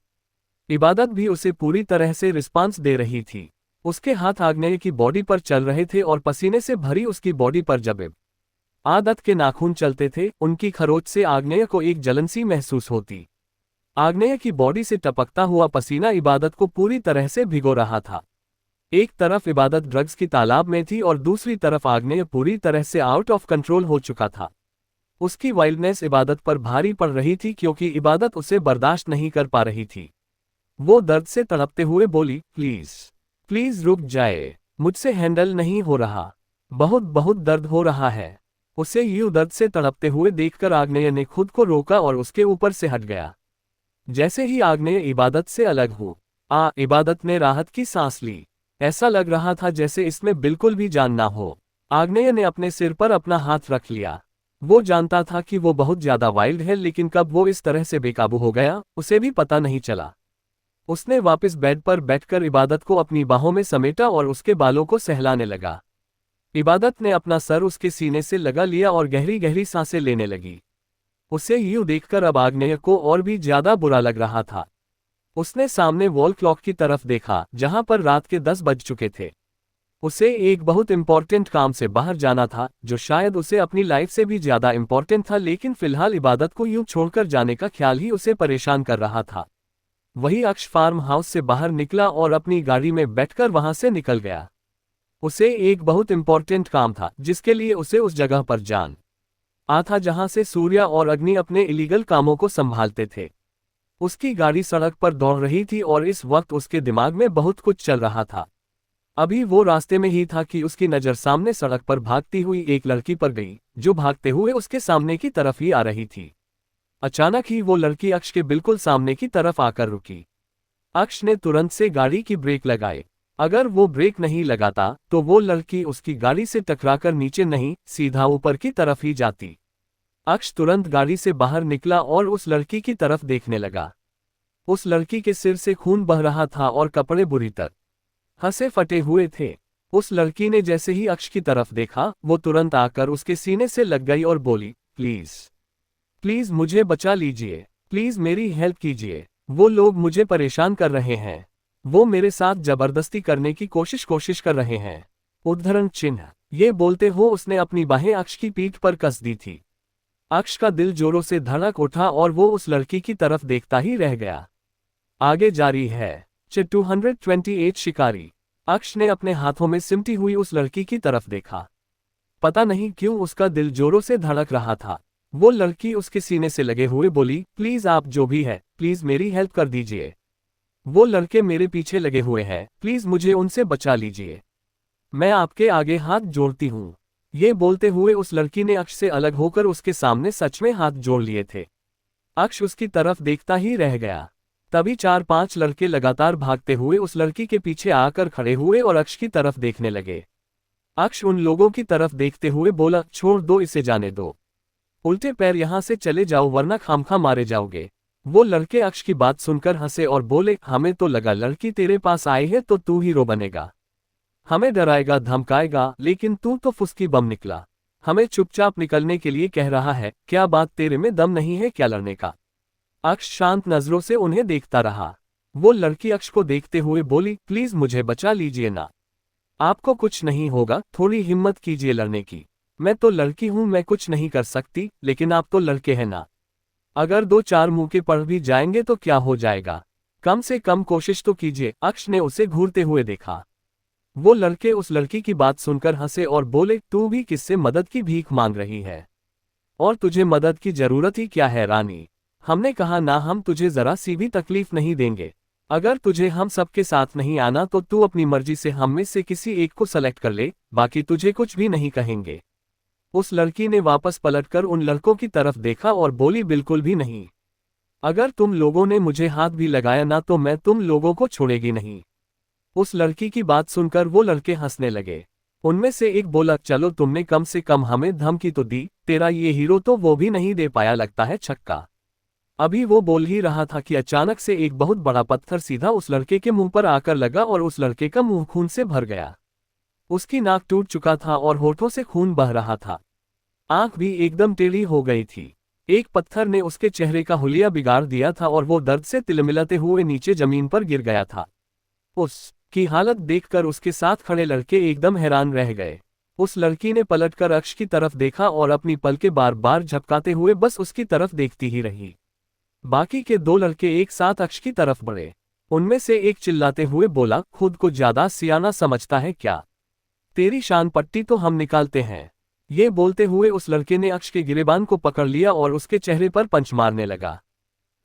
इबादत भी उसे पूरी तरह से रिस्पांस दे रही थी। उसके हाथ आग्नेय की बॉडी पर चल रहे थे और पसीने से भरी उसकी बॉडी पर जब आदत के नाखून चलते थे, उनकी खरोच से आग्नेय को एक जलन सी महसूस होती। आग्नेय की बॉडी से टपकता हुआ पसीना इबादत को पूरी तरह से भिगो रहा था। एक तरफ इबादत ड्रग्स की तालाब में थी और दूसरी तरफ आग्नेय पूरी तरह से आउट ऑफ कंट्रोल हो चुका था। उसकी वाइल्डनेस इबादत पर भारी पड़ रही थी क्योंकि इबादत उसे बर्दाश्त नहीं कर पा रही थी। वो दर्द से तड़पते हुए बोली, प्लीज प्लीज रुक जाए, मुझसे हैंडल नहीं हो रहा, बहुत बहुत दर्द हो रहा है। उसे यूं दर्द से तड़पते हुए देखकर आग्नेय ने खुद को रोका और उसके ऊपर से हट गया। जैसे ही आग्नेय इबादत से अलग हुआ, इबादत ने राहत की सांस ली। ऐसा लग रहा था जैसे इसमें बिल्कुल भी जान ना हो। आग्नेय ने अपने सिर पर अपना हाथ रख लिया। वो जानता था कि वो बहुत ज्यादा वाइल्ड है, लेकिन कब वो इस तरह से बेकाबू हो गया, उसे भी पता नहीं चला। उसने वापस बेड पर बैठकर इबादत को अपनी बाहों में समेटा और उसके बालों को सहलाने लगा। इबादत ने अपना सर उसके सीने से लगा लिया और गहरी गहरी सांसें लेने लगी। उसे यूं देखकर अब आग्नेय को और भी ज्यादा बुरा लग रहा था। उसने सामने वॉल क्लॉक की तरफ देखा, जहां पर रात के 10 बज चुके थे। उसे एक बहुत इंपॉर्टेंट काम से बाहर जाना था, जो शायद उसे अपनी लाइफ से भी ज्यादा इंपॉर्टेंट था, लेकिन फिलहाल इबादत को यूं छोड़कर जाने का ख्याल ही उसे परेशान कर रहा था। वही अक्ष फार्म हाउस से बाहर निकला और अपनी गाड़ी में बैठकर वहां से निकल गया। उसे एक बहुत इंपॉर्टेंट काम था, जिसके लिए उसे उस जगह पर जाना था जहां से सूर्या और अग्नि अपने इलीगल कामों को संभालते थे। उसकी गाड़ी सड़क पर दौड़ रही थी और इस वक्त उसके दिमाग में बहुत कुछ चल रहा था। अभी वो रास्ते में ही था कि उसकी नज़र सामने सड़क पर भागती हुई एक लड़की पर गई, जो भागते हुए उसके सामने की तरफ ही आ रही थी। अचानक ही वो लड़की अक्ष के बिल्कुल सामने की तरफ आकर रुकी। अक्ष ने तुरंत से गाड़ी की ब्रेक लगाए। अगर वो ब्रेक नहीं लगाता तो वो लड़की उसकी गाड़ी से टकराकर नीचे नहीं, सीधा ऊपर की तरफ ही जाती। अक्ष तुरंत गाड़ी से बाहर निकला और उस लड़की की तरफ देखने लगा। उस लड़की के सिर से खून बह रहा था और कपड़े बुरी तरह से फटे हुए थे। उस लड़की ने जैसे ही अक्ष की तरफ देखा, वो तुरंत आकर उसके सीने से लग गई और बोली, प्लीज प्लीज मुझे बचा लीजिए, प्लीज मेरी हेल्प कीजिए, वो लोग मुझे परेशान कर रहे हैं, वो मेरे साथ जबरदस्ती करने की कोशिश कर रहे हैं। उद्धरण चिन्ह। ये बोलते हो उसने अपनी बाहें अक्ष की पीठ पर कस दी थी। अक्ष का दिल जोरों से धड़क उठा और वो उस लड़की की तरफ देखता ही रह गया। आगे जारी है। 228 शिकारी। अक्ष ने अपने हाथों में सिमटी हुई उस लड़की की तरफ देखा। पता नहीं क्यों उसका दिल जोरों से धड़क रहा था। वो लड़की उसके सीने से लगे हुए बोली, प्लीज आप जो भी है, प्लीज मेरी हेल्प कर दीजिए। वो लड़के मेरे पीछे लगे हुए हैं, प्लीज मुझे उनसे बचा लीजिए। मैं आपके आगे हाथ जोड़ती हूँ। ये बोलते हुए उस लड़की ने अक्ष से अलग होकर उसके सामने सच में हाथ जोड़ लिए थे। अक्ष उसकी तरफ देखता ही रह गया। तभी 4-5 लड़के लगातार भागते हुए उस लड़की के पीछे आकर खड़े हुए और अक्ष की तरफ देखने लगे। अक्ष उन लोगों की तरफ देखते हुए बोला, छोड़ दो इसे, जाने दो, उल्टे पैर यहां से चले जाओ वरना खामखा मारे जाओगे। वो लड़के अक्ष की बात सुनकर हंसे और बोले, हमें तो लगा लड़की तेरे पास आई है तो तू हीरो बनेगा, हमें डराएगा धमकाएगा, लेकिन तू तो फुसकी बम निकला। हमें चुपचाप निकलने के लिए कह रहा है, क्या बात तेरे में दम नहीं है क्या लड़ने का? अक्ष शांत नजरों से उन्हें देखता रहा। वो लड़की अक्ष को देखते हुए बोली, प्लीज मुझे बचा लीजिए ना, आपको कुछ नहीं होगा, थोड़ी हिम्मत कीजिए लड़ने की। मैं तो लड़की हूं, मैं कुछ नहीं कर सकती, लेकिन आप तो लड़के हैं ना, अगर 2-4 मुंह पड़ भी जाएंगे तो क्या हो जाएगा, कम से कम कोशिश तो कीजिए। अक्ष ने उसे घूरते हुए देखा। वो लड़के उस लड़की की बात सुनकर हंसे और बोले, तू भी किससे मदद की भीख मांग रही है, और तुझे मदद की जरूरत ही क्या है रानी? हमने कहा ना, हम तुझे जरा सी भी तकलीफ नहीं देंगे। अगर तुझे हम सबके साथ नहीं आना तो तू अपनी मर्जी से हम में से किसी एक को सेलेक्ट कर ले, बाकी तुझे कुछ भी नहीं कहेंगे। उस लड़की ने वापस पलटकर उन लड़कों की तरफ देखा और बोली, बिल्कुल भी नहीं, अगर तुम लोगों ने मुझे हाथ भी लगाया ना तो मैं तुम लोगों को छोड़ेगी नहीं। उस लड़की की बात सुनकर वो लड़के हंसने लगे। उनमें से एक बोला, चलो तुमने कम से कम हमें धमकी तो दी, तेरा ये हीरो तो वो भी नहीं दे पाया लगता है छक्का। अभी वो बोल ही रहा था कि अचानक से एक बहुत बड़ा पत्थर सीधा उस लड़के के मुंह पर आकर लगा और उस लड़के का मुंह खून से भर गया। उसकी नाक टूट चुका था और होठों से खून बह रहा था। आंख भी एकदम टेढ़ी हो गई थी। एक पत्थर ने उसके चेहरे का हुलिया बिगाड़ दिया था और वो दर्द से तिलमिलाते हुए नीचे जमीन पर गिर गया था। उसकी हालत देखकर उसके साथ खड़े लड़के एकदम हैरान रह गए। उस लड़की ने पलटकर अक्ष की तरफ देखा और अपनी पलकें बार बार झपकाते हुए बस उसकी तरफ देखती ही रही। बाकी के 2 लड़के एक साथ अक्ष की तरफ बढ़े। उनमें से एक चिल्लाते हुए बोला, खुद को ज्यादा सियाना समझता है क्या? तेरी शान पट्टी तो हम निकालते हैं। ये बोलते हुए उस लड़के ने अक्ष के गिरेबान को पकड़ लिया और उसके चेहरे पर पंच मारने लगा।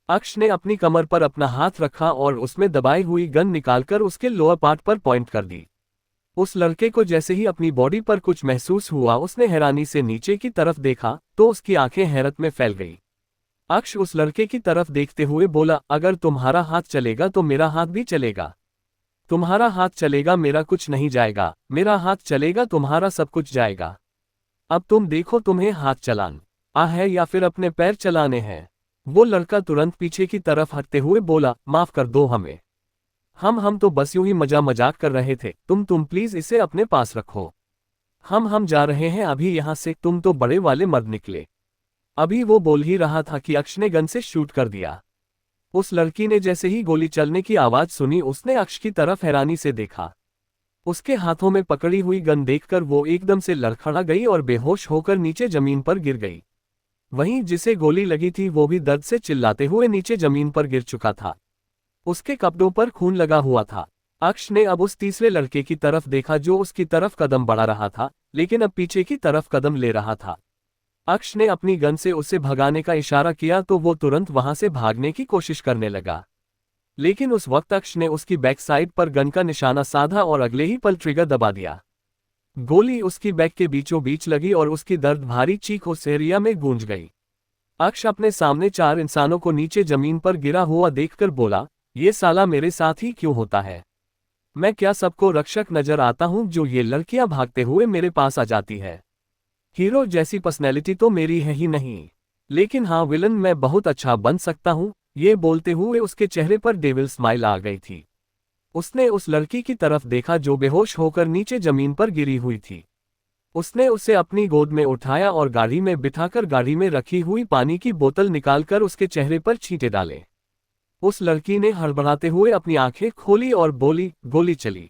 अक्ष ने अपनी कमर पर अपना हाथ रखा और उसमें दबाई हुई गन निकालकर उसके लोअर पार्ट पर पॉइंट कर दी। उस लड़के को जैसे ही अपनी बॉडी पर कुछ महसूस हुआ, उसने हैरानी से नीचे की तरफ देखा तो उसकी आंखें हैरत में फैल गई। अक्ष उस लड़के की तरफ देखते हुए बोला, अगर तुम्हारा हाथ चलेगा तो मेरा हाथ भी चलेगा। तुम्हारा हाथ चलेगा, मेरा कुछ नहीं जाएगा। मेरा हाथ चलेगा, तुम्हारा सब कुछ जाएगा। अब तुम देखो, तुम्हें हाथ चलाना है या फिर अपने पैर चलाने हैं। वो लड़का तुरंत पीछे की तरफ हटते हुए बोला, माफ कर दो हमें। हम तो बस यूं ही मजाक कर रहे थे। तुम प्लीज इसे अपने पास रखो। हम जा रहे हैं अभी यहाँ से। तुम तो बड़े वाले मर्द निकले। अभी वो बोल ही रहा था कि अक्ष ने गन से शूट कर दिया। उस लड़की ने जैसे ही गोली चलने की आवाज सुनी, उसने अक्ष की तरफ हैरानी से देखा। उसके हाथों में पकड़ी हुई गन देखकर वो एकदम से लड़खड़ा गई और बेहोश होकर नीचे जमीन पर गिर गई। वहीं जिसे गोली लगी थी वो भी दर्द से चिल्लाते हुए नीचे जमीन पर गिर चुका था। उसके कपड़ों पर खून लगा हुआ था। अक्ष ने अब उस तीसरे लड़के की तरफ देखा जो उसकी तरफ कदम बढ़ा रहा था, लेकिन अब पीछे की तरफ कदम ले रहा था। अक्ष ने अपनी गन से उसे भगाने का इशारा किया तो वो तुरंत वहां से भागने की कोशिश करने लगा। लेकिन उस वक्त अक्ष ने उसकी बैक साइड पर गन का निशाना साधा और अगले ही पल ट्रिगर दबा दिया। गोली उसकी बैक के बीचों बीच लगी और उसकी दर्द भारी चीख उस एरिया में गूंज गई। अक्ष अपने सामने 4 इंसानों को नीचे जमीन पर गिरा हुआ देखकर बोला, ये साला मेरे साथ ही क्यों होता है? मैं क्या सबको रक्षक नजर आता हूं जो ये लड़कियां भागते हुए मेरे पास आ जाती है? हीरो जैसी पर्सनैलिटी तो मेरी है ही नहीं, लेकिन हाँ, विलन मैं बहुत अच्छा बन सकता हूं। ये बोलते हुए उसके चेहरे पर डेविल स्माइल आ गई थी। उसने उस लड़की की तरफ देखा जो बेहोश होकर नीचे जमीन पर गिरी हुई थी। उसने उसे अपनी गोद में उठाया और गाड़ी में बिठाकर गाड़ी में रखी हुई पानी की बोतल निकालकर उसके चेहरे पर छींटे डाले। उस लड़की ने हड़बड़ाते हुए अपनी आंखें खोली और बोली, गोली चली,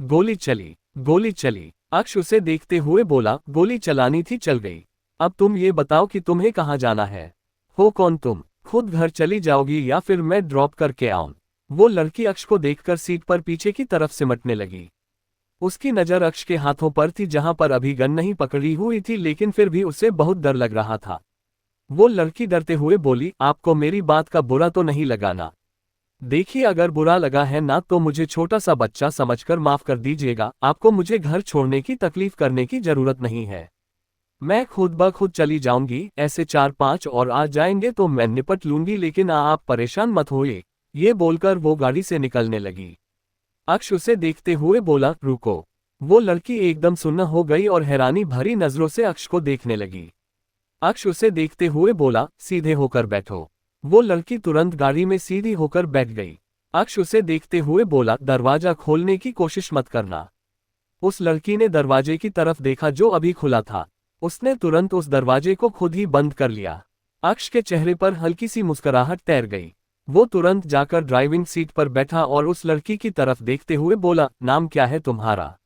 गोली चली, गोली चली। अक्ष उसे देखते हुए बोला, गोली चलानी थी, चल गई। अब तुम ये बताओ कि तुम्हें कहाँ जाना है? हो कौन तुम? खुद घर चली जाओगी या फिर मैं ड्रॉप करके आऊं? वो लड़की अक्ष को देखकर सीट पर पीछे की तरफ सिमटने लगी। उसकी नज़र अक्ष के हाथों पर थी जहां पर अभी गन नहीं पकड़ी हुई थी, लेकिन फिर भी उसे बहुत डर लग रहा था। वो लड़की डरते हुए बोली, आपको मेरी बात का बुरा तो नहीं लगा ना? देखिए, अगर बुरा लगा है ना तो मुझे छोटा सा बच्चा समझकर माफ कर दीजिएगा। आपको मुझे घर छोड़ने की तकलीफ करने की जरूरत नहीं है। मैं खुद ब खुद चली जाऊंगी। ऐसे 4-5 और आ जाएंगे तो मैं निपट लूंगी, लेकिन आप परेशान मत होइए। ये बोलकर वो गाड़ी से निकलने लगी। अक्ष उसे देखते हुए बोला, रुको। वो लड़की एकदम सुन्न हो गई और हैरानी भरी नजरों से अक्ष को देखने लगी। अक्ष उसे देखते हुए बोला, सीधे होकर बैठो। वो लड़की तुरंत गाड़ी में सीधी होकर बैठ गई। अक्ष उसे देखते हुए बोला, दरवाजा खोलने की कोशिश मत करना। उस लड़की ने दरवाजे की तरफ देखा जो अभी खुला था। उसने तुरंत उस दरवाजे को खुद ही बंद कर लिया। अक्ष के चेहरे पर हल्की सी मुस्कुराहट तैर गई। वो तुरंत जाकर ड्राइविंग सीट पर बैठा और उस लड़की की तरफ देखते हुए बोला, नाम क्या है तुम्हारा?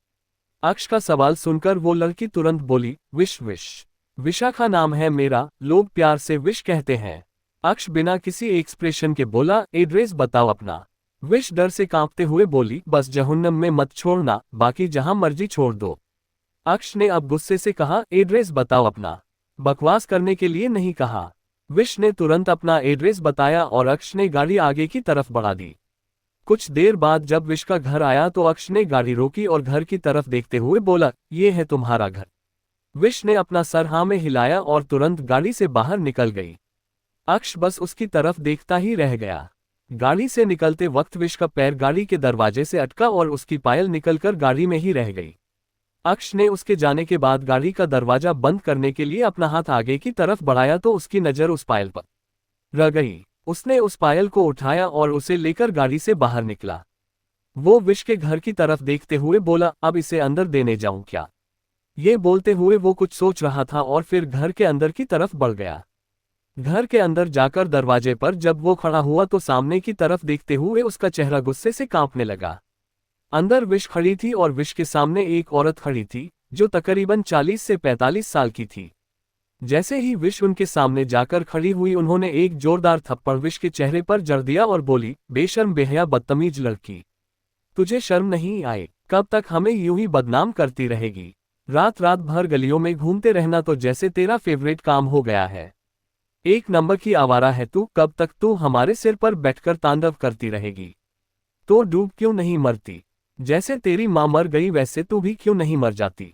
अक्ष का सवाल सुनकर वो लड़की तुरंत बोली, विश। विशाखा नाम है मेरा, लोग प्यार से विश कहते हैं। अक्ष बिना किसी एक्सप्रेशन के बोला, एड्रेस बताओ अपना। विश डर से कांपते हुए बोली, बस जहन्नम में मत छोड़ना, बाकी जहां मर्जी छोड़ दो। अक्ष ने अब गुस्से से कहा, एड्रेस बताओ अपना। बकवास करने के लिए नहीं कहा। विश ने तुरंत अपना एड्रेस बताया और अक्ष ने गाड़ी आगे की तरफ बढ़ा दी। कुछ देर बाद जब विश का घर आया तो अक्ष ने गाड़ी रोकी और घर की तरफ देखते हुए बोला, ये है तुम्हारा घर। विश ने अपना सर हाँ में हिलाया और तुरंत गाड़ी से बाहर निकल गई। अक्ष बस उसकी तरफ देखता ही रह गया। गाड़ी से निकलते वक्त विश का पैर गाड़ी के दरवाजे से अटका और उसकी पायल निकलकर गाड़ी में ही रह गई। अक्ष ने उसके जाने के बाद गाड़ी का दरवाजा बंद करने के लिए अपना हाथ आगे की तरफ बढ़ाया तो उसकी नज़र उस पायल पर रह गई। उसने उस पायल को उठाया और उसे लेकर गाड़ी से बाहर निकला। वो विश के घर की तरफ देखते हुए बोला, अब इसे अंदर देने जाऊं क्या? ये बोलते हुए वो कुछ सोच रहा था और फिर घर के अंदर की तरफ बढ़ गया। घर के अंदर जाकर दरवाजे पर जब वो खड़ा हुआ तो सामने की तरफ देखते हुए उसका चेहरा गुस्से से कांपने लगा। अंदर विश खड़ी थी और विश के सामने एक औरत खड़ी थी जो तकरीबन 40 से 45 साल की थी। जैसे ही विश उनके सामने जाकर खड़ी हुई उन्होंने एक जोरदार थप्पड़ विश के चेहरे पर जड़ दिया और बोली, बेशर्म बेहया बदतमीज लड़की, तुझे शर्म नहीं आए? कब तक हमें यूं ही बदनाम करती रहेगी? रात रात भर गलियों में घूमते रहना तो जैसे तेरा फेवरेट काम हो गया है। एक नंबर की आवारा है तू, कब तक तू हमारे सिर पर बैठकर तांडव करती रहेगी? तो डूब क्यों नहीं मरती? जैसे तेरी मां मर गई वैसे तू भी क्यों नहीं मर जाती?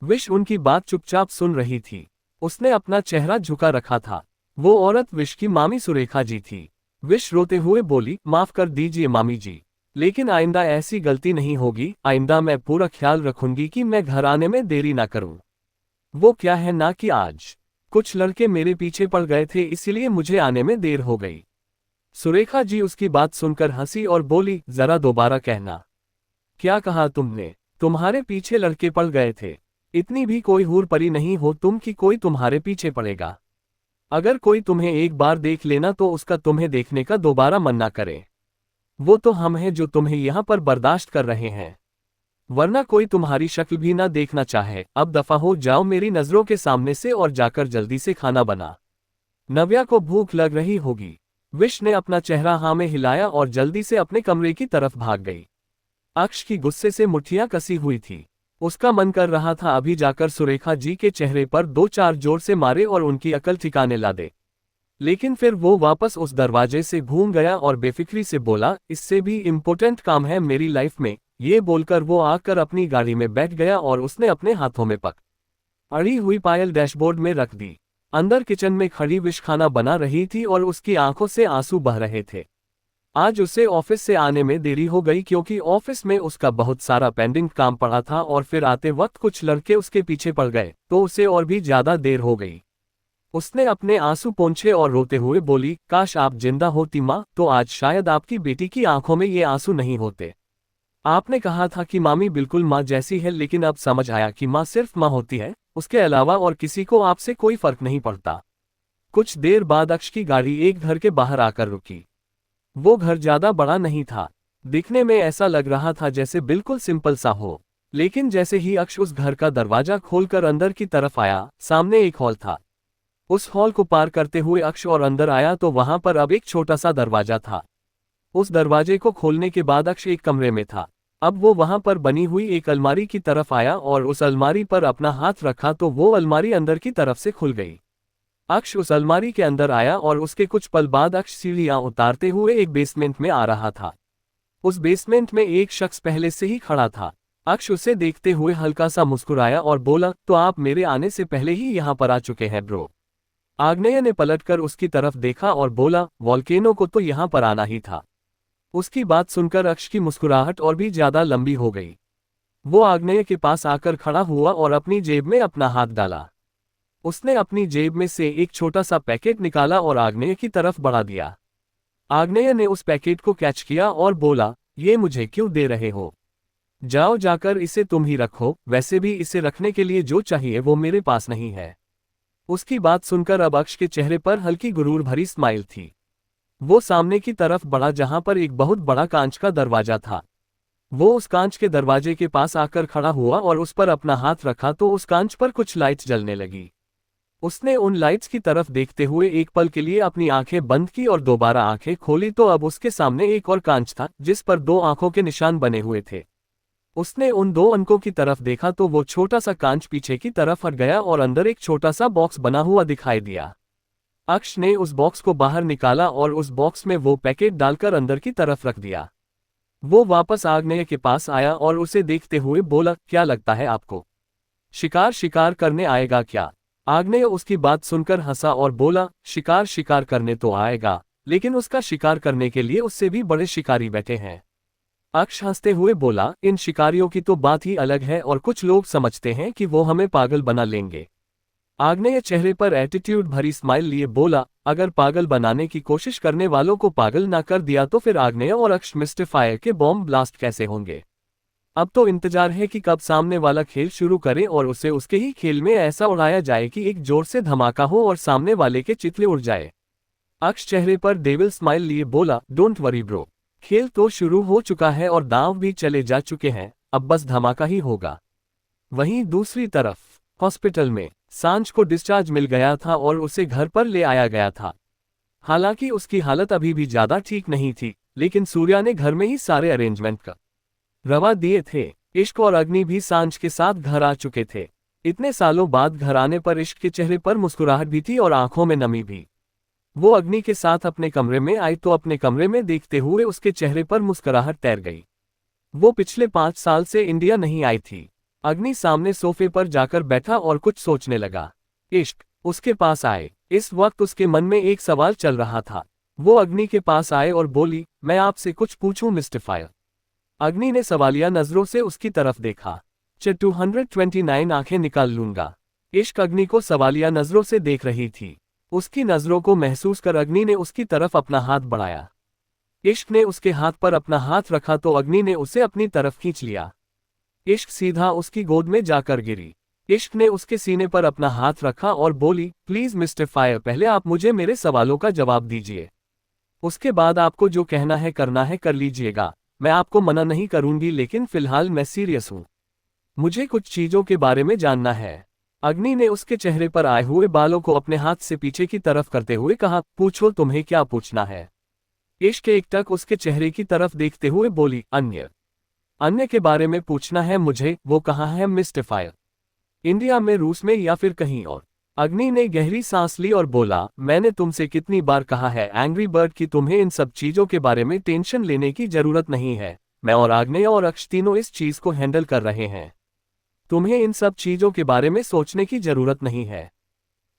विश उनकी बात चुपचाप सुन रही थी। उसने अपना चेहरा झुका रखा था। वो औरत विश की मामी सुरेखा जी थी। विश रोते हुए बोली, माफ कर दीजिए मामी जी, लेकिन आइंदा ऐसी गलती नहीं होगी। आइंदा मैं पूरा ख्याल रखूंगी कि मैं घर आने में देरी ना करूं। वो क्या है ना कि आज कुछ लड़के मेरे पीछे पड़ गए थे, इसलिए मुझे आने में देर हो गई। सुरेखा जी उसकी बात सुनकर हंसी और बोली, जरा दोबारा कहना। क्या कहा तुमने? तुम्हारे पीछे लड़के पड़ गए थे? इतनी भी कोई हूर परी नहीं हो तुम कि कोई तुम्हारे पीछे पड़ेगा। अगर कोई तुम्हें एक बार देख लेना तो उसका तुम्हें देखने का दोबारा मन ना करे। वो तो हम हैं जो तुम्हें यहाँ पर बर्दाश्त कर रहे हैं, वरना कोई तुम्हारी शक्ल भी ना देखना चाहे। अब दफा हो जाओ मेरी नजरों के सामने से और जाकर जल्दी से खाना बना। नव्या को भूख लग रही होगी। विश ने अपना चेहरा हाँ में हिलाया और जल्दी से अपने कमरे की तरफ भाग गई। अक्ष की गुस्से से मुट्ठियां कसी हुई थी। उसका मन कर रहा था अभी जाकर सुरेखा जी के चेहरे पर दो चार जोर से मारे और उनकी अकल ठिकाने ला दे, लेकिन फिर वो वापस उस दरवाजे से घूम गया और बेफिक्री से बोला, इससे भी इम्पोर्टेंट काम है मेरी लाइफ में। ये बोलकर वो आकर अपनी गाड़ी में बैठ गया और उसने अपने हाथों में अड़ी हुई पायल डैशबोर्ड में रख दी। अंदर किचन में खड़ी विश खाना बना रही थी और उसकी आंखों से आंसू बह रहे थे। आज उसे ऑफिस से आने में देरी हो गई क्योंकि ऑफिस में उसका बहुत सारा पेंडिंग काम पड़ा था और फिर आते वक्त कुछ लड़के उसके पीछे पड़ गए तो उसे और भी ज्यादा देर हो गई। उसने अपने आंसू पोंछे और रोते हुए बोली, काश आप जिंदा होती माँ, तो आज शायद आपकी बेटी की आंखों में ये आंसू नहीं होते। आपने कहा था कि मामी बिल्कुल माँ जैसी है, लेकिन अब समझ आया कि माँ सिर्फ माँ होती है, उसके अलावा और किसी को आपसे कोई फर्क नहीं पड़ता। कुछ देर बाद अक्ष की गाड़ी एक घर के बाहर आकर रुकी। वो घर ज्यादा बड़ा नहीं था। दिखने में ऐसा लग रहा था जैसे बिल्कुल सिंपल सा हो, लेकिन जैसे ही अक्ष उस घर का दरवाजा खोलकर अंदर की तरफ आया, सामने एक हॉल था। उस हॉल को पार करते हुए अक्ष और अंदर आया तो वहां पर अब एक छोटा सा दरवाजा था। उस दरवाजे को खोलने के बाद अक्ष एक कमरे में था। अब वो वहां पर बनी हुई एक अलमारी की तरफ आया और उस अलमारी पर अपना हाथ रखा तो वो अलमारी अंदर की तरफ से खुल गई। अक्ष उस अलमारी के अंदर आया और उसके कुछ पल बाद अक्ष सीढ़ियां उतारते हुए एक बेसमेंट में आ रहा था। उस बेसमेंट में एक शख्स पहले से ही खड़ा था। अक्ष उसे देखते हुए हल्का सा मुस्कुराया और बोला, तो आप मेरे आने से पहले ही यहाँ पर आ चुके हैं ब्रो। आग्नेय ने पलटकर उसकी तरफ देखा और बोला, वॉल्केनो को तो यहाँ पर आना ही था। उसकी बात सुनकर अक्ष की मुस्कुराहट और भी ज्यादा लंबी हो गई। वो आग्नेय के पास आकर खड़ा हुआ और अपनी जेब में अपना हाथ डाला। उसने अपनी जेब में से एक छोटा सा पैकेट निकाला और आग्नेय की तरफ बढ़ा दिया। आग्नेय ने उस पैकेट को कैच किया और बोला, ये मुझे क्यों दे रहे हो? जाओ जाकर इसे तुम ही रखो, वैसे भी इसे रखने के लिए जो चाहिए वो मेरे पास नहीं है। उसकी बात सुनकर अब अक्ष के चेहरे पर हल्की गुरूर भरी स्माइल थी। वो सामने की तरफ बढ़ा जहां पर एक बहुत बड़ा कांच का दरवाजा था। वो उस कांच के दरवाजे के पास आकर खड़ा हुआ और उस पर अपना हाथ रखा तो उस कांच पर कुछ लाइट्स जलने लगी। उसने उन लाइट्स की तरफ देखते हुए एक पल के लिए अपनी आंखें बंद की और दोबारा आंखें खोली तो अब उसके सामने एक और कांच था जिस पर दो आंखों के निशान बने हुए थे। उसने उन दो अंकों की तरफ देखा तो वो छोटा सा कांच पीछे की तरफ हट गया और अंदर एक छोटा सा बॉक्स बना हुआ दिखाई दिया। अक्ष ने उस बॉक्स को बाहर निकाला और उस बॉक्स में वो पैकेट डालकर अंदर की तरफ रख दिया। वो वापस आग्नेय के पास आया और उसे देखते हुए बोला, क्या लगता है आपको? शिकार करने आएगा क्या? आग्नेय उसकी बात सुनकर हंसा और बोला, शिकार करने तो आएगा, लेकिन उसका शिकार करने के लिए उससे भी बड़े शिकारी बैठे हैं। अक्ष हंसते हुए बोला, इन शिकारियों की तो बात ही अलग है और कुछ लोग समझते हैं कि वो हमें पागल बना लेंगे। आग्नेय चेहरे पर एटीट्यूड भरी स्माइल लिए बोला, अगर पागल बनाने की कोशिश करने वालों को पागल ना कर दिया तो फिर आग्नेय और अक्ष मिस्टर फायर के बॉम्ब ब्लास्ट कैसे होंगे? अब तो इंतजार है कि कब सामने वाला खेल शुरू करे और उसे उसके ही खेल में ऐसा उड़ाया जाए कि एक जोर से धमाका हो और सामने वाले के चितले उड़ जाए। अक्ष चेहरे पर डेविल स्माइल लिए बोला, डोंट वरी ब्रो, खेल तो शुरू हो चुका है और दांव भी चले जा चुके हैं, अब बस धमाका ही होगा। वहीं दूसरी तरफ हॉस्पिटल में सांझ को डिस्चार्ज मिल गया था और उसे घर पर ले आया गया था। हालांकि उसकी हालत अभी भी ज्यादा ठीक नहीं थी, लेकिन सूर्या ने घर में ही सारे अरेंजमेंट करवा दिए थे। इश्क और अग्नि भी सांझ के साथ घर आ चुके थे। इतने सालों बाद घर आने पर इश्क के चेहरे पर मुस्कुराहट भी थी और आंखों में नमी भी। वो अग्नि के साथ अपने कमरे में आई तो अपने कमरे में देखते हुए उसके चेहरे पर मुस्कुराहट तैर गई। वो पिछले 5 साल से इंडिया नहीं आई थी। अग्नि सामने सोफे पर जाकर बैठा और कुछ सोचने लगा। इश्क उसके पास आए। इस वक्त उसके मन में एक सवाल चल रहा था। वो अग्नि के पास आए और बोली, मैं आपसे कुछ पूछूं मिस्टर फायर। अग्नि ने सवालिया नजरों से उसकी तरफ देखा। 229 आंखें निकाल लूंगा। इश्क अग्नि को सवालिया नजरों से देख रही थी। उसकी नजरों को महसूस कर अग्नि ने उसकी तरफ अपना हाथ बढ़ाया। इश्क ने उसके हाथ पर अपना हाथ रखा तो अग्नि ने उसे अपनी तरफ खींच लिया। इश्क सीधा उसकी गोद में जाकर गिरी। इश्क ने उसके सीने पर अपना हाथ रखा और बोली, प्लीज मिस्टर फायर, पहले आप मुझे मेरे सवालों का जवाब दीजिए। उसके बाद आपको जो कहना है करना है कर लीजिएगा। मैं आपको मना नहीं करूंगी, लेकिन फिलहाल मैं सीरियस हूं। मुझे कुछ चीजों के बारे में जानना है। अग्नि ने उसके चेहरे पर आए हुए बालों को अपने हाथ से पीछे की तरफ करते हुए कहा, पूछो तुम्हें क्या पूछना है। इश्क एकटक उसके चेहरे की तरफ देखते हुए बोली, अन्य के बारे में पूछना है मुझे। वो कहाँ है मिस्टर फायर? इंडिया में, रूस में या फिर कहीं और? अग्नि ने गहरी सांस ली और बोला, मैंने तुमसे कितनी बार कहा है एंग्री बर्ड कि तुम्हें इन सब चीजों के बारे में टेंशन लेने की जरूरत नहीं है। मैं और आग्नेय और अक्ष तीनों इस चीज को हैंडल कर रहे हैं। तुम्हें इन सब चीजों के बारे में सोचने की जरूरत नहीं है।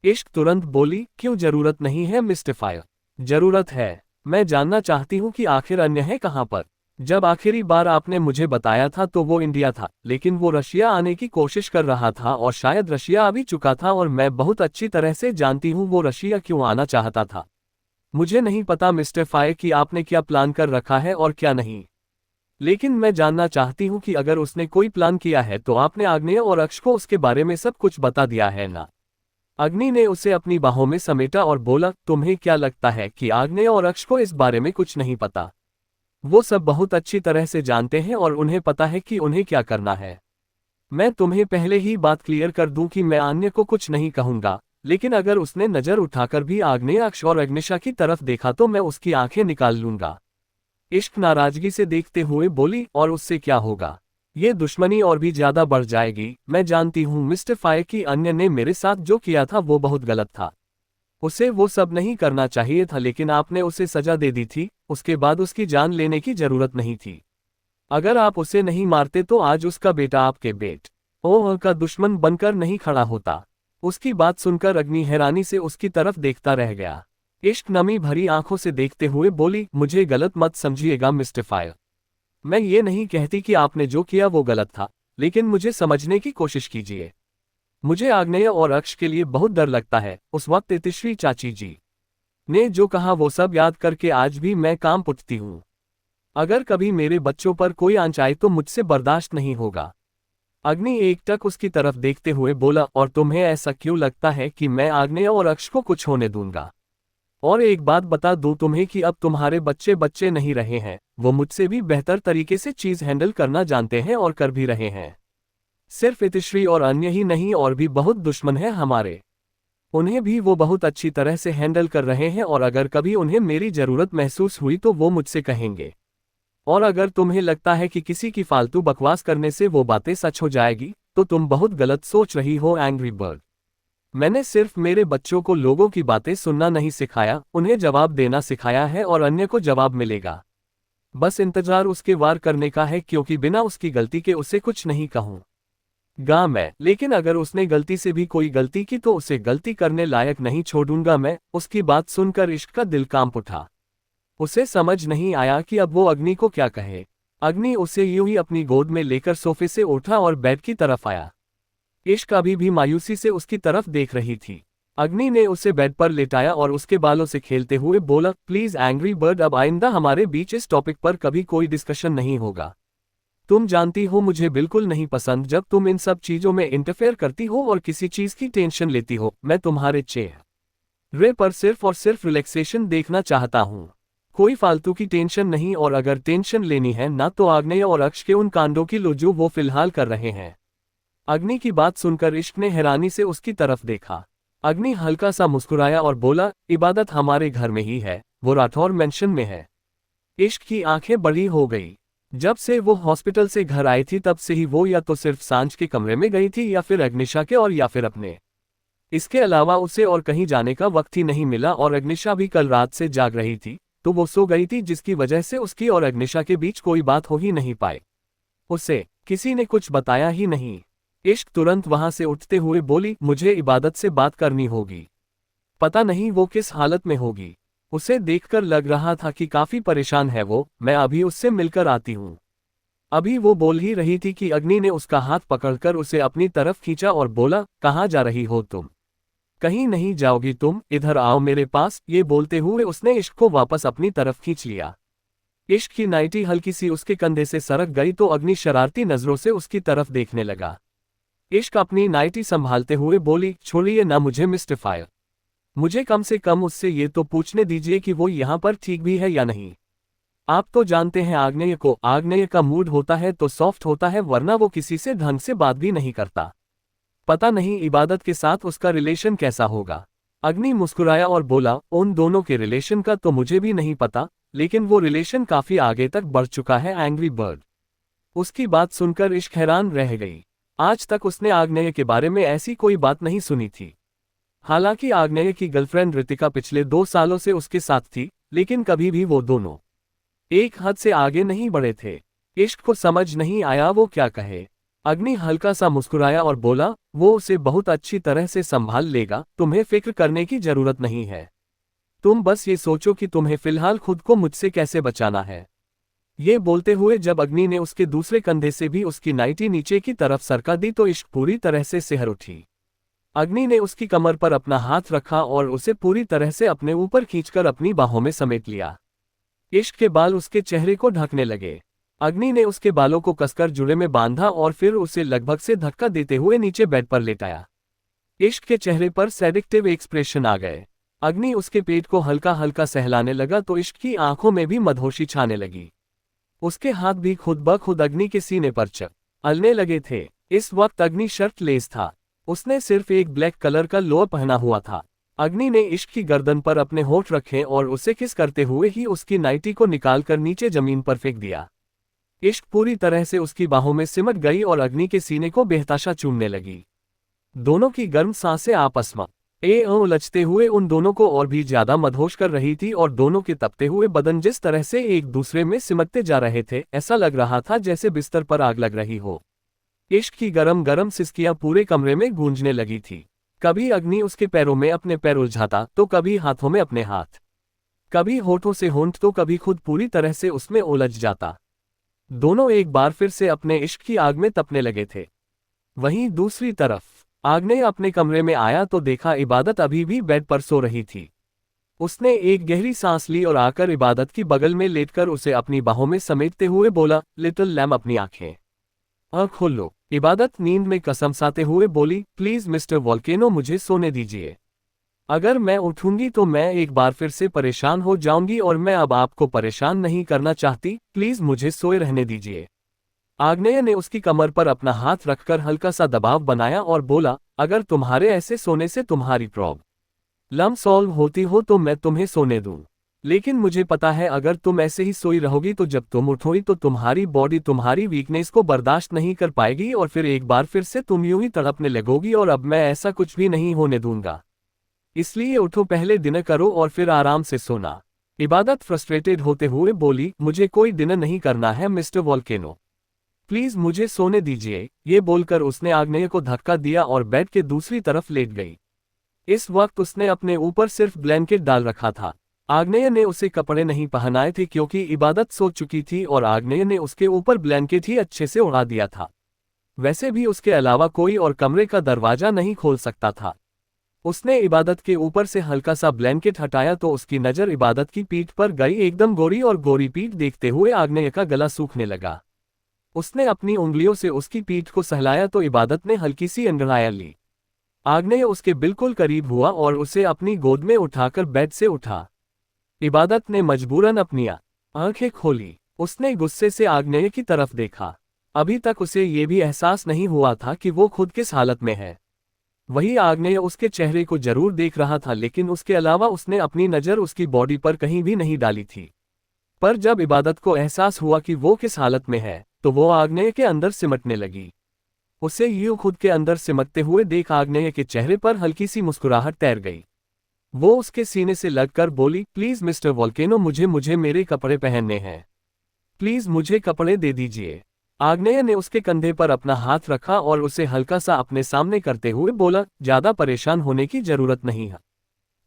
इश्क तुरंत बोली, क्यों जरूरत नहीं है मिस्टर फायर? जरूरत है। मैं जानना चाहती हूँ कि आखिर अन्य है कहाँ पर। जब आखिरी बार आपने मुझे बताया था तो वो इंडिया था, लेकिन वो रशिया आने की कोशिश कर रहा था और शायद रशिया आ भी चुका था, और मैं बहुत अच्छी तरह से जानती हूँ वो रशिया क्यों आना चाहता था। मुझे नहीं पता मिस्टर फायर कि आपने क्या प्लान कर रखा है और क्या नहीं, लेकिन मैं जानना चाहती हूँ कि अगर उसने कोई प्लान किया है तो आपने आग्नेय और अक्ष को उसके बारे में सब कुछ बता दिया है ना? अग्नि ने उसे अपनी बाहों में समेटा और बोला, तुम्हें क्या लगता है कि आग्नेय और अक्ष को इस बारे में कुछ नहीं पता? वो सब बहुत अच्छी तरह से जानते हैं और उन्हें पता है कि उन्हें क्या करना है। मैं तुम्हें पहले ही बात क्लियर कर दूं कि मैं अन्य को कुछ नहीं कहूंगा, लेकिन अगर उसने नजर उठाकर भी आग्नेय अक्ष और अग्निशा की तरफ देखा तो मैं उसकी आंखें निकाल लूंगा। इश्क नाराजगी से देखते हुए बोली, और उससे क्या होगा? ये दुश्मनी और भी ज्यादा बढ़ जाएगी। मैं जानती हूँ मिस्टर फायर कि अन्य ने मेरे साथ जो किया था वो बहुत गलत था। उसे वो सब नहीं करना चाहिए था, लेकिन आपने उसे सजा दे दी थी। उसके बाद उसकी जान लेने की जरूरत नहीं थी। अगर आप उसे नहीं मारते तो आज उसका बेटा आपके ओह का दुश्मन बनकर नहीं खड़ा होता। उसकी बात सुनकर अग्नि हैरानी से उसकी तरफ देखता रह गया। इश्क नमी भरी आंखों से देखते हुए बोली, मुझे गलत मत समझिएगा मिस्टर फायर। मैं ये नहीं कहती कि आपने जो किया वो गलत था, लेकिन मुझे समझने की कोशिश कीजिए। मुझे आग्नेय और अक्ष के लिए बहुत डर लगता है। उस वक्त तिश्री चाची जी ने जो कहा वो सब याद करके आज भी मैं काम उठती हूँ। अगर कभी मेरे बच्चों पर कोई आंच आए तो मुझसे बर्दाश्त नहीं होगा। अग्नि एकटक उसकी तरफ देखते हुए बोला, और तुम्हें ऐसा क्यों लगता है कि मैं आग्नेय और अक्ष को कुछ होने दूंगा? और एक बात बता दूं तुम्हें कि अब तुम्हारे बच्चे नहीं रहे हैं। वो मुझसे भी बेहतर तरीके से चीज हैंडल करना जानते हैं और कर भी रहे हैं। सिर्फ इतिश्री और अन्य ही नहीं, और भी बहुत दुश्मन है हमारे। उन्हें भी वो बहुत अच्छी तरह से हैंडल कर रहे हैं, और अगर कभी उन्हें मेरी जरूरत महसूस हुई तो वो मुझसे कहेंगे। और अगर तुम्हें लगता है कि किसी की फालतू बकवास करने से वो बातें सच हो जाएगी तो तुम बहुत गलत सोच रही हो एंग्री बर्ड। मैंने सिर्फ मेरे बच्चों को लोगों की बातें सुनना नहीं सिखाया, उन्हें जवाब देना सिखाया है, और अन्य को जवाब मिलेगा। बस इंतजार उसके वार करने का है, क्योंकि बिना उसकी गलती के उसे कुछ नहीं कहूंगा मैं। लेकिन अगर उसने गलती से भी कोई गलती की तो उसे गलती करने लायक नहीं छोड़ूंगा मैं। उसकी बात सुनकर इश्क का दिल कांप उठा। उसे समझ नहीं आया कि अब वो अग्नि को क्या कहे। अग्नि उसे यूं ही अपनी गोद में लेकर सोफे से उठा और बेड की तरफ आया। इश्क अभी भी मायूसी से उसकी तरफ देख रही थी। अग्नि ने उसे बेड पर लेटाया और उसके बालों से खेलते हुए बोला, प्लीज एंग्री बर्ड, अब आइंदा हमारे बीच इस टॉपिक पर कभी कोई डिस्कशन नहीं होगा। तुम जानती हो मुझे बिल्कुल नहीं पसंद जब तुम इन सब चीजों में इंटरफेयर करती हो और किसी चीज की टेंशन लेती हो। मैं तुम्हारे चेहरे पर सिर्फ और सिर्फ रिलैक्सेशन देखना चाहता हूँ, कोई फालतू की टेंशन नहीं। और अगर टेंशन लेनी है ना तो आग्नेय और अक्ष के उन कांडों की लो जो वो फिलहाल कर रहे हैं। अग्नि की बात सुनकर इश्क ने हैरानी से उसकी तरफ देखा। अग्नि हल्का सा मुस्कुराया और बोला, इबादत हमारे घर में ही है, वो राठौर मेंशन में है। इश्क की आंखें बड़ी हो गई। जब से वो हॉस्पिटल से घर आई थी तब से ही वो या तो सिर्फ सांझ के कमरे में गई थी या फिर अग्निशा के और या फिर अपने। इसके अलावा उसे और कहीं जाने का वक्त ही नहीं मिला और अग्निशा भी कल रात से जाग रही थी, तो वो सो गई थी जिसकी वजह से उसकी और अग्निशा के बीच कोई बात हो ही नहीं पाई। उसे किसी ने कुछ बताया ही नहीं। इश्क तुरंत वहां से उठते हुए बोली, मुझे इबादत से बात करनी होगी। पता नहीं वो किस हालत में होगी। उसे देखकर लग रहा था कि काफी परेशान है वो, मैं अभी उससे मिलकर आती हूँ। अभी वो बोल ही रही थी कि अग्नि ने उसका हाथ पकड़कर उसे अपनी तरफ खींचा और बोला, कहाँ जा रही हो तुम? कहीं नहीं जाओगी तुम, इधर आओ मेरे पास। ये बोलते हुए उसने इश्क को वापस अपनी तरफ खींच लिया। इश्क की नाइटी हल्की सी उसके कंधे से सरक गई तो अग्नि शरारती नजरों से उसकी तरफ देखने लगा। इश्क अपनी नाइटी संभालते हुए बोली, छोड़िए ना मुझे मिस्टर फायर। मुझे कम से कम उससे ये तो पूछने दीजिए कि वो यहाँ पर ठीक भी है या नहीं। आप तो जानते हैं आग्नेय का मूड होता है तो सॉफ्ट होता है, वरना वो किसी से ढंग से बात भी नहीं करता। पता नहीं इबादत के साथ उसका रिलेशन कैसा होगा। अग्नि मुस्कुराया और बोला, उन दोनों के रिलेशन का तो मुझे भी नहीं पता, लेकिन वो रिलेशन काफी आगे तक बढ़ चुका है। Angry bird. उसकी बात सुनकर इश्क हैरान रह गई। आज तक उसने आग्नेय के बारे में ऐसी कोई बात नहीं सुनी थी। हालांकि आग्नेय की गर्लफ्रेंड ऋतिका पिछले 2 सालों से उसके साथ थी, लेकिन कभी भी वो दोनों एक हद से आगे नहीं बढ़े थे। इश्क को समझ नहीं आया वो क्या कहे। अग्नि हल्का सा मुस्कुराया और बोला, वो उसे बहुत अच्छी तरह से संभाल लेगा, तुम्हें फिक्र करने की जरूरत नहीं है। तुम बस ये सोचो कि तुम्हें फिलहाल खुद को मुझसे कैसे बचाना है। ये बोलते हुए जब अग्नि ने उसके दूसरे कंधे से भी उसकी नाइटी नीचे की तरफ सरका दी तो इश्क पूरी तरह से सिहर उठी। अग्नि ने उसकी कमर पर अपना हाथ रखा और उसे पूरी तरह से अपने ऊपर खींचकर अपनी बाहों में समेट लिया। इश्क के बाल उसके चेहरे को ढकने लगे। अग्नि ने उसके बालों को कसकर जुड़े में बांधा और फिर उसे लगभग से धक्का देते हुए नीचे बेड पर लेटाया। इश्क के चेहरे पर सेडिक्टिव एक्सप्रेशन आ गए। अग्नि उसके पेट को हल्का हल्का सहलाने लगा तो इश्क की आंखों में भी मदहोशी छाने लगी। उसके हाथ भी खुद ब खुद अग्नि के सीने पर चलने लगे थे। इस वक्त अग्नि शर्टलेस था। उसने सिर्फ एक ब्लैक कलर का लोअर पहना हुआ था। अग्नि ने इश्क की गर्दन पर अपने होंठ रखे और उसे किस करते हुए ही उसकी नाइटी को निकालकर नीचे जमीन पर फेंक दिया। इश्क पूरी तरह से उसकी बाहों में सिमट गई और अग्नि के सीने को बेहताशा चूमने लगी। दोनों की गर्म सांसें आपस में उलझते हुए उन दोनों को और भी ज्यादा मदहोश कर रही थी और दोनों के तपते हुए बदन जिस तरह से एक दूसरे में सिमटते जा रहे थे, ऐसा लग रहा था जैसे बिस्तर पर आग लग रही हो। इश्क की गरम गरम सिसकियां पूरे कमरे में गूंजने लगी थी। कभी अग्नि उसके पैरों में अपने पैर उलझाता तो कभी हाथों में अपने हाथ, कभी होठों से होंठ तो कभी खुद पूरी तरह से उसमें उलझ जाता। दोनों एक बार फिर से अपने इश्क की आग में तपने लगे थे। वहीं दूसरी तरफ आग्नेय अपने कमरे में आया तो देखा इबादत अभी भी बेड पर सो रही थी। उसने एक गहरी सांस ली और आकर इबादत की बगल में लेटकर उसे अपनी बाहों में समेटते हुए बोला, लिटिल लैम अपनी आंखें खोल लो। इबादत नींद में कसमसाते हुए बोली, प्लीज मिस्टर वॉल्केनो मुझे सोने दीजिए। अगर मैं उठूंगी तो मैं एक बार फिर से परेशान हो जाऊंगी और मैं अब आपको परेशान नहीं करना चाहती, प्लीज मुझे सोए रहने दीजिए। आग्नेय ने उसकी कमर पर अपना हाथ रखकर हल्का सा दबाव बनाया और बोला, अगर तुम्हारे ऐसे सोने से तुम्हारी प्रॉब्लम सॉल्व होती हो तो मैं तुम्हें सोने दूं, लेकिन मुझे पता है अगर तुम ऐसे ही सोई रहोगी तो जब तुम उठोगी तो तुम्हारी बॉडी तुम्हारी वीकनेस को बर्दाश्त नहीं कर पाएगी और फिर एक बार फिर से तुम यूं ही तड़पने लगोगी और अब मैं ऐसा कुछ भी नहीं होने दूंगा। इसलिए उठो, पहले डिनर करो और फिर आराम से सोना। इबादत फ्रस्ट्रेटेड होते हुए बोली, मुझे कोई डिनर नहीं करना है मिस्टर वॉल्केनो, प्लीज मुझे सोने दीजिए। ये बोलकर उसने आग्नेय को धक्का दिया और बेड के दूसरी तरफ लेट गई। इस वक्त उसने अपने ऊपर सिर्फ ब्लैंकेट डाल रखा था। आग्नेय ने उसे कपड़े नहीं पहनाए थे क्योंकि इबादत सो चुकी थी और आग्नेय ने उसके ऊपर ब्लैंकेट ही अच्छे से उड़ा दिया था। वैसे भी उसके अलावा कोई और कमरे का दरवाजा नहीं खोल सकता था। उसने इबादत के ऊपर से हल्का सा ब्लैंकेट हटाया तो उसकी नज़र इबादत की पीठ पर गई। एकदम गोरी और गोरी पीठ देखते हुए आग्नेय का गला सूखने लगा। उसने अपनी उंगलियों से उसकी पीठ को सहलाया तो इबादत ने हल्की सी अंगड़ाई ली। आग्नेय उसके बिल्कुल करीब हुआ और उसे अपनी गोद में उठाकर बेड से उठा। इबादत ने मजबूरन अपनी आंखें खोली। उसने गुस्से से आग्नेय की तरफ देखा। अभी तक उसे ये भी एहसास नहीं हुआ था कि वो खुद किस हालत में है। वही आग्नेय उसके चेहरे को जरूर देख रहा था, लेकिन उसके अलावा उसने अपनी नज़र उसकी बॉडी पर कहीं भी नहीं डाली थी। पर जब इबादत को एहसास हुआ कि वो किस हालत में है, तो वो आग्नेय के अंदर सिमटने लगी। उसे यूं खुद के अंदर सिमटते हुए देख आग्नेय के चेहरे पर हल्की सी मुस्कुराहट तैर गई। वो उसके सीने से लगकर बोली, प्लीज मिस्टर वोल्केनो, मुझे मेरे कपड़े पहनने हैं। प्लीज मुझे कपड़े दे दीजिए। आग्नेय ने उसके कंधे पर अपना हाथ रखा और उसे हल्का सा अपने सामने करते हुए बोला, ज्यादा परेशान होने की जरूरत नहीं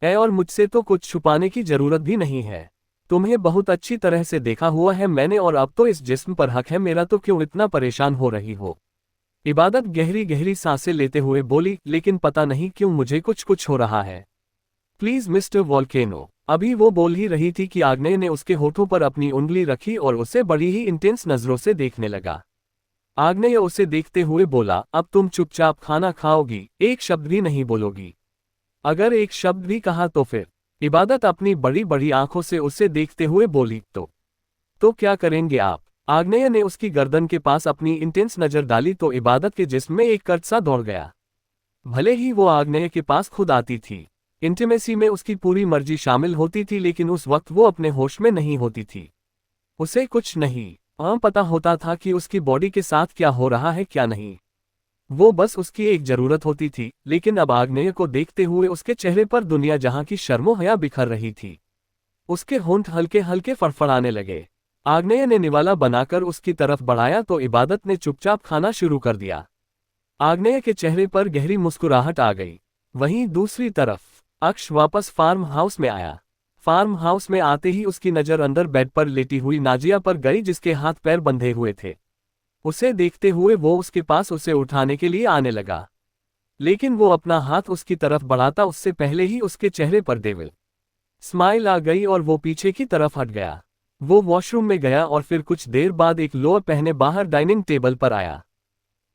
है और मुझसे तो कुछ छुपाने की जरूरत भी नहीं है। तुम्हें बहुत अच्छी तरह से देखा हुआ है मैंने, और अब तो इस जिस्म पर हक है मेरा, तो क्यों इतना परेशान हो रही हो। इबादत गहरी गहरी सांसें लेते हुए बोली, लेकिन पता नहीं क्यों मुझे कुछ हो रहा है। Please mister volcano. अभी वो बोल ही रही थी कि आग्नेय ने उसके होठों पर अपनी उंगली रखी और उसे बड़ी ही इंटेंस नजरों से देखने लगा। आग्नेय उसे देखते हुए बोला, अब तुम चुपचाप खाना खाओगी, एक शब्द भी नहीं बोलोगी। अगर एक शब्द भी कहा तो फिर। इबादत अपनी बड़ी बड़ी आंखों से उसे देखते हुए बोली, तो क्या करेंगे आप। आग्नेय ने उसकी गर्दन के पास अपनी इंटेंस नजर डाली तो इबादत के जिस्म में एक कर्ज सा दौड़ गया। भले ही वो आग्नेय के पास खुद आती थी, इंटीमेसी में उसकी पूरी मर्जी शामिल होती थी, लेकिन उस वक्त वो अपने होश में नहीं होती थी। उसे कुछ नहीं पता होता था कि उसकी बॉडी के साथ क्या हो रहा है क्या नहीं। वो बस उसकी एक जरूरत होती थी, लेकिन अब आग्नेय को देखते हुए उसके चेहरे पर दुनिया जहां की शर्मो हया बिखर रही थी। उसके होंठ हल्के हल्के फड़फड़ाने लगे। आग्नेय ने निवाला बनाकर उसकी तरफ बढ़ाया तो इबादत ने चुपचाप खाना शुरू कर दिया। आग्नेय के चेहरे पर गहरी मुस्कुराहट आ गई। वहीं दूसरी तरफ अक्ष वापस फार्म हाउस में आया। फार्म हाउस में आते ही उसकी नज़र अंदर बेड पर लेटी हुई नाजिया पर गई, जिसके हाथ पैर बंधे हुए थे। उसे देखते हुए वो उसके पास उसे उठाने के लिए आने लगा, लेकिन वो अपना हाथ उसकी तरफ बढ़ाता उससे पहले ही उसके चेहरे पर डेविल स्माइल आ गई और वो पीछे की तरफ हट गया। वो वॉशरूम में गया और फिर कुछ देर बाद एक लोअर पहने बाहर डाइनिंग टेबल पर आया।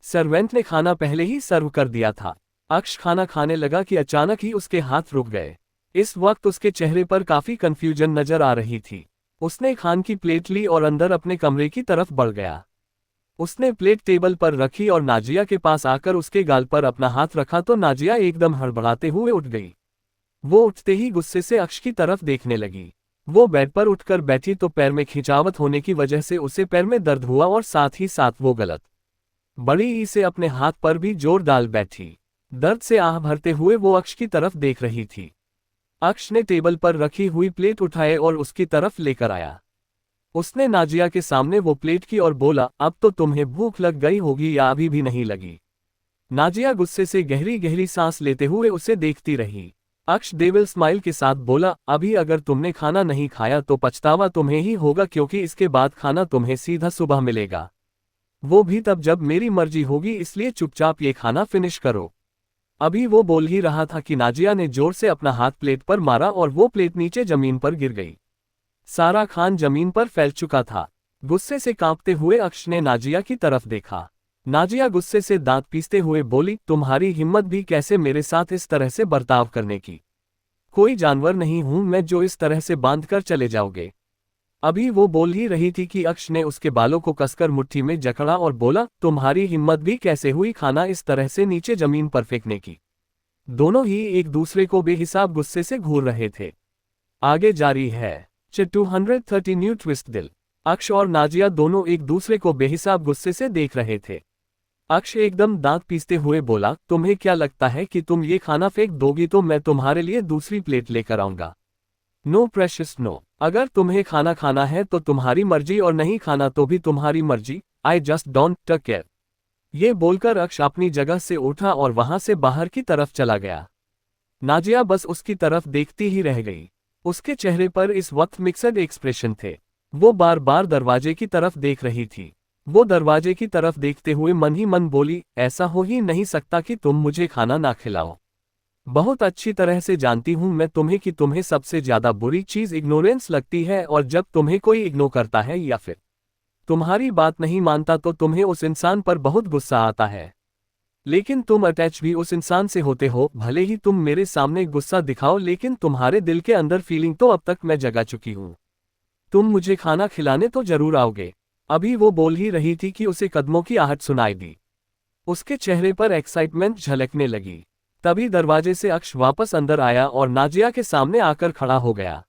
सर्वेंट ने खाना पहले ही सर्व कर दिया था। अक्ष खाना खाने लगा कि अचानक ही उसके हाथ रुक गए। इस वक्त उसके चेहरे पर काफी कंफ्यूजन नजर आ रही थी। उसने खान की प्लेट ली और अंदर अपने कमरे की तरफ बढ़ गया। उसने प्लेट टेबल पर रखी और नाजिया के पास आकर उसके गाल पर अपना हाथ रखा तो नाजिया एकदम हड़बड़ाते हुए उठ गई। वो उठते ही गुस्से से अक्ष की तरफ देखने लगी। वो बेड पर उठकर बैठी तो पैर में खिंचावट होने की वजह से उसे पैर में दर्द हुआ और साथ ही साथ वो गलत बड़ी ई से अपने हाथ पर भी जोर डाल बैठी। दर्द से आह भरते हुए वो अक्ष की तरफ देख रही थी। अक्ष ने टेबल पर रखी हुई प्लेट उठाए और उसकी तरफ लेकर आया। उसने नाजिया के सामने वो प्लेट की और बोला, अब तो तुम्हें भूख लग गई होगी या अभी भी नहीं लगी। नाजिया गुस्से से गहरी गहरी सांस लेते हुए उसे देखती रही। अक्ष डेविल स्माइल के साथ बोला, अभी अगर तुमने खाना नहीं खाया तो पछतावा तुम्हें ही होगा, क्योंकि इसके बाद खाना तुम्हें सीधा सुबह मिलेगा, वो भी तब जब मेरी मर्जी होगी, इसलिए चुपचाप ये खाना फिनिश करो। अभी वो बोल ही रहा था कि नाजिया ने जोर से अपना हाथ प्लेट पर मारा और वो प्लेट नीचे जमीन पर गिर गई। सारा खान जमीन पर फैल चुका था। गुस्से से कांपते हुए अक्ष ने नाजिया की तरफ देखा। नाजिया गुस्से से दांत पीसते हुए बोली, तुम्हारी हिम्मत भी कैसे मेरे साथ इस तरह से बर्ताव करने की। कोई जानवर नहीं हूं मैं जो इस तरह से बांध कर चले जाओगे। अभी वो बोल ही रही थी कि अक्ष ने उसके बालों को कसकर मुट्ठी में जकड़ा और बोला, तुम्हारी हिम्मत भी कैसे हुई खाना इस तरह से नीचे जमीन पर फेंकने की। दोनों ही एक दूसरे को बेहिसाब गुस्से से घूर रहे थे। आगे जारी है। 230 न्यू ट्विस्ट दिल। अक्ष और नाजिया दोनों एक दूसरे को बेहिसाब गुस्से से देख रहे थे। अक्ष एकदम दांत पीसते हुए बोला, तुम्हें क्या लगता है कि तुम ये खाना फेंक दोगी तो मैं तुम्हारे लिए दूसरी प्लेट लेकर आऊंगा। नो प्रेशियस नो, अगर तुम्हें खाना खाना है तो तुम्हारी मर्जी और नहीं खाना तो भी तुम्हारी मर्जी। I just don't take care. ये बोलकर अक्ष अपनी जगह से उठा और वहां से बाहर की तरफ चला गया। नाजिया बस उसकी तरफ देखती ही रह गई। उसके चेहरे पर इस वक्त मिक्सड एक्सप्रेशन थे। वो बार बार दरवाजे की तरफ देख रही थी। वो दरवाजे की तरफ देखते हुए मन ही मन बोली, ऐसा हो ही नहीं सकता कि तुम मुझे खाना ना खिलाओ। बहुत अच्छी तरह से जानती हूं मैं तुम्हें कि तुम्हें सबसे ज्यादा बुरी चीज इग्नोरेंस लगती है, और जब तुम्हें कोई इग्नोर करता है या फिर तुम्हारी बात नहीं मानता तो तुम्हें उस इंसान पर बहुत गुस्सा आता है। लेकिन तुम अटैच भी उस इंसान से होते हो। भले ही तुम मेरे सामने गुस्सा दिखाओ, लेकिन तुम्हारे दिल के अंदर फीलिंग तो अब तक मैं जगा चुकी हूं। तुम मुझे खाना खिलाने तो जरूर आओगे। अभी वो बोल ही रही थी कि उसे कदमों की आहट सुनाई दी। उसके चेहरे पर एक्साइटमेंट झलकने लगी। तभी दरवाजे से अक्ष वापस अंदर आया और नाजिया के सामने आकर खड़ा हो गया।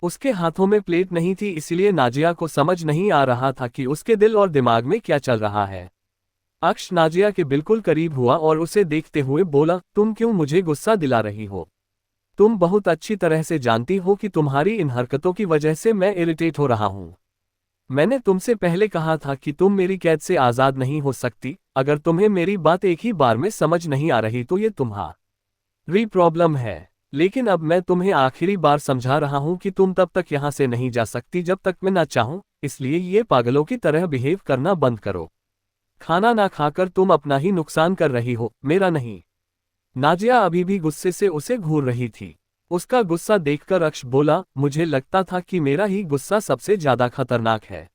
उसके हाथों में प्लेट नहीं थी, इसलिए नाजिया को समझ नहीं आ रहा था कि उसके दिल और दिमाग में क्या चल रहा है। अक्ष नाजिया के बिल्कुल करीब हुआ और उसे देखते हुए बोला, तुम क्यों मुझे गुस्सा दिला रही हो? तुम बहुत अच्छी तरह से जानती हो कि तुम्हारी इन हरकतों की वजह से मैं इरिटेट हो रहा हूं। मैंने तुमसे पहले कहा था कि तुम मेरी कैद से आज़ाद नहीं हो सकती। अगर तुम्हें मेरी बात एक ही बार में समझ नहीं आ रही तो ये तुम्हारी प्रॉब्लम है, लेकिन अब मैं तुम्हें आखिरी बार समझा रहा हूं कि तुम तब तक यहां से नहीं जा सकती जब तक मैं ना चाहूं, इसलिए ये पागलों की तरह बिहेव करना बंद करो। खाना ना खाकर तुम अपना ही नुकसान कर रही हो, मेरा नहीं। नाजिया अभी भी गुस्से से उसे घूर रही थी। उसका गुस्सा देखकर अक्ष बोला, मुझे लगता था कि मेरा ही गुस्सा सबसे ज्यादा खतरनाक है,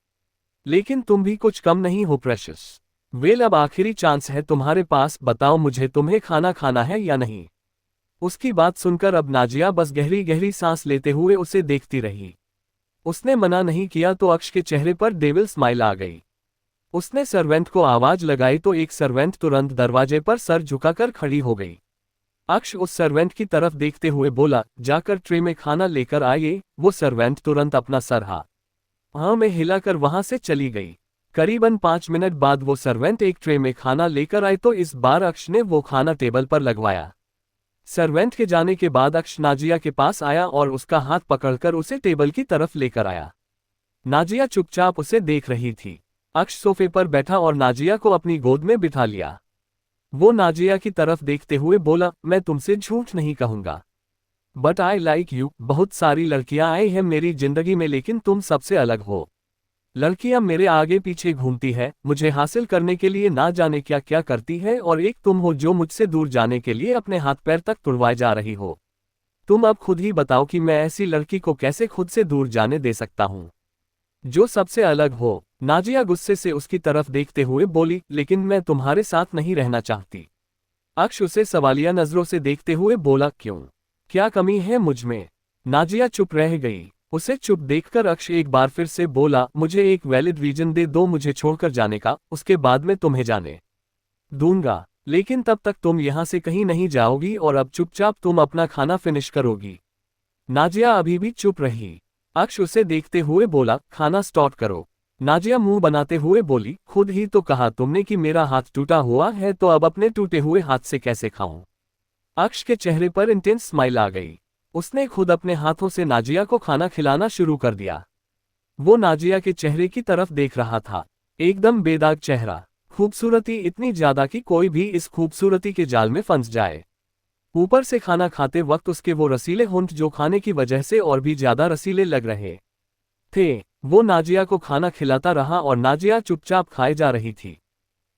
लेकिन तुम भी कुछ कम नहीं हो प्रेशियस। वेल, अब आखिरी चांस है तुम्हारे पास, बताओ मुझे तुम्हें खाना खाना है या नहीं? उसकी बात सुनकर अब नाजिया बस गहरी गहरी सांस लेते हुए उसे देखती रही। उसने मना नहीं किया तो अक्ष के चेहरे पर डेविल स्माइल आ गई। उसने सर्वेंट को आवाज लगाई तो एक सर्वेंट तुरंत दरवाजे पर सर झुकाकर खड़ी हो गई। अक्ष उस सर्वेंट की तरफ देखते हुए बोला, जाकर ट्रे में खाना लेकर आइए। वो सर्वेंट तुरंत अपना सर हाँ में हिलाकर वहां से चली गई। करीबन 5 मिनट बाद वो सर्वेंट एक ट्रे में खाना लेकर आए तो इस बार अक्ष ने वो खाना टेबल पर लगवाया। सर्वेंट के जाने के बाद अक्ष नाजिया के पास आया और उसका हाथ पकड़कर उसे टेबल की तरफ लेकर आया। नाजिया चुपचाप उसे देख रही थी। अक्ष सोफे पर बैठा और नाजिया को अपनी गोद में बिठा लिया। वो नाजिया की तरफ देखते हुए बोला, मैं तुमसे झूठ नहीं कहूंगा, बट आई लाइक यू। बहुत सारी लड़कियां आई हैं मेरी जिंदगी में, लेकिन तुम सबसे अलग हो। लड़कियां मेरे आगे पीछे घूमती है, मुझे हासिल करने के लिए ना जाने क्या क्या करती है, और एक तुम हो जो मुझसे दूर जाने के लिए अपने हाथ पैर तक तुड़वाए जा रही हो। तुम अब खुद ही बताओ कि मैं ऐसी लड़की को कैसे खुद से दूर जाने दे सकता हूँ जो सबसे अलग हो। नाजिया गुस्से से उसकी तरफ देखते हुए बोली, लेकिन मैं तुम्हारे साथ नहीं रहना चाहती। अक्ष उसे सवालिया नजरों से देखते हुए बोला, क्यों? क्या कमी है मुझ में? नाजिया चुप रह गई। उसे चुप देखकर अक्ष एक बार फिर से बोला, मुझे एक वैलिड रीजन दे दो मुझे छोड़कर जाने का, उसके बाद मैं तुम्हें जाने दूंगा, लेकिन तब तक तुम यहां से कहीं नहीं जाओगी और अब चुपचाप तुम अपना खाना फिनिश करोगी। नाजिया अभी भी चुप रही। अक्ष उसे देखते हुए बोला, खाना स्टार्ट करो। नाजिया मुंह बनाते हुए बोली, खुद ही तो कहा तुमने कि मेरा हाथ टूटा हुआ है, तो अब अपने टूटे हुए हाथ से कैसे खाऊं? अक्ष के चेहरे पर इंटेंस स्माइल आ गई। उसने खुद अपने हाथों से नाजिया को खाना खिलाना शुरू कर दिया। वो नाजिया के चेहरे की तरफ देख रहा था, एकदम बेदाग चेहरा, खूबसूरती इतनी ज्यादा कि कोई भी इस खूबसूरती के जाल में फंस जाए। ऊपर से खाना खाते वक्त उसके वो रसीले होंठ जो खाने की वजह से और भी ज्यादा रसीले लग रहे थे। वो नाजिया को खाना खिलाता रहा और नाजिया चुपचाप खाए जा रही थी।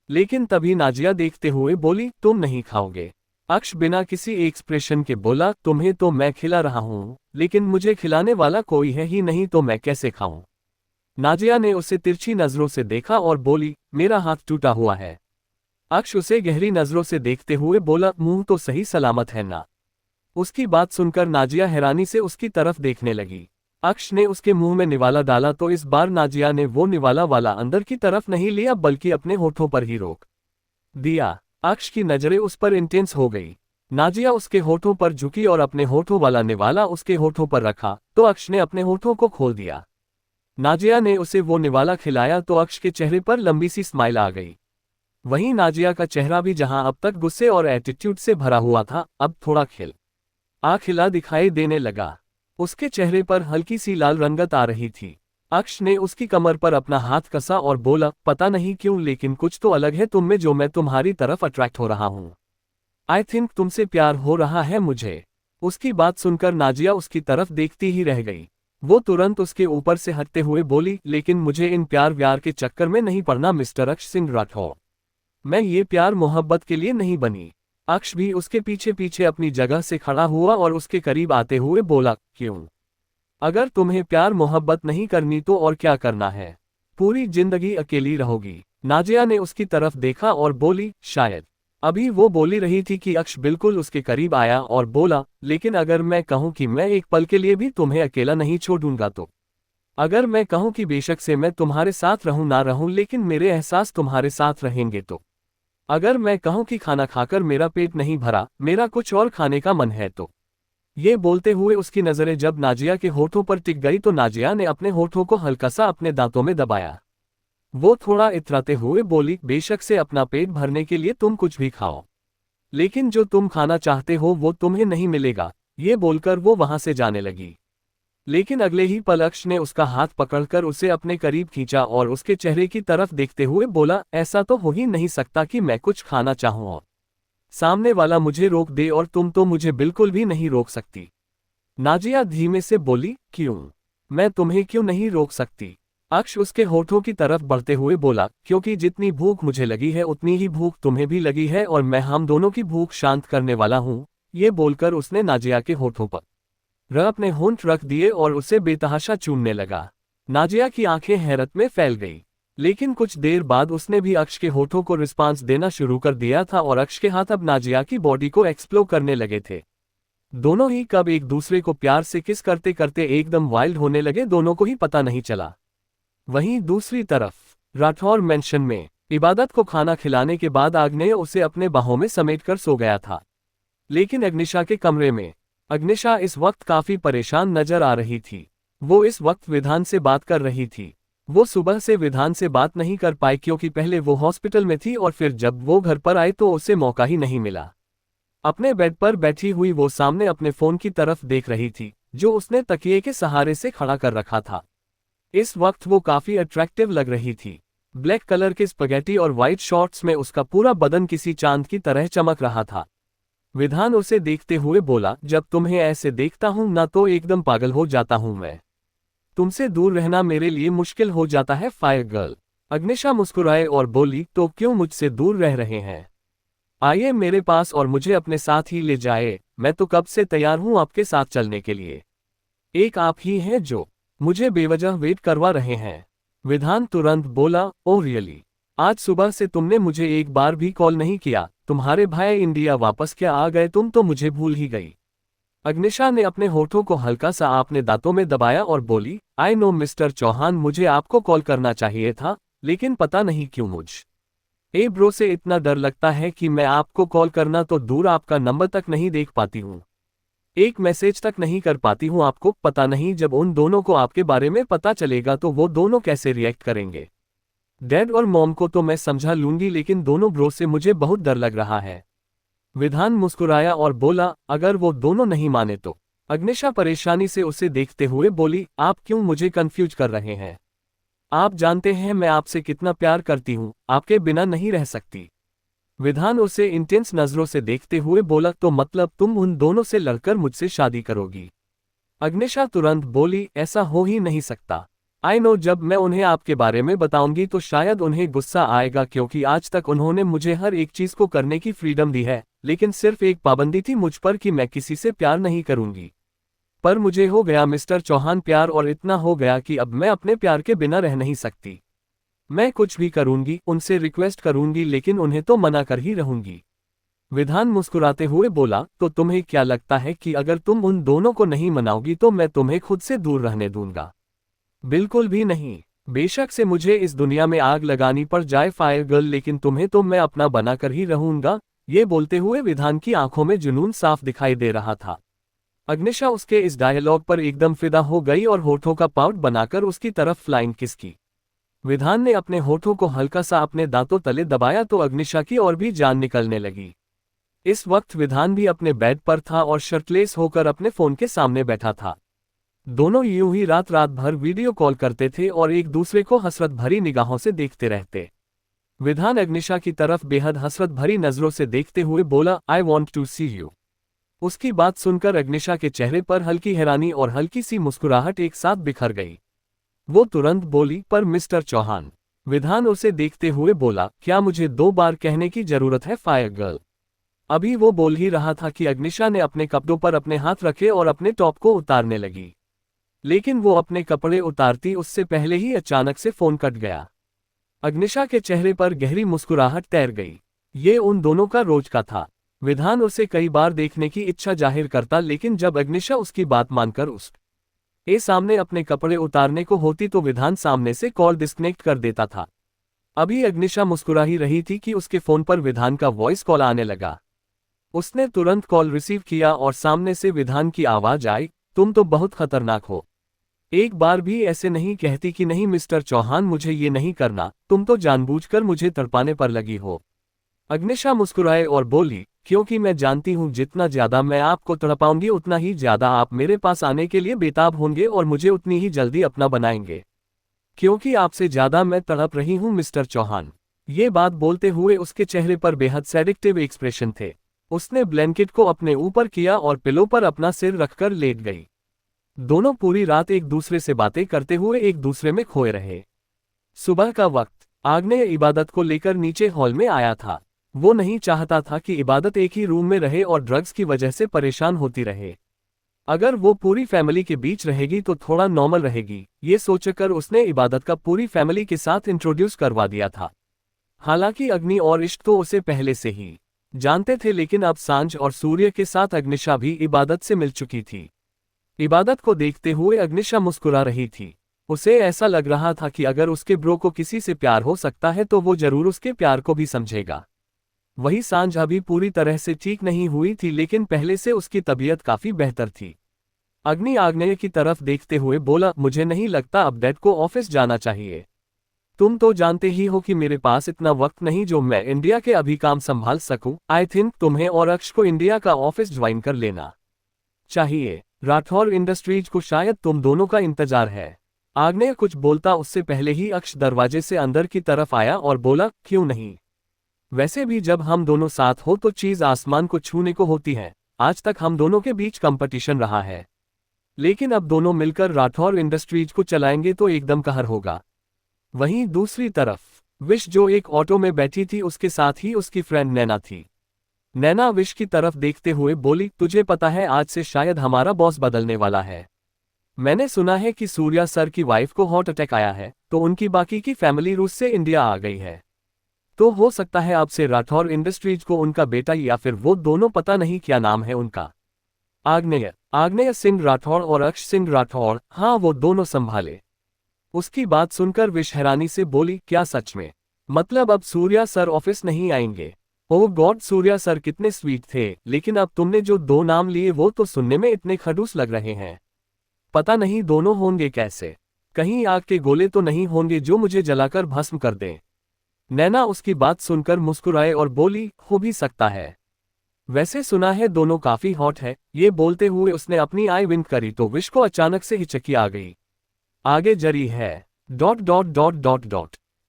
लेकिन तभी नाजिया देखते हुए बोली, तुम नहीं खाओगे? अक्ष बिना किसी एक्सप्रेशन के बोला, तुम्हें तो मैं खिला रहा हूं, लेकिन मुझे खिलाने वाला कोई है ही नहीं, तो मैं कैसे खाऊं? नाजिया ने उसे तिरछी नजरों से देखा और बोली, मेरा हाथ टूटा हुआ है। अक्ष उसे गहरी नजरों से देखते हुए बोला, मुंह तो सही सलामत है ना? उसकी बात सुनकर नाजिया हैरानी से उसकी तरफ देखने लगी। अक्ष ने उसके मुंह में निवाला डाला तो इस बार नाजिया ने वो निवाला वाला अंदर की तरफ नहीं लिया बल्कि अपने होठों पर ही रोक दिया। अक्ष की नजरें उस पर इंटेंस हो गई। नाजिया उसके होठों पर झुकी और अपने होठों वाला निवाला उसके होठों पर रखा तो अक्ष ने अपने होठों को खोल दिया। नाजिया ने उसे वो निवाला खिलाया तो अक्ष के चेहरे पर लंबी सी स्माइल आ गई। वहीं नाजिया का चेहरा भी जहां अब तक गुस्से और एटीट्यूड से भरा हुआ था, अब थोड़ा खिला दिखाई देने लगा। उसके चेहरे पर हल्की सी लाल रंगत आ रही थी। अक्ष ने उसकी कमर पर अपना हाथ कसा और बोला, पता नहीं क्यों लेकिन कुछ तो अलग है तुम में जो मैं तुम्हारी तरफ अट्रैक्ट हो रहा हूं। आई थिंक तुमसे प्यार हो रहा है मुझे। उसकी बात सुनकर नाजिया उसकी तरफ देखती ही रह गई। वो तुरंत उसके ऊपर से हटते हुए बोली, लेकिन मुझे इन प्यार व्यार के चक्कर में नहीं पड़ना मिस्टर अक्ष सिंह राठौर। मैं ये प्यार मोहब्बत के लिए नहीं बनी। अक्ष भी उसके पीछे पीछे अपनी जगह से खड़ा हुआ और उसके करीब आते हुए बोला, क्यों? अगर तुम्हें प्यार मोहब्बत नहीं करनी तो और क्या करना है? पूरी जिंदगी अकेली रहोगी? नाजिया ने उसकी तरफ देखा और बोली, शायद। अभी वो बोली रही थी कि अक्ष बिल्कुल उसके करीब आया और बोला, लेकिन अगर मैं कहूं कि मैं एक पल के लिए भी तुम्हें अकेला नहीं छोड़ूंगा तो? अगर मैं कहूं कि बेशक से मैं तुम्हारे साथ रहूं ना रहूं लेकिन मेरे एहसास तुम्हारे साथ रहेंगे तो। अगर मैं कहूं कि खाना खाकर मेरा पेट नहीं भरा, मेरा कुछ और खाने का मन है तो। ये बोलते हुए उसकी नजरें जब नाजिया के होठों पर टिक गई तो नाजिया ने अपने होठों को हल्का सा अपने दांतों में दबाया। वो थोड़ा इतराते हुए बोली, बेशक से अपना पेट भरने के लिए तुम कुछ भी खाओ, लेकिन जो तुम खाना चाहते हो वो तुम्हें नहीं मिलेगा। ये बोलकर वो वहां से जाने लगी। लेकिन अगले ही पल अक्ष ने उसका हाथ पकड़कर उसे अपने करीब खींचा और उसके चेहरे की तरफ देखते हुए बोला, ऐसा तो हो ही नहीं सकता कि मैं कुछ खाना चाहूं और सामने वाला मुझे रोक दे, और तुम तो मुझे बिल्कुल भी नहीं रोक सकती। नाजिया धीमे से बोली, क्यों? मैं तुम्हें क्यों नहीं रोक सकती? अक्ष उसके होठों की तरफ बढ़ते हुए बोला, क्योंकि जितनी भूख मुझे लगी है उतनी ही भूख तुम्हें भी लगी है और मैं हम दोनों की भूख शांत करने वाला हूं। ये बोलकर उसने नाजिया के होठों पर अपने होंठ रख दिए और उसे बेतहाशा चूमने लगा। नाजिया की आंखें हैरत में फैल गई, लेकिन कुछ देर बाद उसने भी अक्ष के होठों को रिस्पांस देना शुरू कर दिया था और अक्ष के हाथ अब नाजिया की बॉडी को एक्सप्लोर करने लगे थे। दोनों ही कब एक दूसरे को प्यार से किस करते करते एकदम वाइल्ड होने लगे, दोनों को ही पता नहीं चला। वहीं दूसरी तरफ राठौर मेंशन में इबादत को खाना खिलाने के बाद आग्नेय उसे अपने बाहों में समेटकर सो गया था। लेकिन अग्निशा के कमरे में अग्निशा इस वक्त काफी परेशान नजर आ रही थी। वो इस वक्त विधान से बात कर रही थी। वो सुबह से विधान से बात नहीं कर पाई क्योंकि पहले वो हॉस्पिटल में थी और फिर जब वो घर पर आई तो उसे मौका ही नहीं मिला। अपने बेड पर बैठी हुई वो सामने अपने फोन की तरफ देख रही थी, जो उसने तकिए के सहारे से खड़ा कर रखा था। इस वक्त वो काफी अट्रैक्टिव लग रही थी। ब्लैक कलर के स्पगेटी और व्हाइट शॉर्ट्स में उसका पूरा बदन किसी चांद की तरह चमक रहा था। विधान उसे देखते हुए बोला, जब तुम्हें ऐसे देखता हूं ना तो एकदम पागल हो जाता हूं मैं। तुमसे दूर रहना मेरे लिए मुश्किल हो जाता है फायर गर्ल। अग्निशा मुस्कुराए और बोली, तो क्यों मुझसे दूर रह रहे हैं? आइए मेरे पास और मुझे अपने साथ ही ले जाए। मैं तो कब से तैयार हूं आपके साथ चलने के लिए। एक आप ही हैं जो मुझे बेवजह वेट करवा रहे हैं। विधान तुरंत बोला, ओह रियली? आज सुबह से तुमने मुझे एक बार भी कॉल नहीं किया। तुम्हारे भाई इंडिया वापस क्या आ गए? तुम तो मुझे भूल ही गई। अग्निशा ने अपने होठों को हल्का सा अपने दांतों में दबाया और बोली, आई नो मिस्टर चौहान, मुझे आपको कॉल करना चाहिए था, लेकिन पता नहीं क्यों मुझ ब्रो से इतना डर लगता है कि मैं आपको कॉल करना तो दूर आपका नंबर तक नहीं देख पाती हूँ, एक मैसेज तक नहीं कर पाती हूँ आपको। पता नहीं जब उन दोनों को आपके बारे में पता चलेगा तो वो दोनों कैसे रिएक्ट करेंगे। डैड और मॉम को तो मैं समझा लूंगी, लेकिन दोनों ब्रो से मुझे बहुत डर लग रहा है। विधान मुस्कुराया और बोला, अगर वो दोनों नहीं माने तो? अग्निशा परेशानी से उसे देखते हुए बोली, आप क्यों मुझे कंफ्यूज कर रहे हैं? आप जानते हैं मैं आपसे कितना प्यार करती हूँ, आपके बिना नहीं रह सकती। विधान उसे इंटेंस नजरों से देखते हुए बोला, तो मतलब तुम उन दोनों से लड़कर मुझसे शादी करोगी? अग्निशा तुरंत बोली, ऐसा हो ही नहीं सकता। आई नो, जब मैं उन्हें आपके बारे में बताऊंगी तो शायद उन्हें गुस्सा आएगा, क्योंकि आज तक उन्होंने मुझे हर एक चीज को करने की फ्रीडम दी है, लेकिन सिर्फ एक पाबंदी थी मुझ पर कि मैं किसी से प्यार नहीं करूंगी। पर मुझे हो गया मिस्टर चौहान प्यार, और इतना हो गया कि अब मैं अपने प्यार के बिना रह नहीं सकती। मैं कुछ भी करूंगी, उनसे रिक्वेस्ट करूंगी, लेकिन उन्हें तो मना कर ही रहूंगी। विधान मुस्कुराते हुए बोला, तो तुम्हें क्या लगता है कि अगर तुम उन दोनों को नहीं मनाओगी तो मैं तुम्हें खुद से दूर रहने दूंगा? बिल्कुल भी नहीं। बेशक से मुझे इस दुनिया में आग लगानी पड़ जाए फायर गर्ल, लेकिन तुम्हें तो मैं अपना बनाकर ही रहूंगा। ये बोलते हुए विधान की आंखों में जुनून साफ दिखाई दे रहा था। अग्निशा उसके इस डायलॉग पर एकदम फिदा हो गई और होठों का पाउट बनाकर उसकी तरफ फ्लाइंग किस की। विधान ने अपने होठों को हल्का सा अपने दांतों तले दबाया तो अग्निशा की और भी जान निकलने लगी। इस वक्त विधान भी अपने बेड पर था और शर्टलेस होकर अपने फोन के सामने बैठा था। दोनों यूं ही रात भर वीडियो कॉल करते थे और एक दूसरे को हसरत भरी निगाहों से देखते रहते। विधान अग्निशा की तरफ बेहद हसरत भरी नजरों से देखते हुए बोला, I want to see you. उसकी बात सुनकर अग्निशा के चेहरे पर हल्की हैरानी और हल्की सी मुस्कुराहट एक साथ बिखर गई। वो तुरंत बोली, पर मिस्टर चौहान? विधान उसे देखते हुए बोला, क्या मुझे 2 बार कहने की जरूरत है फायर गर्ल? अभी वो बोल ही रहा था कि अग्निशा ने अपने कपड़ों पर अपने हाथ रखे और अपने टॉप को उतारने लगी, लेकिन वो अपने कपड़े उतारती उससे पहले ही अचानक से फोन कट गया। अग्निशा के चेहरे पर गहरी मुस्कुराहट तैर गई। ये उन दोनों का रोज का था। विधान उसे कई बार देखने की इच्छा जाहिर करता, लेकिन जब अग्निशा उसकी बात मानकर उस ए सामने अपने कपड़े उतारने को होती तो विधान सामने से कॉल डिस्कनेक्ट कर देता था। अभी अग्निशा मुस्कुरा ही रही थी कि उसके फोन पर विधान का वॉइस कॉल आने लगा। उसने तुरंत कॉल रिसीव किया और सामने से विधान की आवाज आई, तुम तो बहुत खतरनाक हो। एक बार भी ऐसे नहीं कहती कि नहीं मिस्टर चौहान मुझे ये नहीं करना, तुम तो जानबूझकर मुझे तड़पाने पर लगी हो। अग्निशा मुस्कुराए और बोली, क्योंकि मैं जानती हूँ जितना ज्यादा मैं आपको तड़पाऊंगी उतना ही ज्यादा आप मेरे पास आने के लिए बेताब होंगे और मुझे उतनी ही जल्दी अपना बनाएंगे। क्योंकि आपसे ज्यादा मैं तड़प रही हूँ मिस्टर चौहान। ये बात बोलते हुए उसके चेहरे पर बेहद सेडिक्टिव एक्सप्रेशन थे। उसने ब्लैंकेट को अपने ऊपर किया और पिलो पर अपना सिर रखकर लेट गई। दोनों पूरी रात एक दूसरे से बातें करते हुए एक दूसरे में खोए रहे। सुबह का वक्त आग्नेय इबादत को लेकर नीचे हॉल में आया था। वो नहीं चाहता था कि इबादत एक ही रूम में रहे और ड्रग्स की वजह से परेशान होती रहे। अगर वो पूरी फैमिली के बीच रहेगी तो थोड़ा नॉर्मल रहेगी, ये सोचकर उसने इबादत का पूरी फैमिली के साथ इंट्रोड्यूस करवा दिया था। हालांकि अग्नि और इश्क तो उसे पहले से ही जानते थे, लेकिन अब सांझ और सूर्य के साथ अग्निशा भी इबादत से मिल चुकी थी। इबादत को देखते हुए अग्निशा मुस्कुरा रही थी। उसे ऐसा लग रहा था कि अगर उसके ब्रो को किसी से प्यार हो सकता है तो वो जरूर उसके प्यार को भी समझेगा। वही सांझ अभी पूरी तरह से ठीक नहीं हुई थी, लेकिन पहले से उसकी तबीयत काफी बेहतर थी। अग्नि आग्नेय की तरफ देखते हुए बोला, मुझे नहीं लगता अब डैड को ऑफिस जाना चाहिए। तुम तो जानते ही हो कि मेरे पास इतना वक्त नहीं जो मैं इंडिया के अभी काम संभाल सकूं। आई थिंक तुम्हें और अक्ष को इंडिया का ऑफिस ज्वाइन कर लेना चाहिए। राठौर इंडस्ट्रीज को शायद तुम दोनों का इंतजार है। आग्नेय कुछ बोलता उससे पहले ही अक्ष दरवाजे से अंदर की तरफ आया और बोला, क्यों नहीं। वैसे भी जब हम दोनों साथ हो तो चीज आसमान को छूने को होती है। आज तक हम दोनों के बीच कंपटीशन रहा है, लेकिन अब दोनों मिलकर राठौर इंडस्ट्रीज को चलाएंगे तो एकदम कहर होगा। वहीं दूसरी तरफ विश जो एक ऑटो में बैठी थी, उसके साथ ही उसकी फ्रेंड नैना थी। नैना विश की तरफ देखते हुए बोली, तुझे पता है आज से शायद हमारा बॉस बदलने वाला है। मैंने सुना है कि सूर्या सर की वाइफ को हार्ट अटैक आया है, तो उनकी बाकी की फैमिली रूस से इंडिया आ गई है। तो हो सकता है अब से राठौर इंडस्ट्रीज को उनका बेटा या फिर वो दोनों, पता नहीं क्या नाम है उनका, आग्नेय सिंह राठौर और अक्ष सिंह राठौर, हाँ वो दोनों संभाले। उसकी बात सुनकर विश हैरानी से बोली, क्या सच में? मतलब अब सूर्या सर ऑफिस नहीं आएंगे? ओह गॉड, सूर्या सर कितने स्वीट थे, लेकिन अब तुमने जो दो नाम लिए वो तो सुनने में इतने खड़ूस लग रहे हैं। पता नहीं दोनों होंगे कैसे, कहीं आग के गोले तो नहीं होंगे जो मुझे जलाकर भस्म कर दें। नैना उसकी बात सुनकर मुस्कुराए और बोली, हो भी सकता है। वैसे सुना है दोनों काफी हॉट है। ये बोलते हुए उसने अपनी आई विंक करी तो विश को अचानक से हिचकी आ गई। आगे जरी है...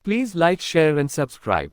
please like share and subscribe.